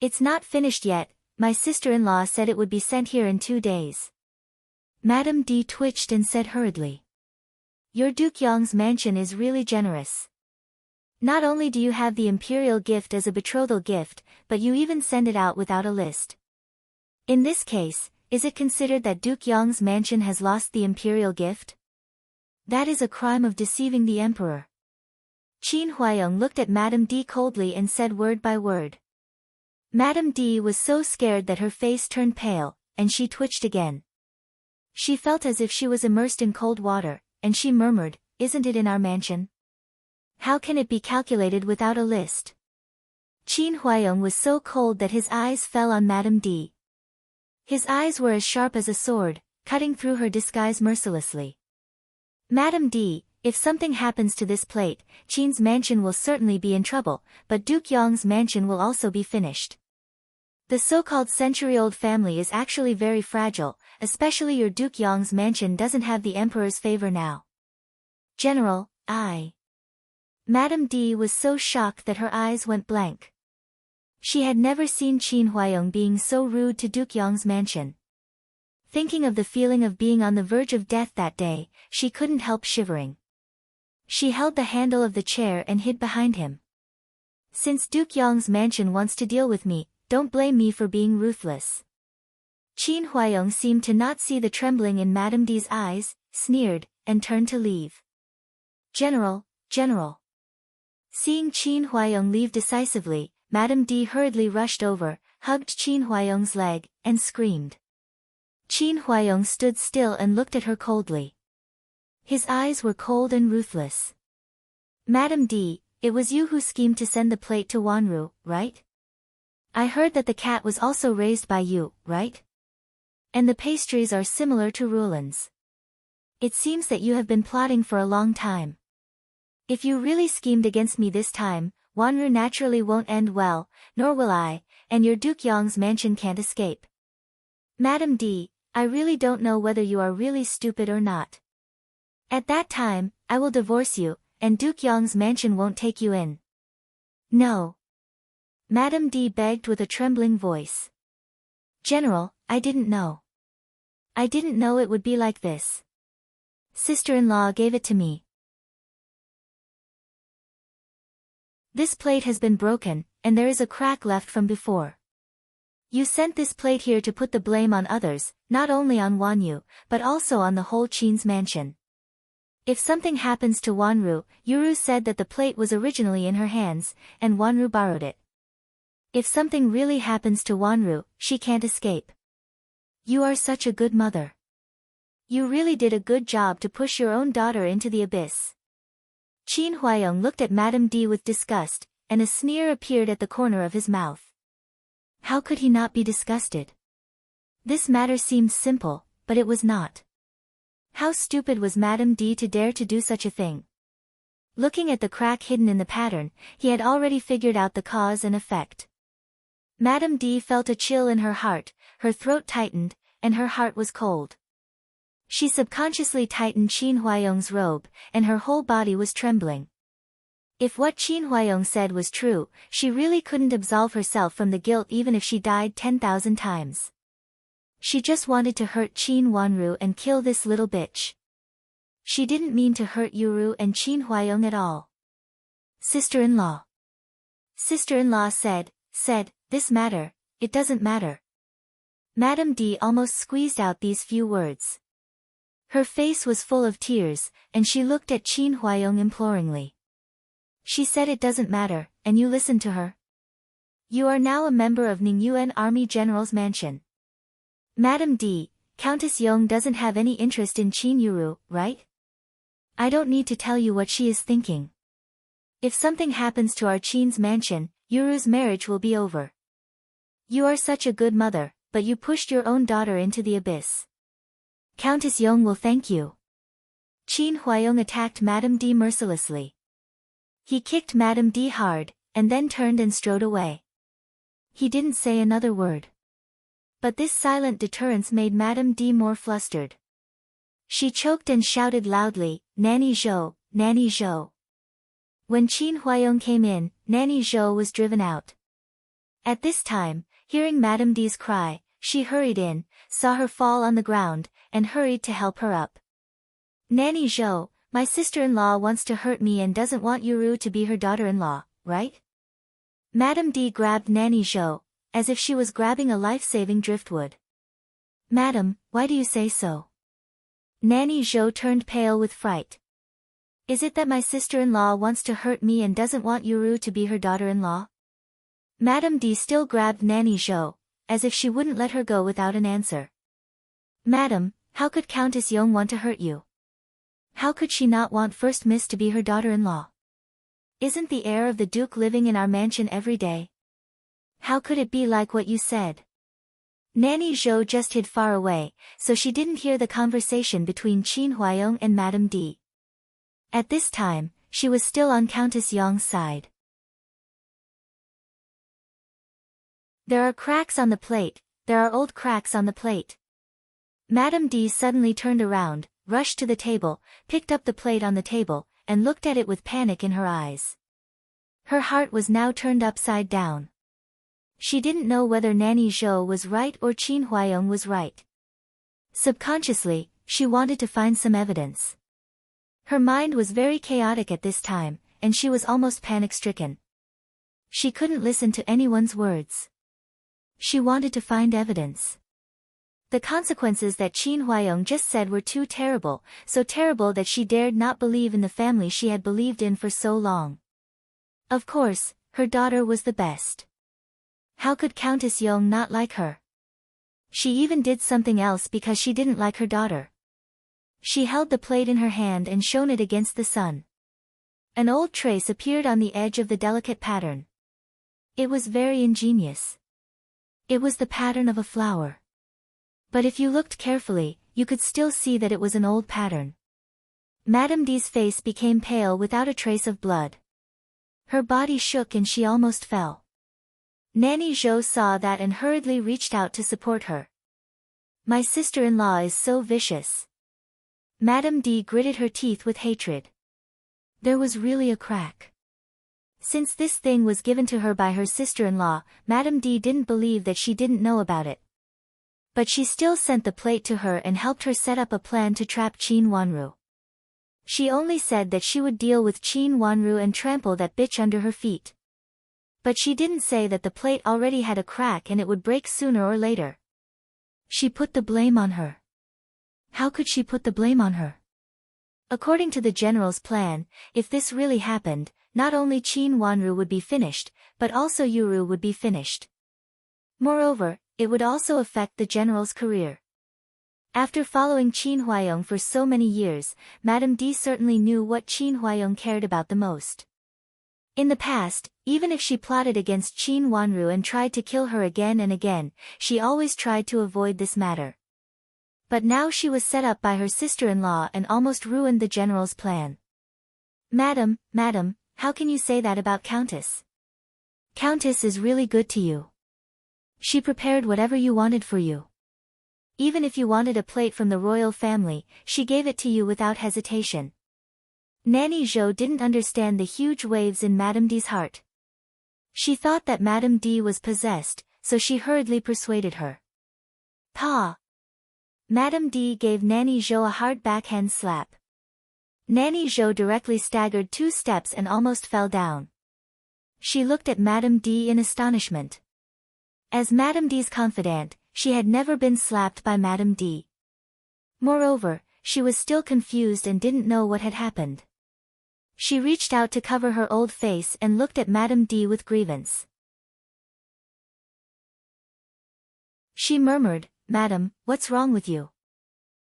It's not finished yet, my sister-in-law said it would be sent here in 2 days. Madame D twitched and said hurriedly. Your Duke Yong's mansion is really generous. Not only do you have the imperial gift as a betrothal gift, but you even send it out without a list. In this case, is it considered that Duke Yong's mansion has lost the imperial gift? That is a crime of deceiving the emperor. Qin Huayong looked at Madame D coldly and said word by word. Madame D was so scared that her face turned pale, and she twitched again. She felt as if she was immersed in cold water, and she murmured, Isn't it in our mansion? How can it be calculated without a list? Qin Huayong was so cold that his eyes fell on Madame D. His eyes were as sharp as a sword, cutting through her disguise mercilessly. Madame D, if something happens to this plate, Qin's mansion will certainly be in trouble, but Duke Yong's mansion will also be finished. The so-called century-old family is actually very fragile, especially your Duke Yong's mansion doesn't have the emperor's favor now. General, Madame D was so shocked that her eyes went blank. She had never seen Qin Huayong being so rude to Duke Yong's mansion. Thinking of the feeling of being on the verge of death that day, she couldn't help shivering. She held the handle of the chair and hid behind him. Since Duke Yong's mansion wants to deal with me, don't blame me for being ruthless. Qin Huayong seemed to not see the trembling in Madame D's eyes, sneered, and turned to leave. General. Seeing Qin Huayong leave decisively, Madame D hurriedly rushed over, hugged Qin Huayong's leg, and screamed. Qin Huayong stood still and looked at her coldly. His eyes were cold and ruthless. Madame D, it was you who schemed to send the plate to Wanru, right? I heard that the cat was also raised by you, right? And the pastries are similar to Rulan's. It seems that you have been plotting for a long time. If you really schemed against me this time, Wanru naturally won't end well, nor will I, and your Duke Yong's mansion can't escape. Madame D, I really don't know whether you are really stupid or not. At that time, I will divorce you, and Duke Yong's mansion won't take you in. No. Madame D begged with a trembling voice. General, I didn't know. I didn't know it would be like this. Sister-in-law gave it to me. This plate has been broken, and there is a crack left from before. You sent this plate here to put the blame on others, not only on Wanyu, but also on the whole Qin's mansion. If something happens to Wanru, Yuru said that the plate was originally in her hands, and Wanru borrowed it. If something really happens to Wanru, she can't escape. You are such a good mother. You really did a good job to push your own daughter into the abyss. Qin Huayong looked at Madame D with disgust, and a sneer appeared at the corner of his mouth. How could he not be disgusted? This matter seemed simple, but it was not. How stupid was Madame D to dare to do such a thing? Looking at the crack hidden in the pattern, he had already figured out the cause and effect. Madame D felt a chill in her heart, her throat tightened, and her heart was cold. She subconsciously tightened Qin Huayong's robe, and her whole body was trembling. If what Qin Huayong said was true, she really couldn't absolve herself from the guilt even if she died 10,000 times. She just wanted to hurt Qin Wanru and kill this little bitch. She didn't mean to hurt Yuru and Qin Huayong at all. Sister-in-law. Sister-in-law said, this matter, it doesn't matter. Madame D almost squeezed out these few words. Her face was full of tears, and she looked at Qin Huayong imploringly. She said it doesn't matter, and you listened to her? You are now a member of Ningyuan Army General's mansion. Madame D, Countess Yong doesn't have any interest in Qin Yuru, right? I don't need to tell you what she is thinking. If something happens to our Qin's mansion, Yuru's marriage will be over. You are such a good mother, but you pushed your own daughter into the abyss. Countess Yong will thank you. Qin Huayong attacked Madame D mercilessly. He kicked Madame D hard, and then turned and strode away. He didn't say another word. But this silent deterrence made Madame D more flustered. She choked and shouted loudly, Nanny Zhou, Nanny Zhou. When Qin Huayong came in, Nanny Zhou was driven out. At this time, hearing Madame D's cry, she hurried in, saw her fall on the ground, and hurried to help her up. Nanny Zhou, my sister-in-law wants to hurt me and doesn't want Yuru to be her daughter-in-law, right? Madame D grabbed Nanny Zhou, as if she was grabbing a life-saving driftwood. Madam, why do you say so? Nanny Zhou turned pale with fright. Is it that my sister-in-law wants to hurt me and doesn't want Yuru to be her daughter-in-law? Madame D still grabbed Nanny Zhou, as if she wouldn't let her go without an answer. Madam, how could Countess Yong want to hurt you? How could she not want First Miss to be her daughter-in-law? Isn't the heir of the Duke living in our mansion every day? How could it be like what you said? Nanny Zhou just hid far away, so she didn't hear the conversation between Qin Huayong and Madame D. At this time, she was still on Countess Yong's side. There are cracks on the plate, there are old cracks on the plate. Madame D suddenly turned around, rushed to the table, picked up the plate on the table, and looked at it with panic in her eyes. Her heart was now turned upside down. She didn't know whether Nanny Zhou was right or Qin Huayong was right. Subconsciously, she wanted to find some evidence. Her mind was very chaotic at this time, and she was almost panic-stricken. She couldn't listen to anyone's words. She wanted to find evidence. The consequences that Qin Huayong just said were too terrible, so terrible that she dared not believe in the family she had believed in for so long. Of course, her daughter was the best. How could Countess Yong not like her? She even did something else because she didn't like her daughter. She held the plate in her hand and shone it against the sun. An old trace appeared on the edge of the delicate pattern. It was very ingenious. It was the pattern of a flower. But if you looked carefully, you could still see that it was an old pattern. Madame D's face became pale without a trace of blood. Her body shook and she almost fell. Nanny Zhou saw that and hurriedly reached out to support her. My sister-in-law is so vicious. Madame D gritted her teeth with hatred. There was really a crack. Since this thing was given to her by her sister-in-law, Madame D didn't believe that she didn't know about it. But she still sent the plate to her and helped her set up a plan to trap Qin Wanru. She only said that she would deal with Qin Wanru and trample that bitch under her feet. But she didn't say that the plate already had a crack and it would break sooner or later. She put the blame on her. How could she put the blame on her? According to the general's plan, if this really happened, not only Qin Wanru would be finished, but also Yuru would be finished. Moreover, it would also affect the general's career. After following Qin Huayong for so many years, Madame D certainly knew what Qin Huayong cared about the most. In the past, even if she plotted against Qin Wanru and tried to kill her again and again, she always tried to avoid this matter. But now she was set up by her sister-in-law and almost ruined the general's plan. Madam, how can you say that about Countess? Countess is really good to you. She prepared whatever you wanted for you. Even if you wanted a plate from the royal family, she gave it to you without hesitation. Nanny Zhou didn't understand the huge waves in Madame D's heart. She thought that Madame D was possessed, so she hurriedly persuaded her. Pa! Madame D gave Nanny Zhou a hard backhand slap. Nanny Zhou directly staggered 2 steps and almost fell down. She looked at Madame D in astonishment. As Madame D's confidant, she had never been slapped by Madame D. Moreover, she was still confused and didn't know what had happened. She reached out to cover her old face and looked at Madame D with grievance. She murmured, "Madam, what's wrong with you?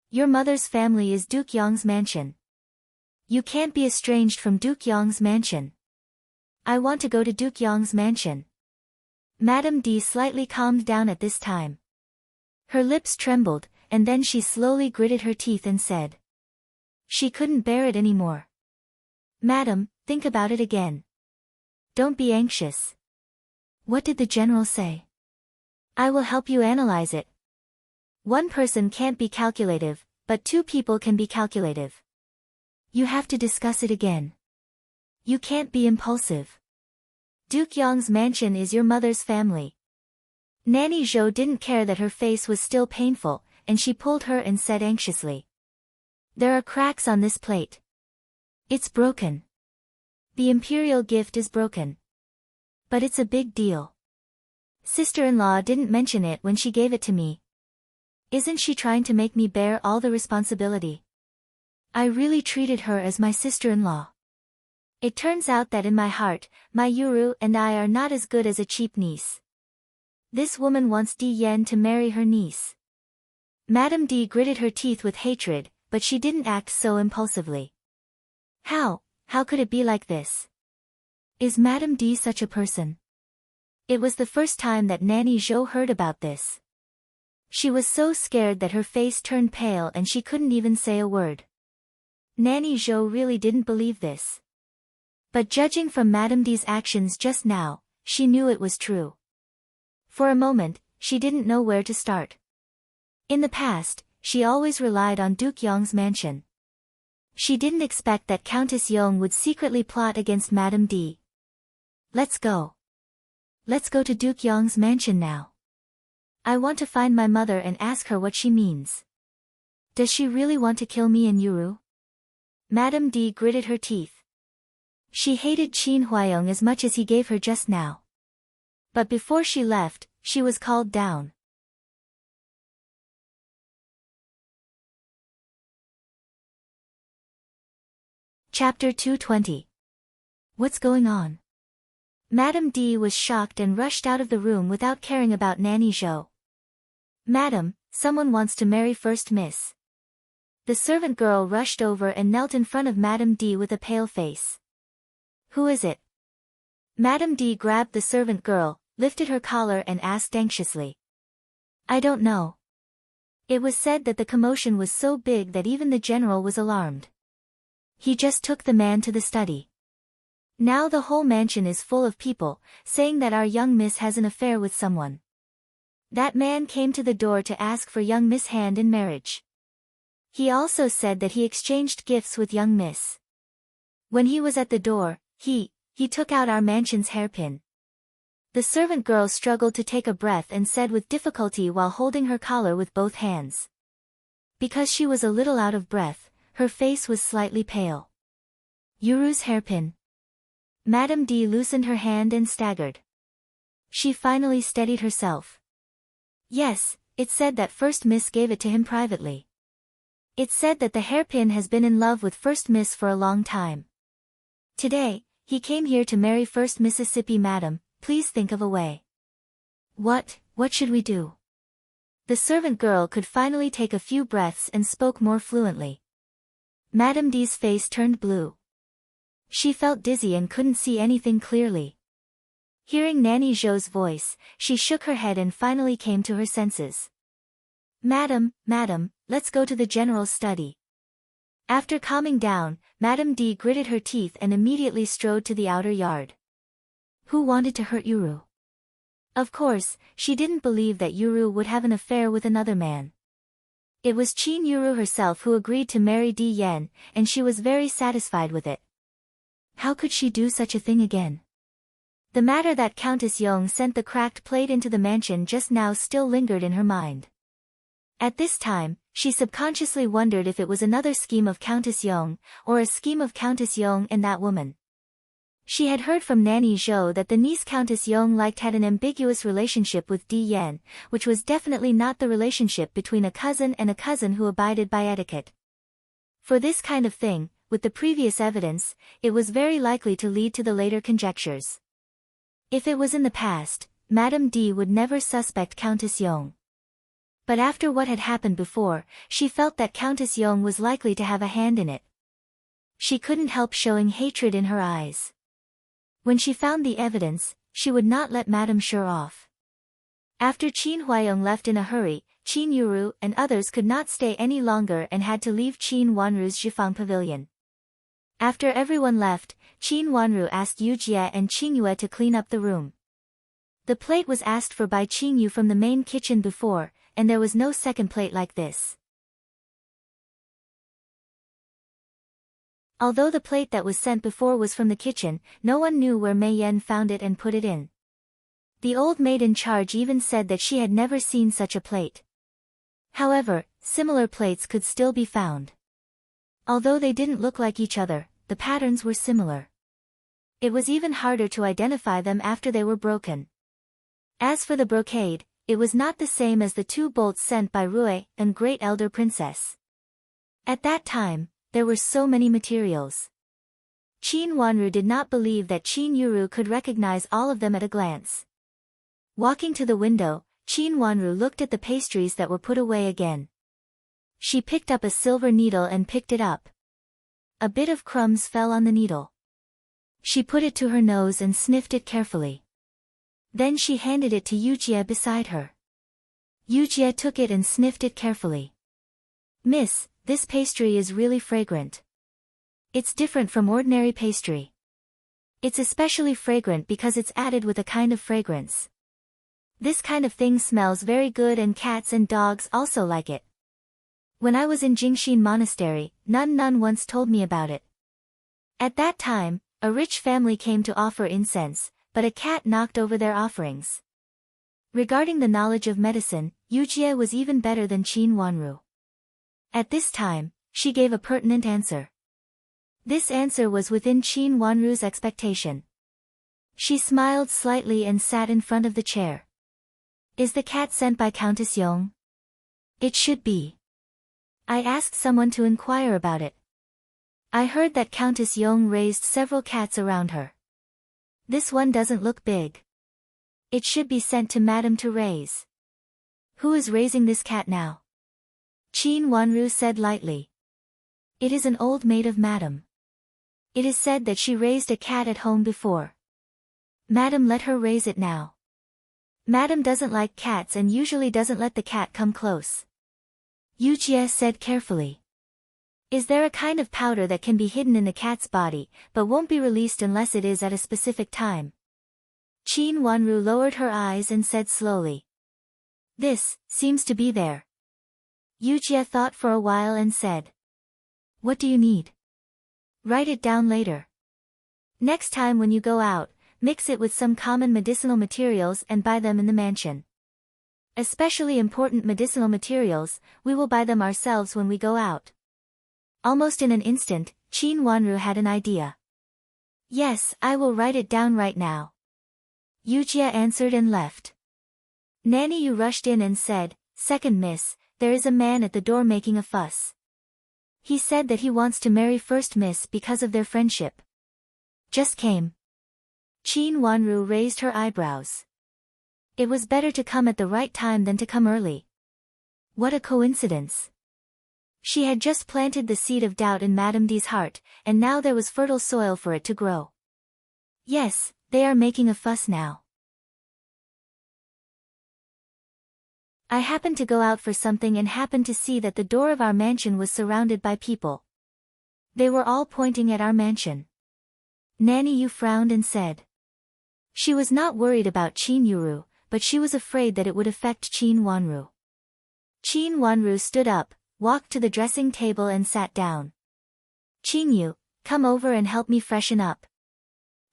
Your mother's family is Duke Yong's mansion. You can't be estranged from Duke Yong's mansion. I want to go to Duke Yong's mansion." Madame D slightly calmed down at this time. Her lips trembled, and then she slowly gritted her teeth and said. She couldn't bear it anymore. "Madam, think about it again. Don't be anxious. What did the general say? I will help you analyze it. One person can't be calculative, but 2 people can be calculative. You have to discuss it again. You can't be impulsive. Duke Yong's mansion is your mother's family." Nanny Zhou didn't care that her face was still painful, and she pulled her and said anxiously. "There are cracks on this plate. It's broken. The imperial gift is broken. But it's a big deal. Sister-in-law didn't mention it when she gave it to me. Isn't she trying to make me bear all the responsibility? I really treated her as my sister-in-law. It turns out that in my heart, my Yuru and I are not as good as a cheap niece. This woman wants Di Yan to marry her niece." Madame D gritted her teeth with hatred, but she didn't act so impulsively. How could it be like this? Is Madame D such a person? It was the first time that Nanny Zhou heard about this. She was so scared that her face turned pale and she couldn't even say a word. Nanny Zhou really didn't believe this. But judging from Madame D's actions just now, she knew it was true. For a moment, she didn't know where to start. In the past, she always relied on Duke Yong's mansion. She didn't expect that Countess Yong would secretly plot against Madame D. Let's go. Let's go to Duke Yong's mansion now. I want to find my mother and ask her what she means. Does she really want to kill me and Yuru? Madame D gritted her teeth. She hated Qin Huayong as much as he gave her just now. But before she left, she was called down. Chapter 220. What's going on? Madame D was shocked and rushed out of the room without caring about Nanny Zhou. "Madam, someone wants to marry First Miss." The servant girl rushed over and knelt in front of Madame D with a pale face. "Who is it?" Madame D grabbed the servant girl, lifted her collar and asked anxiously. "I don't know." It was said that the commotion was so big that even the general was alarmed. He just took the man to the study. Now the whole mansion is full of people, saying that our young miss has an affair with someone. That man came to the door to ask for young miss' hand in marriage. He also said that he exchanged gifts with young miss. When he was at the door, he took out our mansion's hairpin. The servant girl struggled to take a breath and said with difficulty while holding her collar with both hands. Because she was a little out of breath, her face was slightly pale. "Yuru's hairpin." Madame D loosened her hand and staggered. She finally steadied herself. "Yes, it said that First Miss gave it to him privately." It's said that the hairpin has been in love with First Miss for a long time. Today, he came here to marry First Mississippi. Madam, please think of a way. What should we do? The servant girl could finally take a few breaths and spoke more fluently. Madame D's face turned blue. She felt dizzy and couldn't see anything clearly. Hearing Nanny Zhou's voice, she shook her head and finally came to her senses. Madam, let's go to the general's study. After calming down, Madame D gritted her teeth and immediately strode to the outer yard. Who wanted to hurt Yuru? Of course, she didn't believe that Yuru would have an affair with another man. It was Qin Yuru herself who agreed to marry Di Yan, and she was very satisfied with it. How could she do such a thing again? The matter that Countess Yong sent the cracked plate into the mansion just now still lingered in her mind. At this time, she subconsciously wondered if it was another scheme of Countess Yong, or a scheme of Countess Yong and that woman. She had heard from Nanny Zhou that the niece Countess Yong had an ambiguous relationship with Di Yan, which was definitely not the relationship between a cousin and a cousin who abided by etiquette. For this kind of thing, with the previous evidence, it was very likely to lead to the later conjectures. If it was in the past, Madame D would never suspect Countess Yong. But after what had happened before, she felt that Countess Yong was likely to have a hand in it. She couldn't help showing hatred in her eyes. When she found the evidence, she would not let Madame Sure off. After Qin Huayong left in a hurry, Qin Yuru and others could not stay any longer and had to leave Qin Wanru's Zhifang pavilion. After everyone left, Qin Wanru asked Yu Jie and Qing Yue to clean up the room. The plate was asked for by Qing Yu from the main kitchen before, and there was no second plate like this. Although the plate that was sent before was from the kitchen, no one knew where Mei Yan found it and put it in. The old maid in charge even said that she had never seen such a plate. However, similar plates could still be found. Although they didn't look like each other, the patterns were similar. It was even harder to identify them after they were broken. As for the brocade, it was not the same as the 2 bolts sent by Rui and Great Elder Princess. At that time, there were so many materials. Qin Wanru did not believe that Qin Yuru could recognize all of them at a glance. Walking to the window, Qin Wanru looked at the pastries that were put away again. She picked up a silver needle and picked it up. A bit of crumbs fell on the needle. She put it to her nose and sniffed it carefully. Then she handed it to Yu Jie beside her. Yu Jie took it and sniffed it carefully. Miss, this pastry is really fragrant. It's different from ordinary pastry. It's especially fragrant because it's added with a kind of fragrance. This kind of thing smells very good and cats and dogs also like it. When I was in Jingxin Monastery, Nun once told me about it. At that time, a rich family came to offer incense, but a cat knocked over their offerings. Regarding the knowledge of medicine, Yu Jie was even better than Qin Wanru. At this time, she gave a pertinent answer. This answer was within Qin Wanru's expectation. She smiled slightly and sat in front of the chair. Is the cat sent by Countess Yong? It should be. I asked someone to inquire about it. I heard that Countess Yong raised several cats around her. This one doesn't look big. It should be sent to Madame to raise. Who is raising this cat now? Qin Wanru said lightly. It is an old maid of Madame. It is said that she raised a cat at home before. Madame let her raise it now. Madame doesn't like cats and usually doesn't let the cat come close. Yu Jie said carefully. Is there a kind of powder that can be hidden in the cat's body, but won't be released unless it is at a specific time? Qin Wanru lowered her eyes and said slowly. This seems to be there. Yu Jie thought for a while and said. What do you need? Write it down later. Next time when you go out, mix it with some common medicinal materials and buy them in the mansion. Especially important medicinal materials, we will buy them ourselves when we go out. Almost in an instant, Qin Wanru had an idea. Yes, I will write it down right now. Yu Jie answered and left. Nanny Yu rushed in and said, Second miss, there is a man at the door making a fuss. He said that he wants to marry First Miss because of their friendship. Just came. Qin Wanru raised her eyebrows. It was better to come at the right time than to come early. What a coincidence. She had just planted the seed of doubt in Madame D's heart, and now there was fertile soil for it to grow. Yes, they are making a fuss now. I happened to go out for something and happened to see that the door of our mansion was surrounded by people. They were all pointing at our mansion. Nanny Yu frowned and said. She was not worried about Qin Yuru, but she was afraid that it would affect Qin Wanru. Qin Wanru stood up, walked to the dressing table and sat down. Qin Yu, come over and help me freshen up.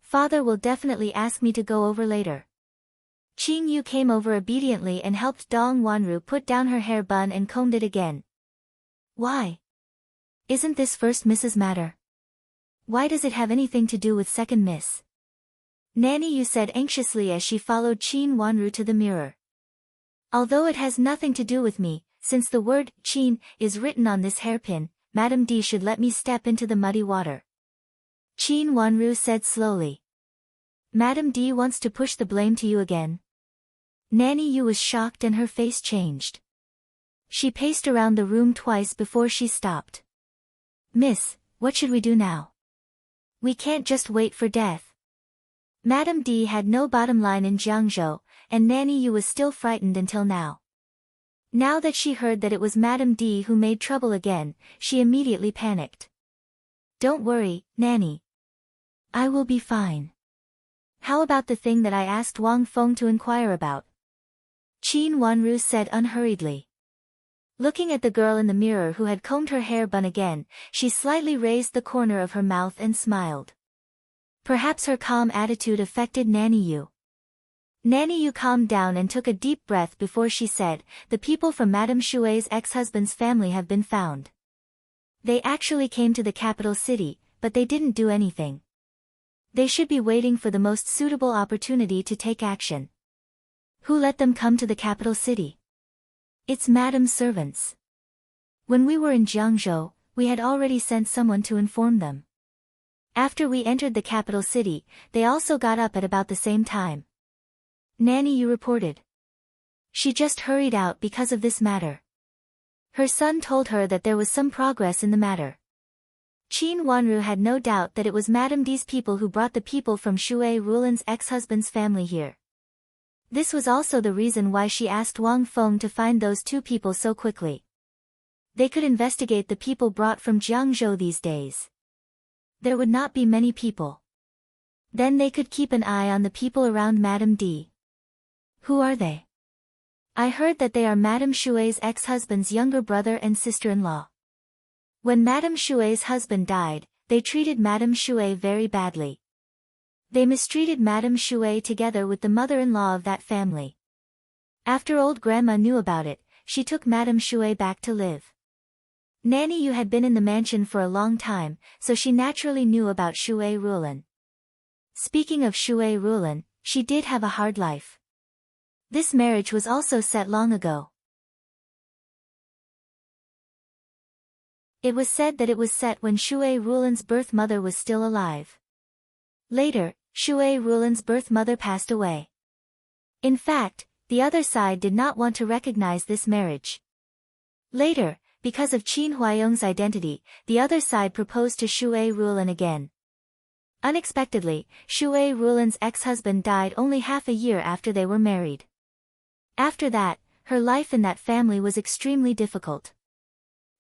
Father will definitely ask me to go over later. Qin Yu came over obediently and helped Dong Wanru put down her hair bun and combed it again. Why? Isn't this First Miss's matter? Why does it have anything to do with Second Miss? Nanny Yu said anxiously as she followed Qin Wanru to the mirror. Although it has nothing to do with me, since the word Qin is written on this hairpin, Madame D should let me step into the muddy water. Qin Wanru said slowly. Madame D wants to push the blame to you again. Nanny Yu was shocked and her face changed. She paced around the room twice before she stopped. Miss, what should we do now? We can't just wait for death. Madame D had no bottom line in Jiangzhou, and Nanny Yu was still frightened until now. Now that she heard that it was Madame D who made trouble again, she immediately panicked. Don't worry, Nanny. I will be fine. How about the thing that I asked Wang Feng to inquire about? Qin Wanru said unhurriedly. Looking at the girl in the mirror who had combed her hair bun again, she slightly raised the corner of her mouth and smiled. Perhaps her calm attitude affected Nanny Yu. Nanny Yu calmed down and took a deep breath before she said, the people from Madame Shui's ex-husband's family have been found. They actually came to the capital city, but they didn't do anything. They should be waiting for the most suitable opportunity to take action. Who let them come to the capital city? It's Madame's servants. When we were in Jiangzhou, we had already sent someone to inform them. After we entered the capital city, they also got up at about the same time. Nanny Yu reported. She just hurried out because of this matter. Her son told her that there was some progress in the matter. Qin Wanru had no doubt that it was Madame D's people who brought the people from Shui Rulan's ex-husband's family here. This was also the reason why she asked Wang Feng to find those two people so quickly. They could investigate the people brought from Jiangzhou these days. There would not be many people. Then they could keep an eye on the people around Madame D. Who are they? I heard that they are Madame Shui's ex-husband's younger brother and sister-in-law. When Madame Shui's husband died, they treated Madame Shui very badly. They mistreated Madame Shui together with the mother-in-law of that family. After old grandma knew about it, she took Madame Shui back to live. Nanny Yu had been in the mansion for a long time, so she naturally knew about Shui Rulan. Speaking of Shui Rulan, she did have a hard life. This marriage was also set long ago. It was said that it was set when Shui Rulan's birth mother was still alive. Later, Shui Rulan's birth mother passed away. In fact, the other side did not want to recognize this marriage. Later, because of Qin Huayong's identity, the other side proposed to Shui Rulan again. Unexpectedly, Shui Rulan's ex-husband died only half a year after they were married. After that, her life in that family was extremely difficult.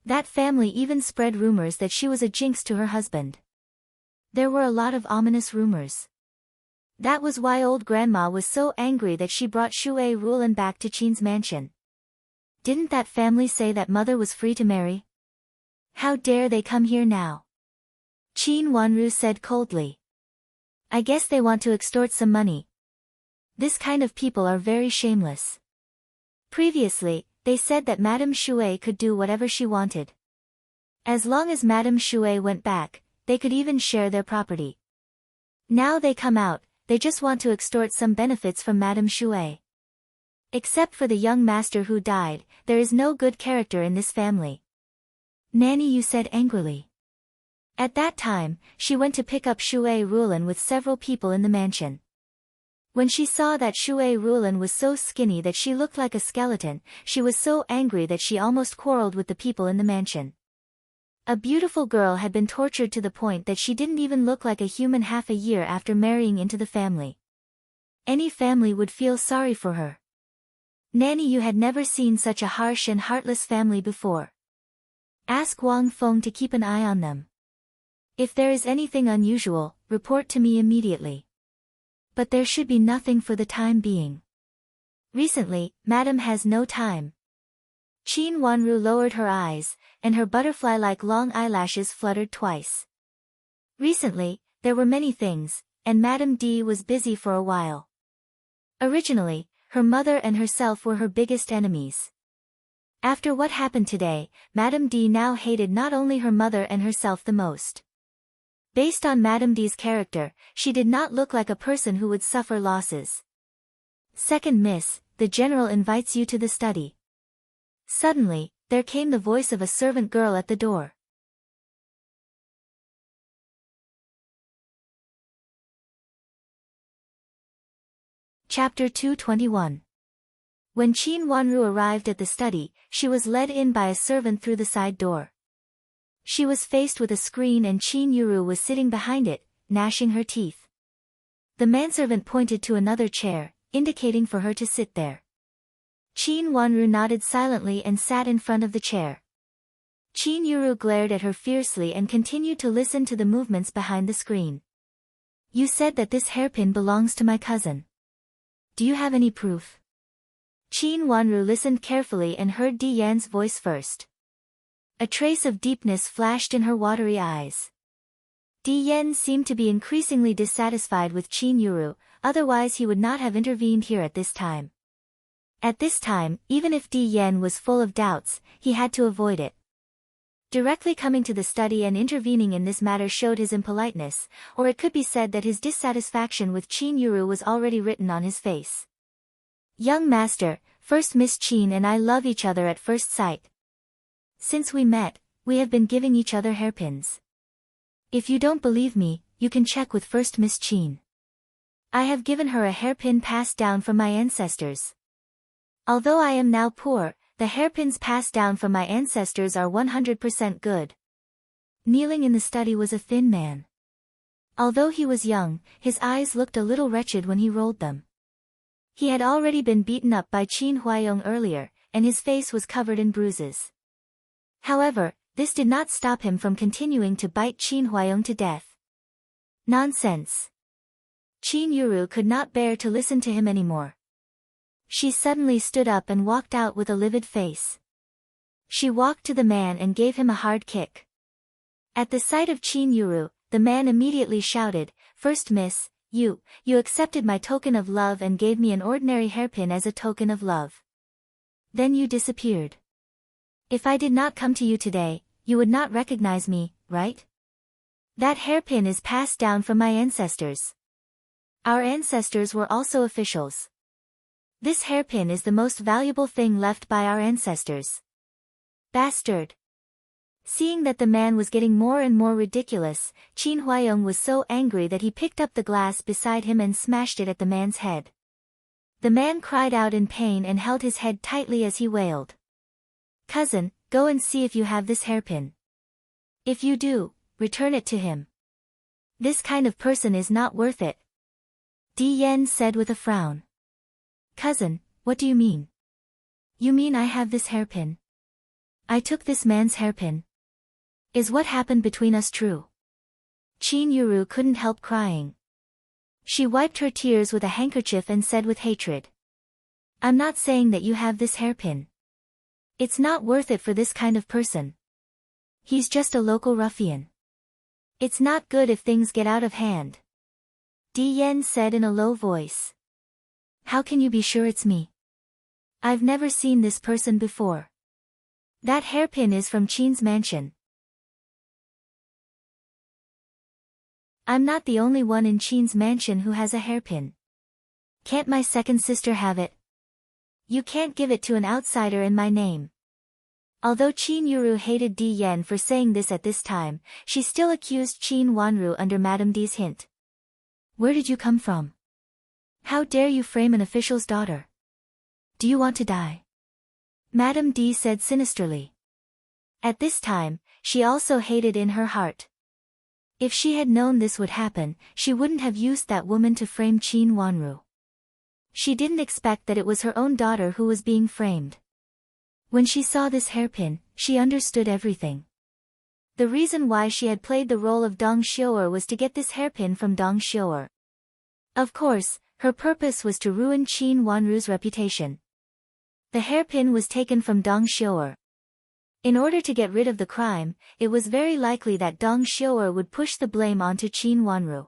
That family even spread rumors that she was a jinx to her husband. There were a lot of ominous rumors. That was why old grandma was so angry that she brought Shui Rulan back to Qin's mansion. Didn't that family say that mother was free to marry? How dare they come here now? Qin Wanru said coldly. I guess they want to extort some money. This kind of people are very shameless. Previously, they said that Madame Shui could do whatever she wanted. As long as Madame Shui went back, they could even share their property. Now they come out, they just want to extort some benefits from Madame Shui. Except for the young master who died, there is no good character in this family. Nanny Yu said angrily. At that time, she went to pick up Shui Rulan with several people in the mansion. When she saw that Shui Rulan was so skinny that she looked like a skeleton, she was so angry that she almost quarreled with the people in the mansion. A beautiful girl had been tortured to the point that she didn't even look like a human half a year after marrying into the family. Any family would feel sorry for her. Nanny Yu had never seen such a harsh and heartless family before. Ask Wang Feng to keep an eye on them. If there is anything unusual, report to me immediately. But there should be nothing for the time being. Recently, Madam has no time. Qin Wanru lowered her eyes, and her butterfly-like long eyelashes fluttered twice. Recently, there were many things, and Madame D was busy for a while. Originally, her mother and herself were her biggest enemies. After what happened today, Madame D now hated not only her mother and herself the most. Based on Madame D's character, she did not look like a person who would suffer losses. Second miss, the general invites you to the study. Suddenly, there came the voice of a servant girl at the door. Chapter 221. When Qin Wanru arrived at the study, she was led in by a servant through the side door. She was faced with a screen and Qin Yuru was sitting behind it, gnashing her teeth. The manservant pointed to another chair, indicating for her to sit there. Qin Wanru nodded silently and sat in front of the chair. Qin Yuru glared at her fiercely and continued to listen to the movements behind the screen. You said that this hairpin belongs to my cousin. Do you have any proof? Qin Wanru listened carefully and heard Di Yan's voice first. A trace of deepness flashed in her watery eyes. Di Yan seemed to be increasingly dissatisfied with Qin Yuru, otherwise he would not have intervened here at this time. At this time, even if Di Yan was full of doubts, he had to avoid it. Directly coming to the study and intervening in this matter showed his impoliteness, or it could be said that his dissatisfaction with Qin Yuru was already written on his face. Young master, first Miss Qin and I love each other at first sight. Since we met, we have been giving each other hairpins. If you don't believe me, you can check with first Miss Qin. I have given her a hairpin passed down from my ancestors. Although I am now poor, the hairpins passed down from my ancestors are 100% good. Kneeling in the study was a thin man. Although he was young, his eyes looked a little wretched when he rolled them. He had already been beaten up by Qin Huayong earlier, and his face was covered in bruises. However, this did not stop him from continuing to bite Qin Huayong to death. Nonsense. Qin Yuru could not bear to listen to him anymore. She suddenly stood up and walked out with a livid face. She walked to the man and gave him a hard kick. At the sight of Qin Yuru, the man immediately shouted, "First miss, you accepted my token of love and gave me an ordinary hairpin as a token of love. Then you disappeared. If I did not come to you today, you would not recognize me, right? That hairpin is passed down from my ancestors. Our ancestors were also officials. This hairpin is the most valuable thing left by our ancestors." Bastard! Seeing that the man was getting more and more ridiculous, Qin Huayong was so angry that he picked up the glass beside him and smashed it at the man's head. The man cried out in pain and held his head tightly as he wailed. "Cousin, go and see if you have this hairpin. If you do, return it to him. This kind of person is not worth it." Di Yan said with a frown. "Cousin, what do you mean? You mean I have this hairpin? I took this man's hairpin. Is what happened between us true?" Qin Yuru couldn't help crying. She wiped her tears with a handkerchief and said with hatred. "I'm not saying that you have this hairpin. It's not worth it for this kind of person. He's just a local ruffian. It's not good if things get out of hand." Di Yan said in a low voice. "How can you be sure it's me? I've never seen this person before. That hairpin is from Qin's mansion. I'm not the only one in Qin's mansion who has a hairpin. Can't my second sister have it? You can't give it to an outsider in my name." Although Qin Yuru hated Di Yan for saying this at this time, she still accused Qin Wanru under Madame Di's hint. Where did you come from? How dare you frame an official's daughter? Do you want to die? Madame Di said sinisterly. At this time, she also hated in her heart. If she had known this would happen, she wouldn't have used that woman to frame Qin Wanru. She didn't expect that it was her own daughter who was being framed. When she saw this hairpin, she understood everything. The reason why she had played the role of Dong Xiu'er was to get this hairpin from Dong Xiu'er. Of course, her purpose was to ruin Qin Wanru's reputation. The hairpin was taken from Dong Xiu'er. In order to get rid of the crime, it was very likely that Dong Xiu'er would push the blame onto Qin Wanru.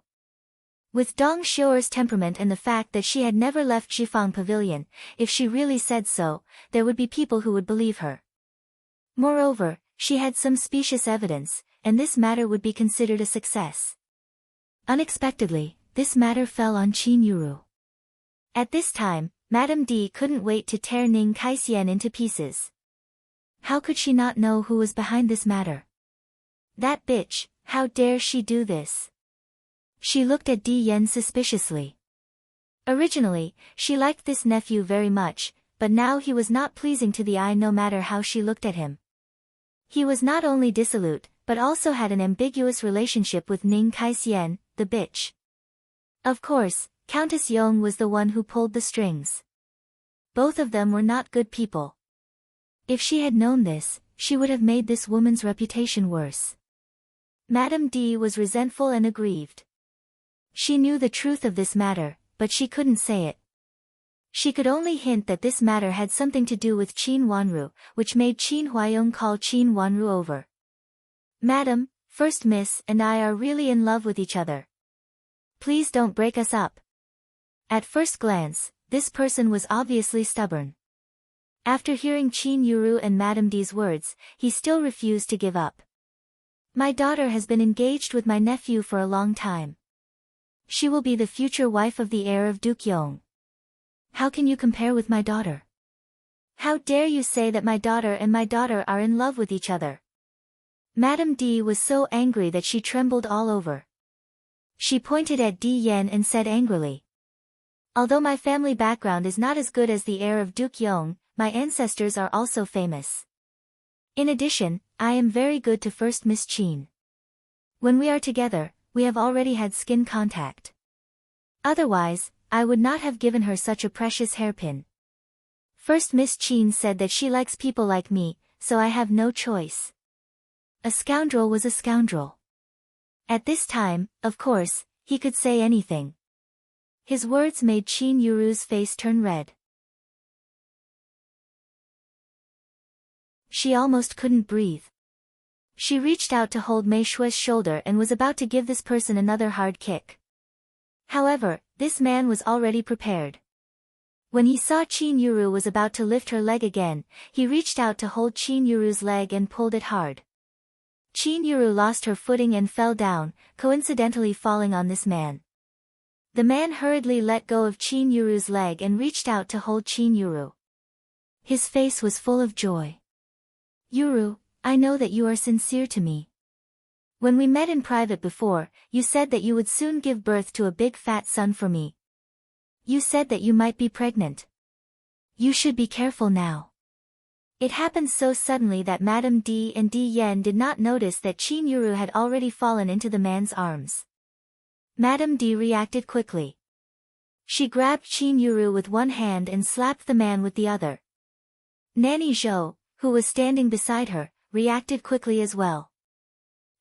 With Dong Xiu'er's temperament and the fact that she had never left Jifang Pavilion, if she really said so, there would be people who would believe her. Moreover, she had some specious evidence, and this matter would be considered a success. Unexpectedly, this matter fell on Qin Yuru. At this time, Madame Di couldn't wait to tear Ning Kaisian into pieces. How could she not know who was behind this matter? That bitch, how dare she do this? She looked at Di Yan suspiciously. Originally, she liked this nephew very much, but now he was not pleasing to the eye no matter how she looked at him. He was not only dissolute, but also had an ambiguous relationship with Ning Kaisian, the bitch. Of course, Countess Yong was the one who pulled the strings. Both of them were not good people. If she had known this, she would have made this woman's reputation worse. Madame Di was resentful and aggrieved. She knew the truth of this matter, but she couldn't say it. She could only hint that this matter had something to do with Qin Wanru, which made Qin Huayong call Qin Wanru over. Madam, First Miss and I are really in love with each other. Please don't break us up. At first glance, this person was obviously stubborn. After hearing Qin Yuru and Madame Di's words, he still refused to give up. My daughter has been engaged with my nephew for a long time. She will be the future wife of the heir of Duke Yong. How can you compare with my daughter? How dare you say that my daughter and my daughter are in love with each other? Madame Di was so angry that she trembled all over. She pointed at Di Yan and said angrily. Although my family background is not as good as the heir of Duke Yong, my ancestors are also famous. In addition, I am very good to First Miss Qin. When we are together, we have already had skin contact. Otherwise, I would not have given her such a precious hairpin. First Miss Qin said that she likes people like me, so I have no choice. A scoundrel was a scoundrel. At this time, of course, he could say anything. His words made Qin Yuru's face turn red. She almost couldn't breathe. She reached out to hold Mei Shui's shoulder and was about to give this person another hard kick. However, this man was already prepared. When he saw Qin Yuru was about to lift her leg again, he reached out to hold Qin Yuru's leg and pulled it hard. Qin Yuru lost her footing and fell down, coincidentally falling on this man. The man hurriedly let go of Qin Yuru's leg and reached out to hold Qin Yuru. His face was full of joy. Yuru, I know that you are sincere to me. When we met in private before, you said that you would soon give birth to a big fat son for me. You said that you might be pregnant. You should be careful now. It happened so suddenly that Madame Di and Di Yan did not notice that Qin Yuru had already fallen into the man's arms. Madame Di reacted quickly. She grabbed Qin Yuru with one hand and slapped the man with the other. Nanny Zhou, who was standing beside her, reacted quickly as well.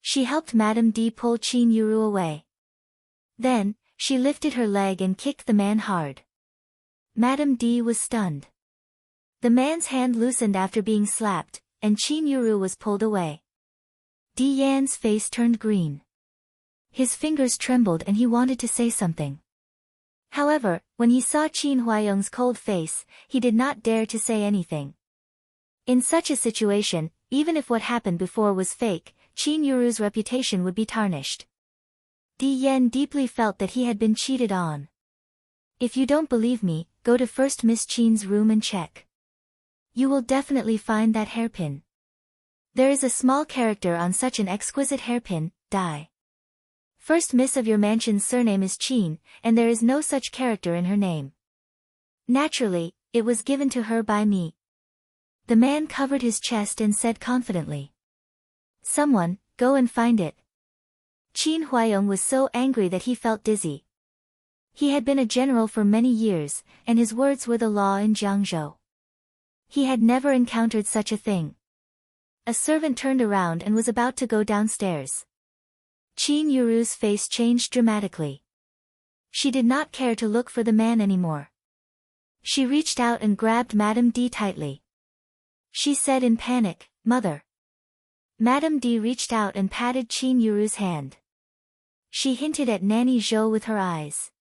She helped Madame Di pull Qin Yuru away. Then, she lifted her leg and kicked the man hard. Madame Di was stunned. The man's hand loosened after being slapped, and Qin Yuru was pulled away. Di Yan's face turned green. His fingers trembled and he wanted to say something. However, when he saw Qin Huayong's cold face, he did not dare to say anything. In such a situation, even if what happened before was fake, Qin Yuru's reputation would be tarnished. Di Yan deeply felt that he had been cheated on. If you don't believe me, go to First Miss Qin's room and check. You will definitely find that hairpin. There is a small character on such an exquisite hairpin, die. First miss of your mansion's surname is Chin, and there is no such character in her name. Naturally, it was given to her by me. The man covered his chest and said confidently. Someone, go and find it. Qin Huayong was so angry that he felt dizzy. He had been a general for many years, and his words were the law in Jiangzhou. He had never encountered such a thing. A servant turned around and was about to go downstairs. Qin Yuru's face changed dramatically. She did not care to look for the man anymore. She reached out and grabbed Madame D tightly. She said in panic, "Mother." Madame D reached out and patted Qin Yuru's hand. She hinted at Nanny Zhou with her eyes.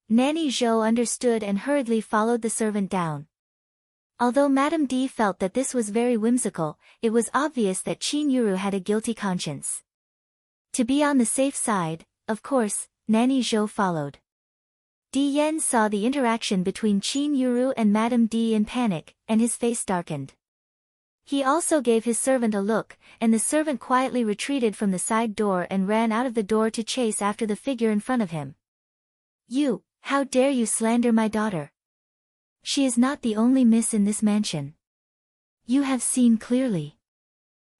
Nanny Zhou understood and hurriedly followed the servant down. Although Madame D felt that this was very whimsical, it was obvious that Qin Yuru had a guilty conscience. To be on the safe side, of course, Nanny Zhou followed. Di Yen saw the interaction between Qin Yuru and Madame D in panic, and his face darkened. He also gave his servant a look, and the servant quietly retreated from the side door and ran out of the door to chase after the figure in front of him. "You, how dare you slander my daughter? She is not the only miss in this mansion. You have seen clearly."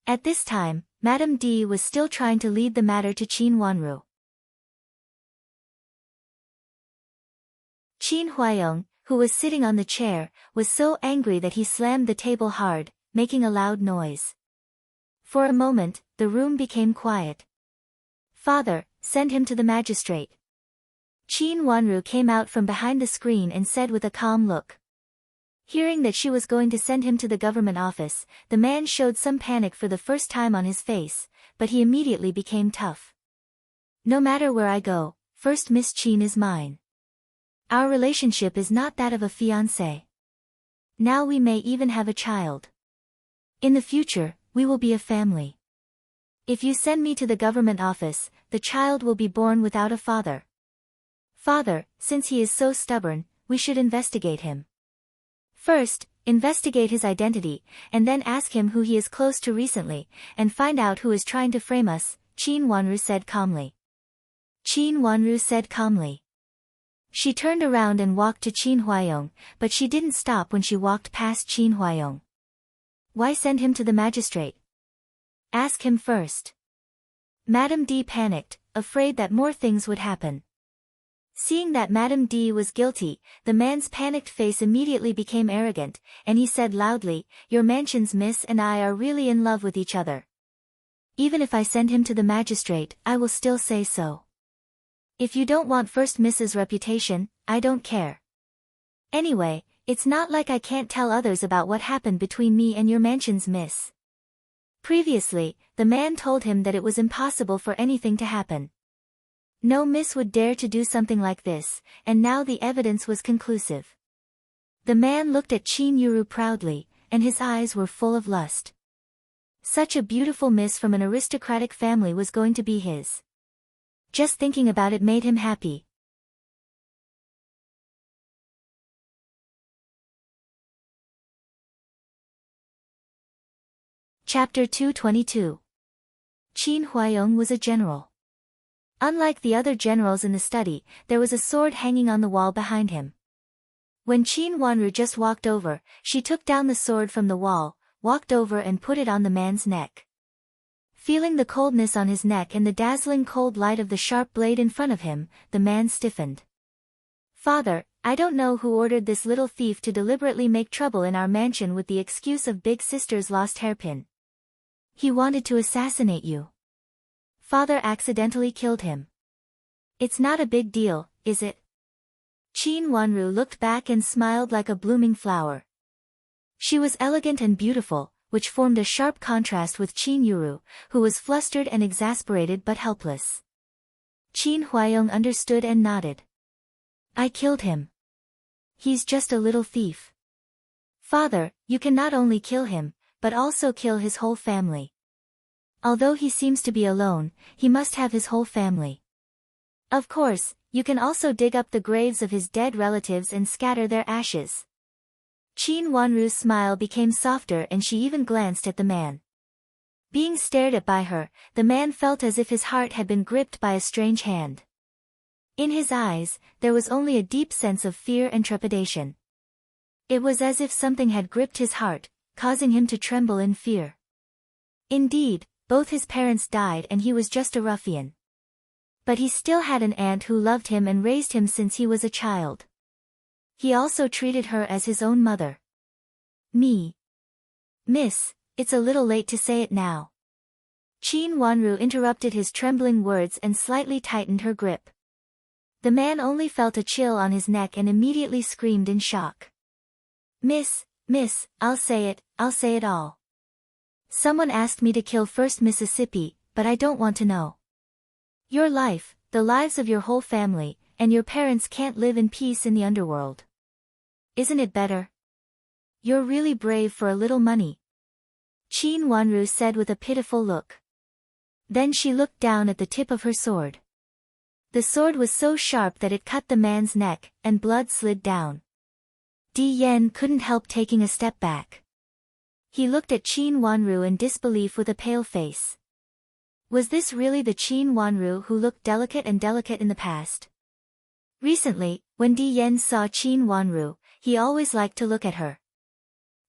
At this time, Madame D was still trying to lead the matter to Qin Wanru. Qin Huayong, who was sitting on the chair, was so angry that he slammed the table hard, making a loud noise. For a moment, the room became quiet. "Father, send him to the magistrate." Qin Wanru came out from behind the screen and said with a calm look. Hearing that she was going to send him to the government office, the man showed some panic for the first time on his face, but he immediately became tough. "No matter where I go, first Miss Qin is mine. Our relationship is not that of a fiancé. Now we may even have a child. In the future, we will be a family. If you send me to the government office, the child will be born without a father. Father, since he is so stubborn, we should investigate him. First, investigate his identity, and then ask him who he is close to recently, and find out who is trying to frame us," Qin Wanru said calmly. Qin Wanru said calmly. She turned around and walked to Qin Huayong, but she didn't stop when she walked past Qin Huayong. "Why send him to the magistrate? Ask him first." Madame D panicked, afraid that more things would happen. Seeing that Madame D was guilty, the man's panicked face immediately became arrogant, and he said loudly, "Your mansion's miss and I are really in love with each other. Even if I send him to the magistrate, I will still say so. If you don't want first Miss's reputation, I don't care. Anyway, it's not like I can't tell others about what happened between me and your mansion's miss." Previously, the man told him that it was impossible for anything to happen. No miss would dare to do something like this, and now the evidence was conclusive. The man looked at Qin Yuru proudly, and his eyes were full of lust. Such a beautiful miss from an aristocratic family was going to be his. Just thinking about it made him happy. Chapter 222. Qin Huayong was a general. Unlike the other generals in the study, there was a sword hanging on the wall behind him. When Qin Wanru just walked over, she took down the sword from the wall, walked over and put it on the man's neck. Feeling the coldness on his neck and the dazzling cold light of the sharp blade in front of him, the man stiffened. "Father, I don't know who ordered this little thief to deliberately make trouble in our mansion with the excuse of Big Sister's lost hairpin. He wanted to assassinate you. Father accidentally killed him. It's not a big deal, is it?" Qin Wanru looked back and smiled like a blooming flower. She was elegant and beautiful, which formed a sharp contrast with Qin Yuru, who was flustered and exasperated but helpless. Qin Huayong understood and nodded. "I killed him. He's just a little thief. Father, you can not only kill him, but also kill his whole family. Although he seems to be alone, he must have his whole family. Of course, you can also dig up the graves of his dead relatives and scatter their ashes." Qin Wanru's smile became softer and she even glanced at the man. Being stared at by her, the man felt as if his heart had been gripped by a strange hand. In his eyes, there was only a deep sense of fear and trepidation. It was as if something had gripped his heart, causing him to tremble in fear. Indeed, both his parents died and he was just a ruffian. But he still had an aunt who loved him and raised him since he was a child. He also treated her as his own mother. Me. Miss, it's a little late to say it now. Qin Wanru interrupted his trembling words and slightly tightened her grip. The man only felt a chill on his neck and immediately screamed in shock. Miss, I'll say it all. Someone asked me to kill First Mississippi, but I don't want to know. Your life, the lives of your whole family, and your parents can't live in peace in the underworld. Isn't it better? You're really brave for a little money. Qin Wanru said with a pitiful look. Then she looked down at the tip of her sword. The sword was so sharp that it cut the man's neck, and blood slid down. Di Yan couldn't help taking a step back. He looked at Qin Wanru in disbelief with a pale face. Was this really the Qin Wanru who looked delicate in the past? Recently, when Di Yan saw Qin Wanru, he always liked to look at her.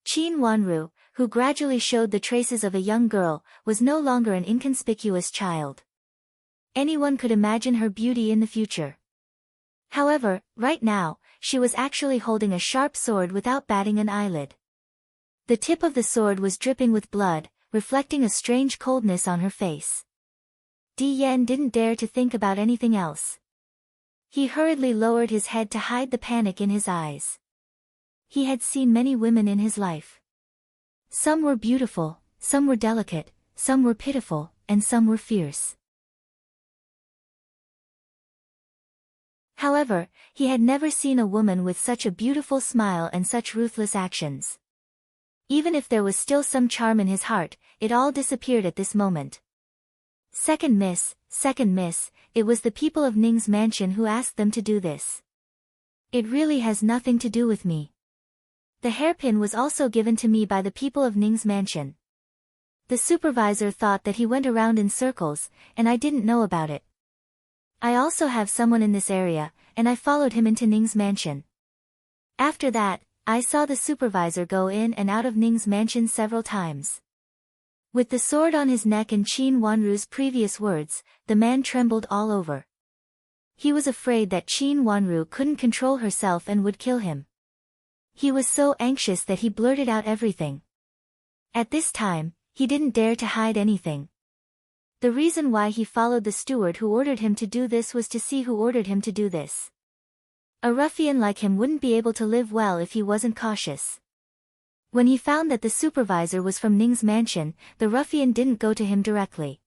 Qin Wanru, who gradually showed the traces of a young girl, was no longer an inconspicuous child. Anyone could imagine her beauty in the future. However, right now, she was actually holding a sharp sword without batting an eyelid. The tip of the sword was dripping with blood, reflecting a strange coldness on her face. Di Yan didn't dare to think about anything else. He hurriedly lowered his head to hide the panic in his eyes. He had seen many women in his life. Some were beautiful, some were delicate, some were pitiful, and some were fierce. However, he had never seen a woman with such a beautiful smile and such ruthless actions. Even if there was still some charm in his heart, it all disappeared at this moment. Second miss, it was the people of Ning's mansion who asked them to do this. It really has nothing to do with me. The hairpin was also given to me by the people of Ning's mansion. The supervisor thought that he went around in circles, and I didn't know about it. I also have someone in this area, and I followed him into Ning's mansion. After that, I saw the supervisor go in and out of Ning's mansion several times. With the sword on his neck and Qin Wanru's previous words, the man trembled all over. He was afraid that Qin Wanru couldn't control herself and would kill him. He was so anxious that he blurted out everything. At this time, he didn't dare to hide anything. The reason why he followed the steward who ordered him to do this was to see who ordered him to do this. A ruffian like him wouldn't be able to live well if he wasn't cautious. When he found that the supervisor was from Ning's mansion, the ruffian didn't go to him directly.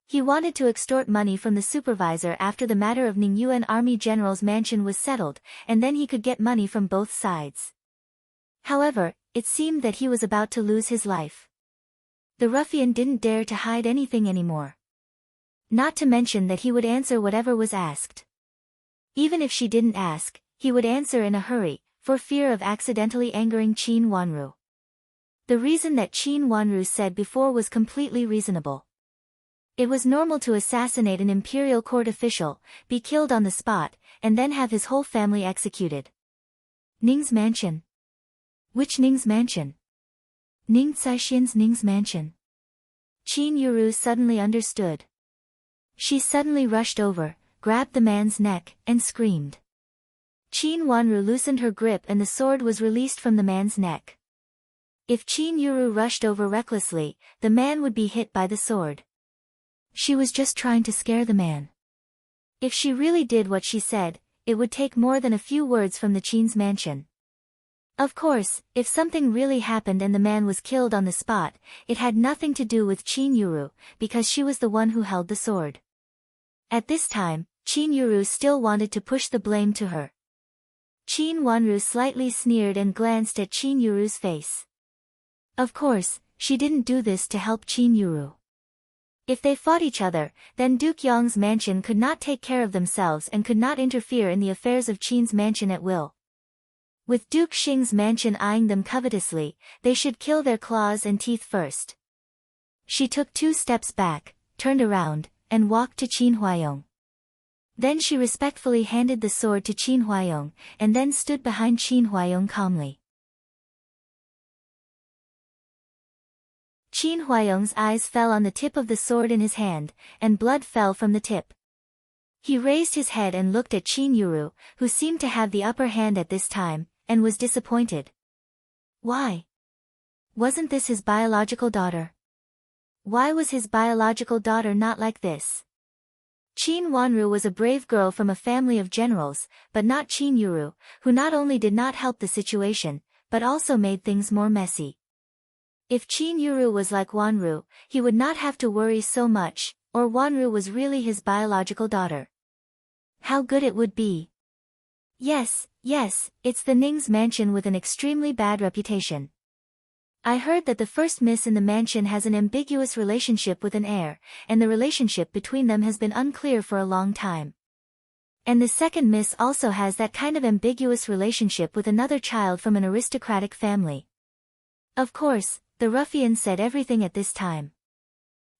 He wanted to extort money from the supervisor after the matter of Ning Yuan army general's mansion was settled, and then he could get money from both sides. However, it seemed that he was about to lose his life. The ruffian didn't dare to hide anything anymore. Not to mention that he would answer whatever was asked. Even if she didn't ask, he would answer in a hurry, for fear of accidentally angering Qin Wanru. The reason that Qin Wanru said before was completely reasonable. It was normal to assassinate an imperial court official, be killed on the spot, and then have his whole family executed. Ning's mansion? Which Ning's mansion? Ning Caishian's Ning's mansion. Qin Yuru suddenly understood. She suddenly rushed over, grabbed the man's neck, and screamed. Qin Wanru loosened her grip and the sword was released from the man's neck. If Qin Yuru rushed over recklessly, the man would be hit by the sword. She was just trying to scare the man. If she really did what she said, it would take more than a few words from the Qin's mansion. Of course, if something really happened and the man was killed on the spot, it had nothing to do with Qin Yuru, because she was the one who held the sword. At this time, Qin Yuru still wanted to push the blame to her. Qin Wanru slightly sneered and glanced at Qin Yuru's face. Of course, she didn't do this to help Qin Yuru. If they fought each other, then Duke Yong's mansion could not take care of themselves and could not interfere in the affairs of Qin's mansion at will. With Duke Xing's mansion eyeing them covetously, they should kill their claws and teeth first. She took 2 steps back, turned around, and walked to Qin Huayong. Then she respectfully handed the sword to Qin Huayong, and then stood behind Qin Huayong calmly. Qin Huayong's eyes fell on the tip of the sword in his hand, and blood fell from the tip. He raised his head and looked at Qin Yuru, who seemed to have the upper hand at this time, and was disappointed. Why? Wasn't this his biological daughter? Why was his biological daughter not like this? Qin Wanru was a brave girl from a family of generals, but not Qin Yuru, who not only did not help the situation, but also made things more messy. If Qin Yuru was like Wanru, he would not have to worry so much, or Wanru was really his biological daughter. How good it would be. Yes, it's the Ning's mansion with an extremely bad reputation. I heard that the first miss in the mansion has an ambiguous relationship with an heir, and the relationship between them has been unclear for a long time. And the second miss also has that kind of ambiguous relationship with another child from an aristocratic family. Of course, the ruffian said everything at this time.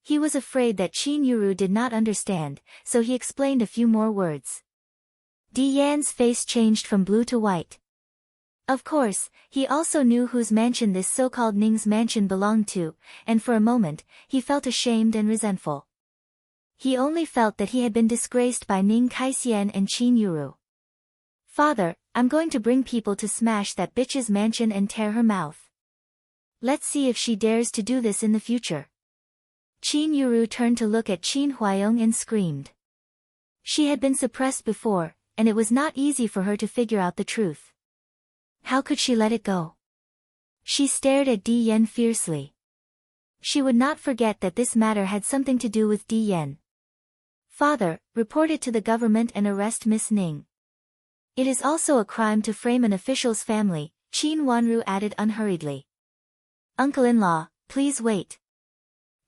He was afraid that Qin Yuru did not understand, so he explained a few more words. Di Yan's face changed from blue to white. Of course, he also knew whose mansion this so-called Ning's mansion belonged to, and for a moment, he felt ashamed and resentful. He only felt that he had been disgraced by Ning Kaixian and Qin Yuru. Father, I'm going to bring people to smash that bitch's mansion and tear her mouth. Let's see if she dares to do this in the future. Qin Yuru turned to look at Qin Huayong and screamed. She had been suppressed before, and it was not easy for her to figure out the truth. How could she let it go? She stared at Di Yan fiercely. She would not forget that this matter had something to do with Di Yan. Father, report it to the government and arrest Miss Ning. It is also a crime to frame an official's family, Qin Wanru added unhurriedly. Uncle-in-law, please wait.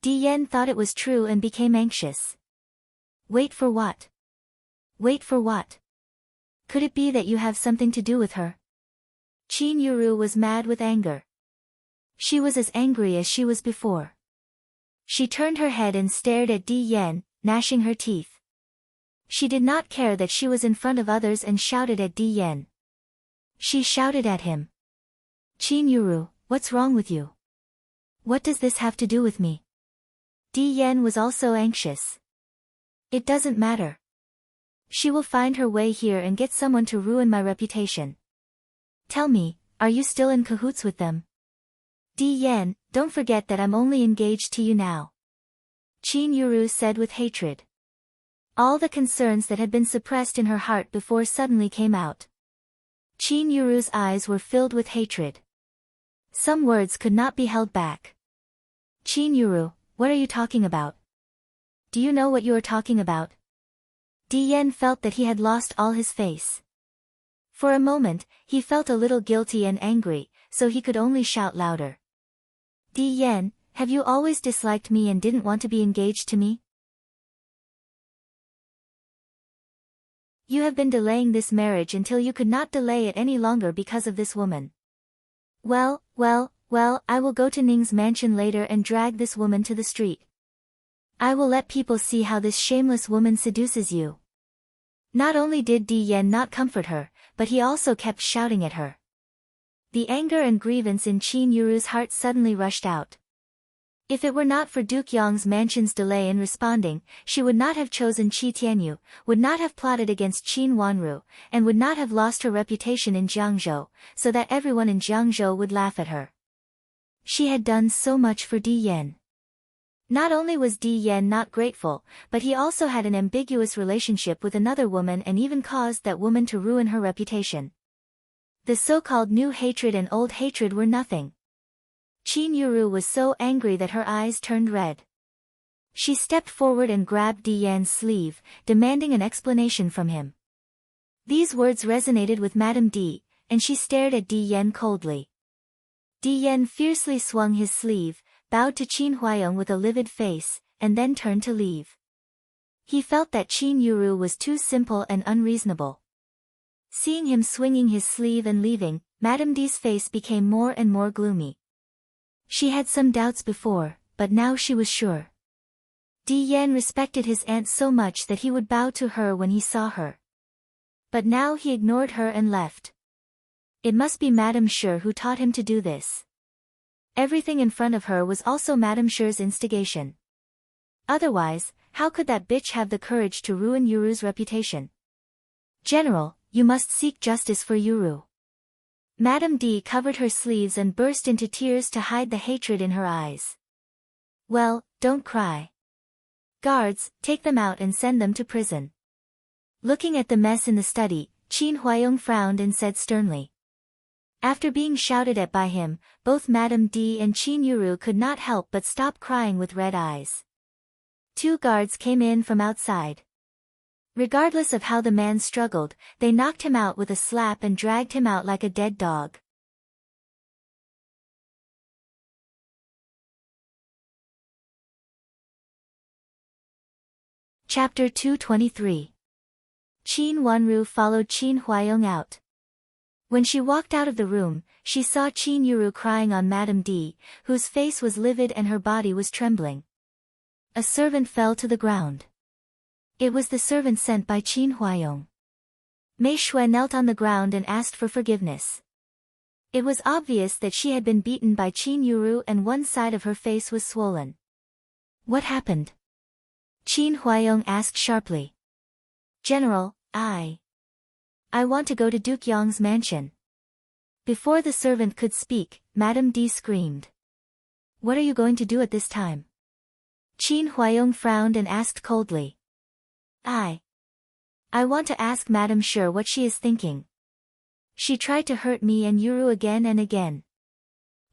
Di Yan thought it was true and became anxious. Wait for what? Wait for what? Could it be that you have something to do with her? Qin Yuru was mad with anger. She was as angry as she was before. She turned her head and stared at Di Yan, gnashing her teeth. She did not care that she was in front of others and shouted at Di Yan. She shouted at him. Qin Yuru, what's wrong with you? What does this have to do with me? Di Yan was also anxious. It doesn't matter. She will find her way here and get someone to ruin my reputation. Tell me, are you still in cahoots with them? Di Yan, don't forget that I'm only engaged to you now. Qin Yuru said with hatred. All the concerns that had been suppressed in her heart before suddenly came out. Qin Yuru's eyes were filled with hatred. Some words could not be held back. Qin Yuru, what are you talking about? Do you know what you are talking about? Di Yan felt that he had lost all his face. For a moment, he felt a little guilty and angry, so he could only shout louder. Di Yan, have you always disliked me and didn't want to be engaged to me? You have been delaying this marriage until you could not delay it any longer because of this woman. Well, I will go to Ning's mansion later and drag this woman to the street. I will let people see how this shameless woman seduces you. Not only did Di Yan not comfort her, but he also kept shouting at her. The anger and grievance in Qin Yuru's heart suddenly rushed out. If it were not for Duke Yong's mansion's delay in responding, she would not have chosen Qi Tianyu, would not have plotted against Qin Wanru, and would not have lost her reputation in Jiangzhou, so that everyone in Jiangzhou would laugh at her. She had done so much for Di Yan. Not only was Di Yan not grateful, but he also had an ambiguous relationship with another woman and even caused that woman to ruin her reputation. The so-called new hatred and old hatred were nothing. Qin Yuru was so angry that her eyes turned red. She stepped forward and grabbed Di Yan's sleeve, demanding an explanation from him. These words resonated with Madame Di, and she stared at Di Yan coldly. Di Yan fiercely swung his sleeve, bowed to Qin Huayong with a livid face, and then turned to leave. He felt that Qin Yuru was too simple and unreasonable. Seeing him swinging his sleeve and leaving, Madame Di's face became more and more gloomy. She had some doubts before, but now she was sure. Di Yan respected his aunt so much that he would bow to her when he saw her. But now he ignored her and left. It must be Madame Sure who taught him to do this. Everything in front of her was also Madame Sure's instigation. Otherwise, how could that bitch have the courage to ruin Yuru's reputation? General, you must seek justice for Yuru. Madame D covered her sleeves and burst into tears to hide the hatred in her eyes. Well, don't cry. Guards, take them out and send them to prison. Looking at the mess in the study, Qin Huayong frowned and said sternly. After being shouted at by him, both Madame D and Qin Yuru could not help but stop crying with red eyes. 2 guards came in from outside. Regardless of how the man struggled, they knocked him out with a slap and dragged him out like a dead dog. Chapter 223. Qin Wanru followed Qin Huayong out. When she walked out of the room, she saw Qin Yuru crying on Madame D, whose face was livid and her body was trembling. A servant fell to the ground. It was the servant sent by Qin Huayong. Mei Shui knelt on the ground and asked for forgiveness. It was obvious that she had been beaten by Qin Yuru and one side of her face was swollen. What happened? Qin Huayong asked sharply. General, I want to go to Duke Yong's mansion. Before the servant could speak, Madame D screamed. What are you going to do at this time? Qin Huayong frowned and asked coldly. I want to ask Madame Sure what she is thinking. She tried to hurt me and Yuru again and again.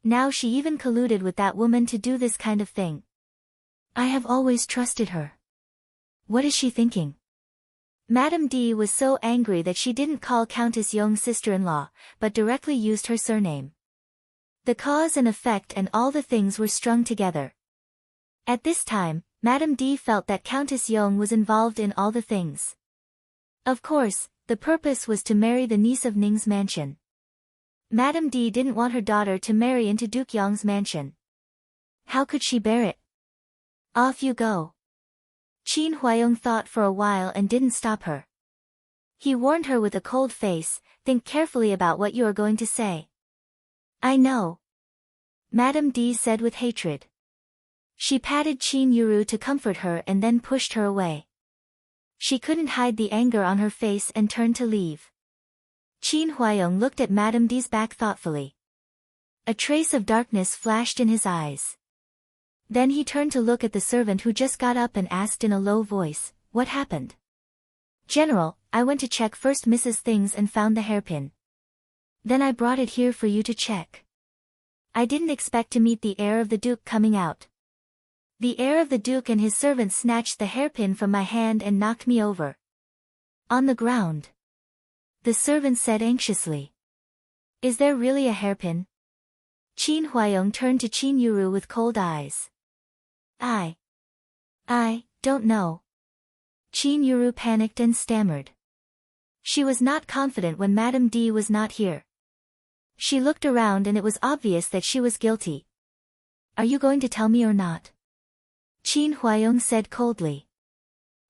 Now she even colluded with that woman to do this kind of thing. I have always trusted her. What is she thinking? Madame D was so angry that she didn't call Countess Yong's sister-in-law, but directly used her surname. The cause and effect and all the things were strung together. At this time, Madame D felt that Countess Yong was involved in all the things. Of course, the purpose was to marry the niece of Ning's mansion. Madame D didn't want her daughter to marry into Duke Yong's mansion. How could she bear it? Off you go. Qin Huayong thought for a while and didn't stop her. He warned her with a cold face, think carefully about what you are going to say. I know. Madame D said with hatred. She patted Qin Yuru to comfort her and then pushed her away. She couldn't hide the anger on her face and turned to leave. Qin Huayong looked at Madame D's back thoughtfully. A trace of darkness flashed in his eyes. Then he turned to look at the servant who just got up and asked in a low voice, what happened? General, I went to check first Mrs. Things and found the hairpin. Then I brought it here for you to check. I didn't expect to meet the heir of the Duke coming out. The heir of the Duke and his servant snatched the hairpin from my hand and knocked me over. On the ground. The servant said anxiously. Is there really a hairpin? Qin Huayong turned to Qin Yuru with cold eyes. I don't know. Qin Yuru panicked and stammered. She was not confident when Madame D was not here. She looked around and it was obvious that she was guilty. Are you going to tell me or not? Qin Huayong said coldly.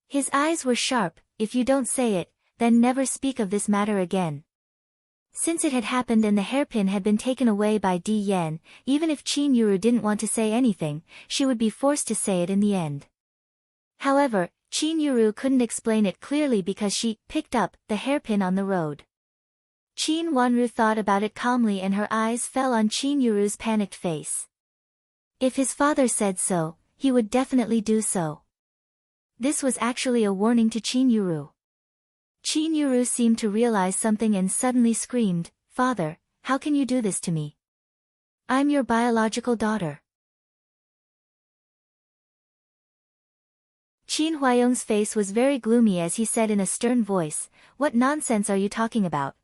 His eyes were sharp. If you don't say it, then never speak of this matter again. Since it had happened and the hairpin had been taken away by Di Yan, even if Qin Yuru didn't want to say anything, she would be forced to say it in the end. However, Qin Yuru couldn't explain it clearly because she picked up the hairpin on the road. Qin Wanru thought about it calmly and her eyes fell on Qin Yuru's panicked face. If his father said so, he would definitely do so. This was actually a warning to Qin Yuru. Qin Yuru seemed to realize something and suddenly screamed, Father, how can you do this to me? I'm your biological daughter. Qin Huayong's face was very gloomy as he said in a stern voice, What nonsense are you talking about?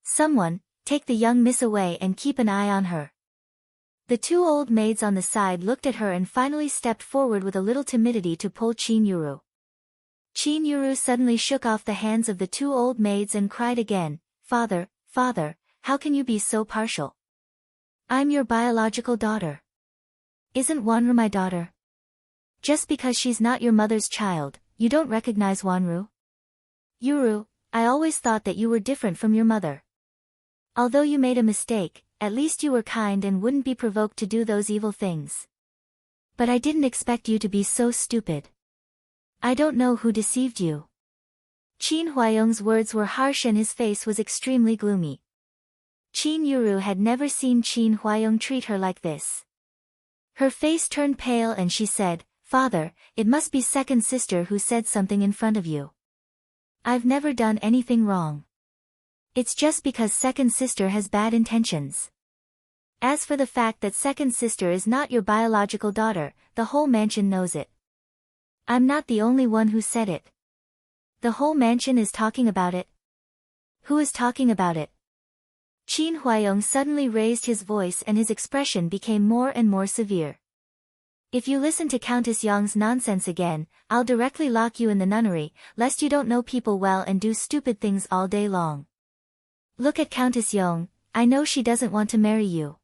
Someone, take the young miss away and keep an eye on her. The 2 old maids on the side looked at her and finally stepped forward with a little timidity to pull Qin Yuru. Qin Yuru suddenly shook off the hands of the 2 old maids and cried again, Father, Father, how can you be so partial? I'm your biological daughter. Isn't Wanru my daughter? Just because she's not your mother's child, you don't recognize Wanru? Yuru, I always thought that you were different from your mother. Although you made a mistake, at least you were kind and wouldn't be provoked to do those evil things. But I didn't expect you to be so stupid. I don't know who deceived you. Qin Huayong's words were harsh and his face was extremely gloomy. Qin Yuru had never seen Qin Huayong treat her like this. Her face turned pale and she said, "Father, it must be second sister who said something in front of you. I've never done anything wrong. It's just because second sister has bad intentions. As for the fact that second sister is not your biological daughter, the whole mansion knows it. I'm not the only one who said it. The whole mansion is talking about it." "Who is talking about it?" Qin Huayong suddenly raised his voice and his expression became more and more severe. "If you listen to Countess Yong's nonsense again, I'll directly lock you in the nunnery, lest you don't know people well and do stupid things all day long. Look at Countess Yong, I know she doesn't want to marry you."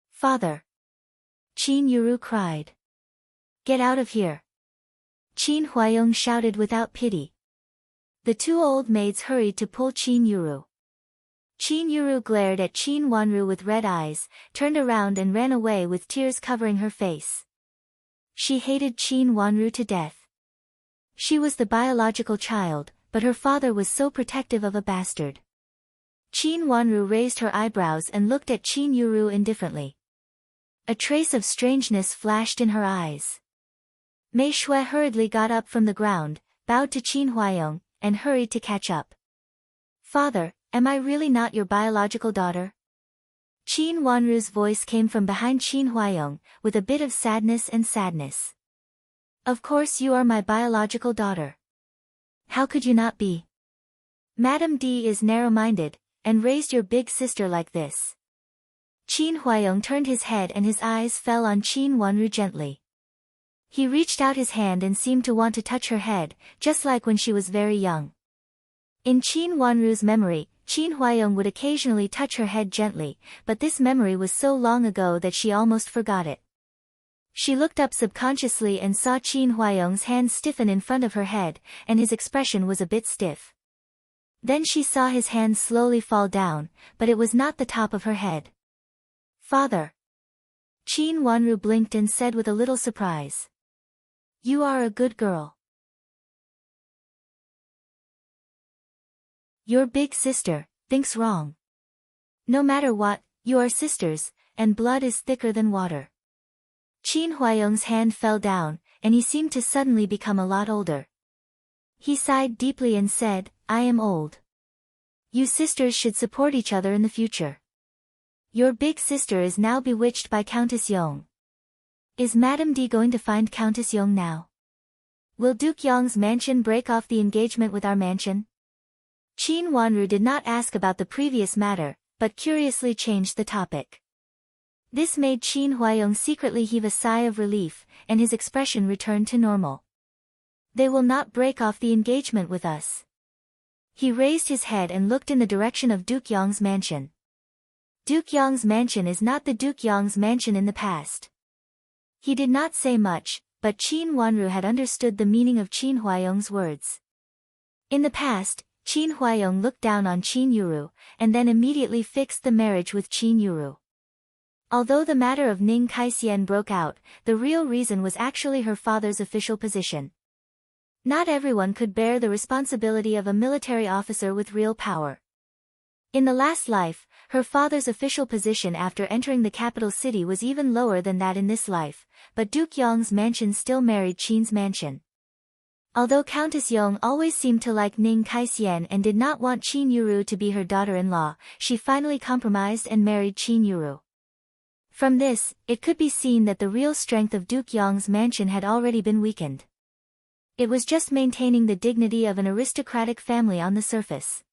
"Father!" Qin Yuru cried. "Get out of here!" Qin Huayong shouted without pity. The two old maids hurried to pull Qin Yuru. Qin Yuru glared at Qin Wanru with red eyes, turned around and ran away with tears covering her face. She hated Qin Wanru to death. She was the biological child, but her father was so protective of a bastard. Qin Wanru raised her eyebrows and looked at Qin Yuru indifferently. A trace of strangeness flashed in her eyes. Mei Shui hurriedly got up from the ground, bowed to Qin Huayong, and hurried to catch up. "Father, am I really not your biological daughter?" Qin Wanru's voice came from behind Qin Huayong, with a bit of sadness and sadness. "Of course you are my biological daughter. How could you not be? Madame D is narrow-minded, and raised your big sister like this." Qin Huayong turned his head and his eyes fell on Qin Wanru gently. He reached out his hand and seemed to want to touch her head, just like when she was very young. In Qin Wanru's memory, Qin Huayong would occasionally touch her head gently, but this memory was so long ago that she almost forgot it. She looked up subconsciously and saw Qin Huayong's hand stiffen in front of her head, and his expression was a bit stiff. Then she saw his hand slowly fall down, but it was not the top of her head. "Father!" Qin Wanru blinked and said with a little surprise. "You are a good girl. Your big sister thinks wrong. No matter what, you are sisters, and blood is thicker than water." Qin Huayong's hand fell down, and he seemed to suddenly become a lot older. He sighed deeply and said, "I am old. You sisters should support each other in the future. Your big sister is now bewitched by Countess Yong. Is Madame D going to find Countess Yong now? Will Duke Yong's mansion break off the engagement with our mansion?" Qin Wanru did not ask about the previous matter, but curiously changed the topic. This made Qin Huayong secretly heave a sigh of relief, and his expression returned to normal. "They will not break off the engagement with us." He raised his head and looked in the direction of Duke Yong's mansion. Duke Yong's mansion is not the Duke Yong's mansion in the past. He did not say much, but Qin Wanru had understood the meaning of Qin Huayong's words. In the past, Qin Huayong looked down on Qin Yuru, and then immediately fixed the marriage with Qin Yuru. Although the matter of Ning Kaisian broke out, the real reason was actually her father's official position. Not everyone could bear the responsibility of a military officer with real power. In the last life, her father's official position after entering the capital city was even lower than that in this life, but Duke Yong's mansion still married Qin's mansion. Although Countess Yong always seemed to like Ning Kaisian and did not want Qin Yuru to be her daughter-in-law, she finally compromised and married Qin Yuru. From this, it could be seen that the real strength of Duke Yong's mansion had already been weakened. It was just maintaining the dignity of an aristocratic family on the surface.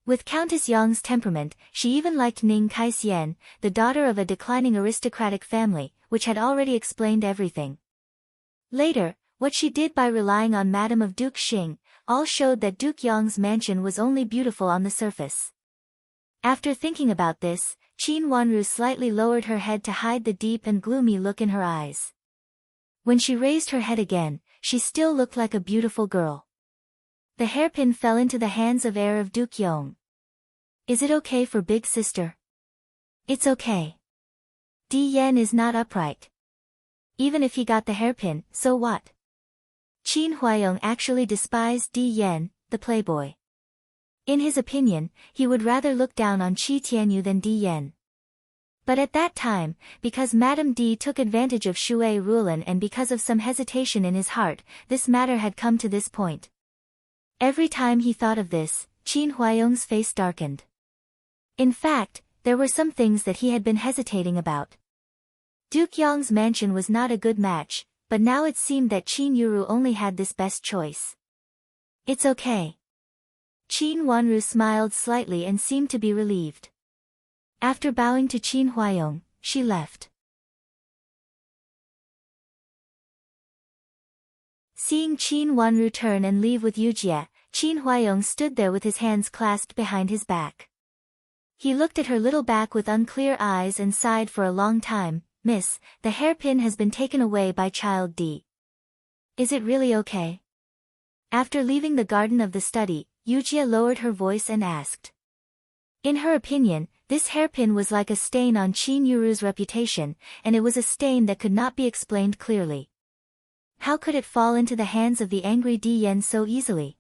With Countess Yong's temperament, she even liked Ning Kaisian, the daughter of a declining aristocratic family, which had already explained everything. Later, what she did by relying on Madame of Duke Xing, all showed that Duke Yong's mansion was only beautiful on the surface. After thinking about this, Qin Wanru slightly lowered her head to hide the deep and gloomy look in her eyes. When she raised her head again, she still looked like a beautiful girl. The hairpin fell into the hands of heir of Duke Yong. Is it okay for big sister? It's okay. Di Yan is not upright. Even if he got the hairpin, so what? Qin Huayong actually despised Di Yan, the playboy. In his opinion, he would rather look down on Qi Tianyu than Di Yan. But at that time, because Madame Di took advantage of Shui Rulan and because of some hesitation in his heart, this matter had come to this point. Every time he thought of this, Qin Huayong's face darkened. In fact, there were some things that he had been hesitating about. Duke Yong's mansion was not a good match, but now it seemed that Qin Yuru only had this best choice. It's okay. Qin Wanru smiled slightly and seemed to be relieved. After bowing to Qin Huayong, she left. Seeing Qin Wanru turn and leave with Yujie, Qin Huayong stood there with his hands clasped behind his back. He looked at her little back with unclear eyes and sighed for a long time. Miss, the hairpin has been taken away by child D. Is it really okay? After leaving the garden of the study, Yujie lowered her voice and asked. In her opinion, this hairpin was like a stain on Qin Yuru's reputation, and it was a stain that could not be explained clearly. How could it fall into the hands of the angry Di Yan so easily?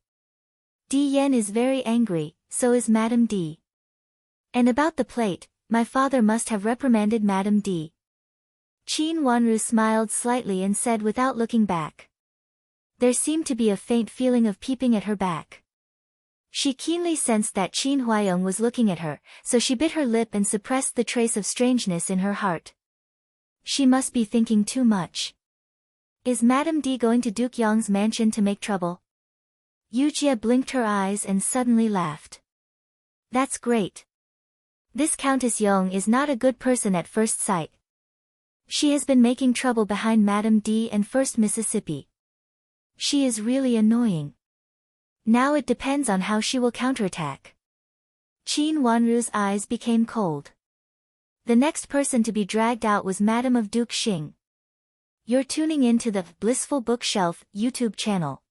Di Yan is very angry, so is Madame D. And about the plate, my father must have reprimanded Madame D. Qin Wanru smiled slightly and said without looking back. There seemed to be a faint feeling of peeping at her back. She keenly sensed that Qin Huayong was looking at her, so she bit her lip and suppressed the trace of strangeness in her heart. She must be thinking too much. Is Madame D going to Duke Yong's mansion to make trouble? Yujie blinked her eyes and suddenly laughed. That's great. This Countess Yong is not a good person at first sight. She has been making trouble behind Madame D and First Mississippi. She is really annoying. Now it depends on how she will counterattack. Qin Wanru's eyes became cold. The next person to be dragged out was Madame of Duke Xing. You're tuning in to the Blissful Bookshelf YouTube channel.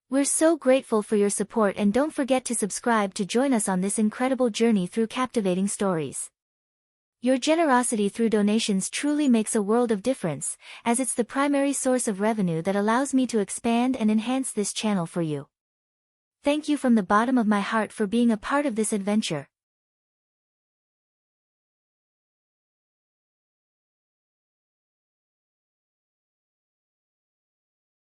We're so grateful for your support and don't forget to subscribe to join us on this incredible journey through captivating stories. Your generosity through donations truly makes a world of difference, as it's the primary source of revenue that allows me to expand and enhance this channel for you. Thank you from the bottom of my heart for being a part of this adventure.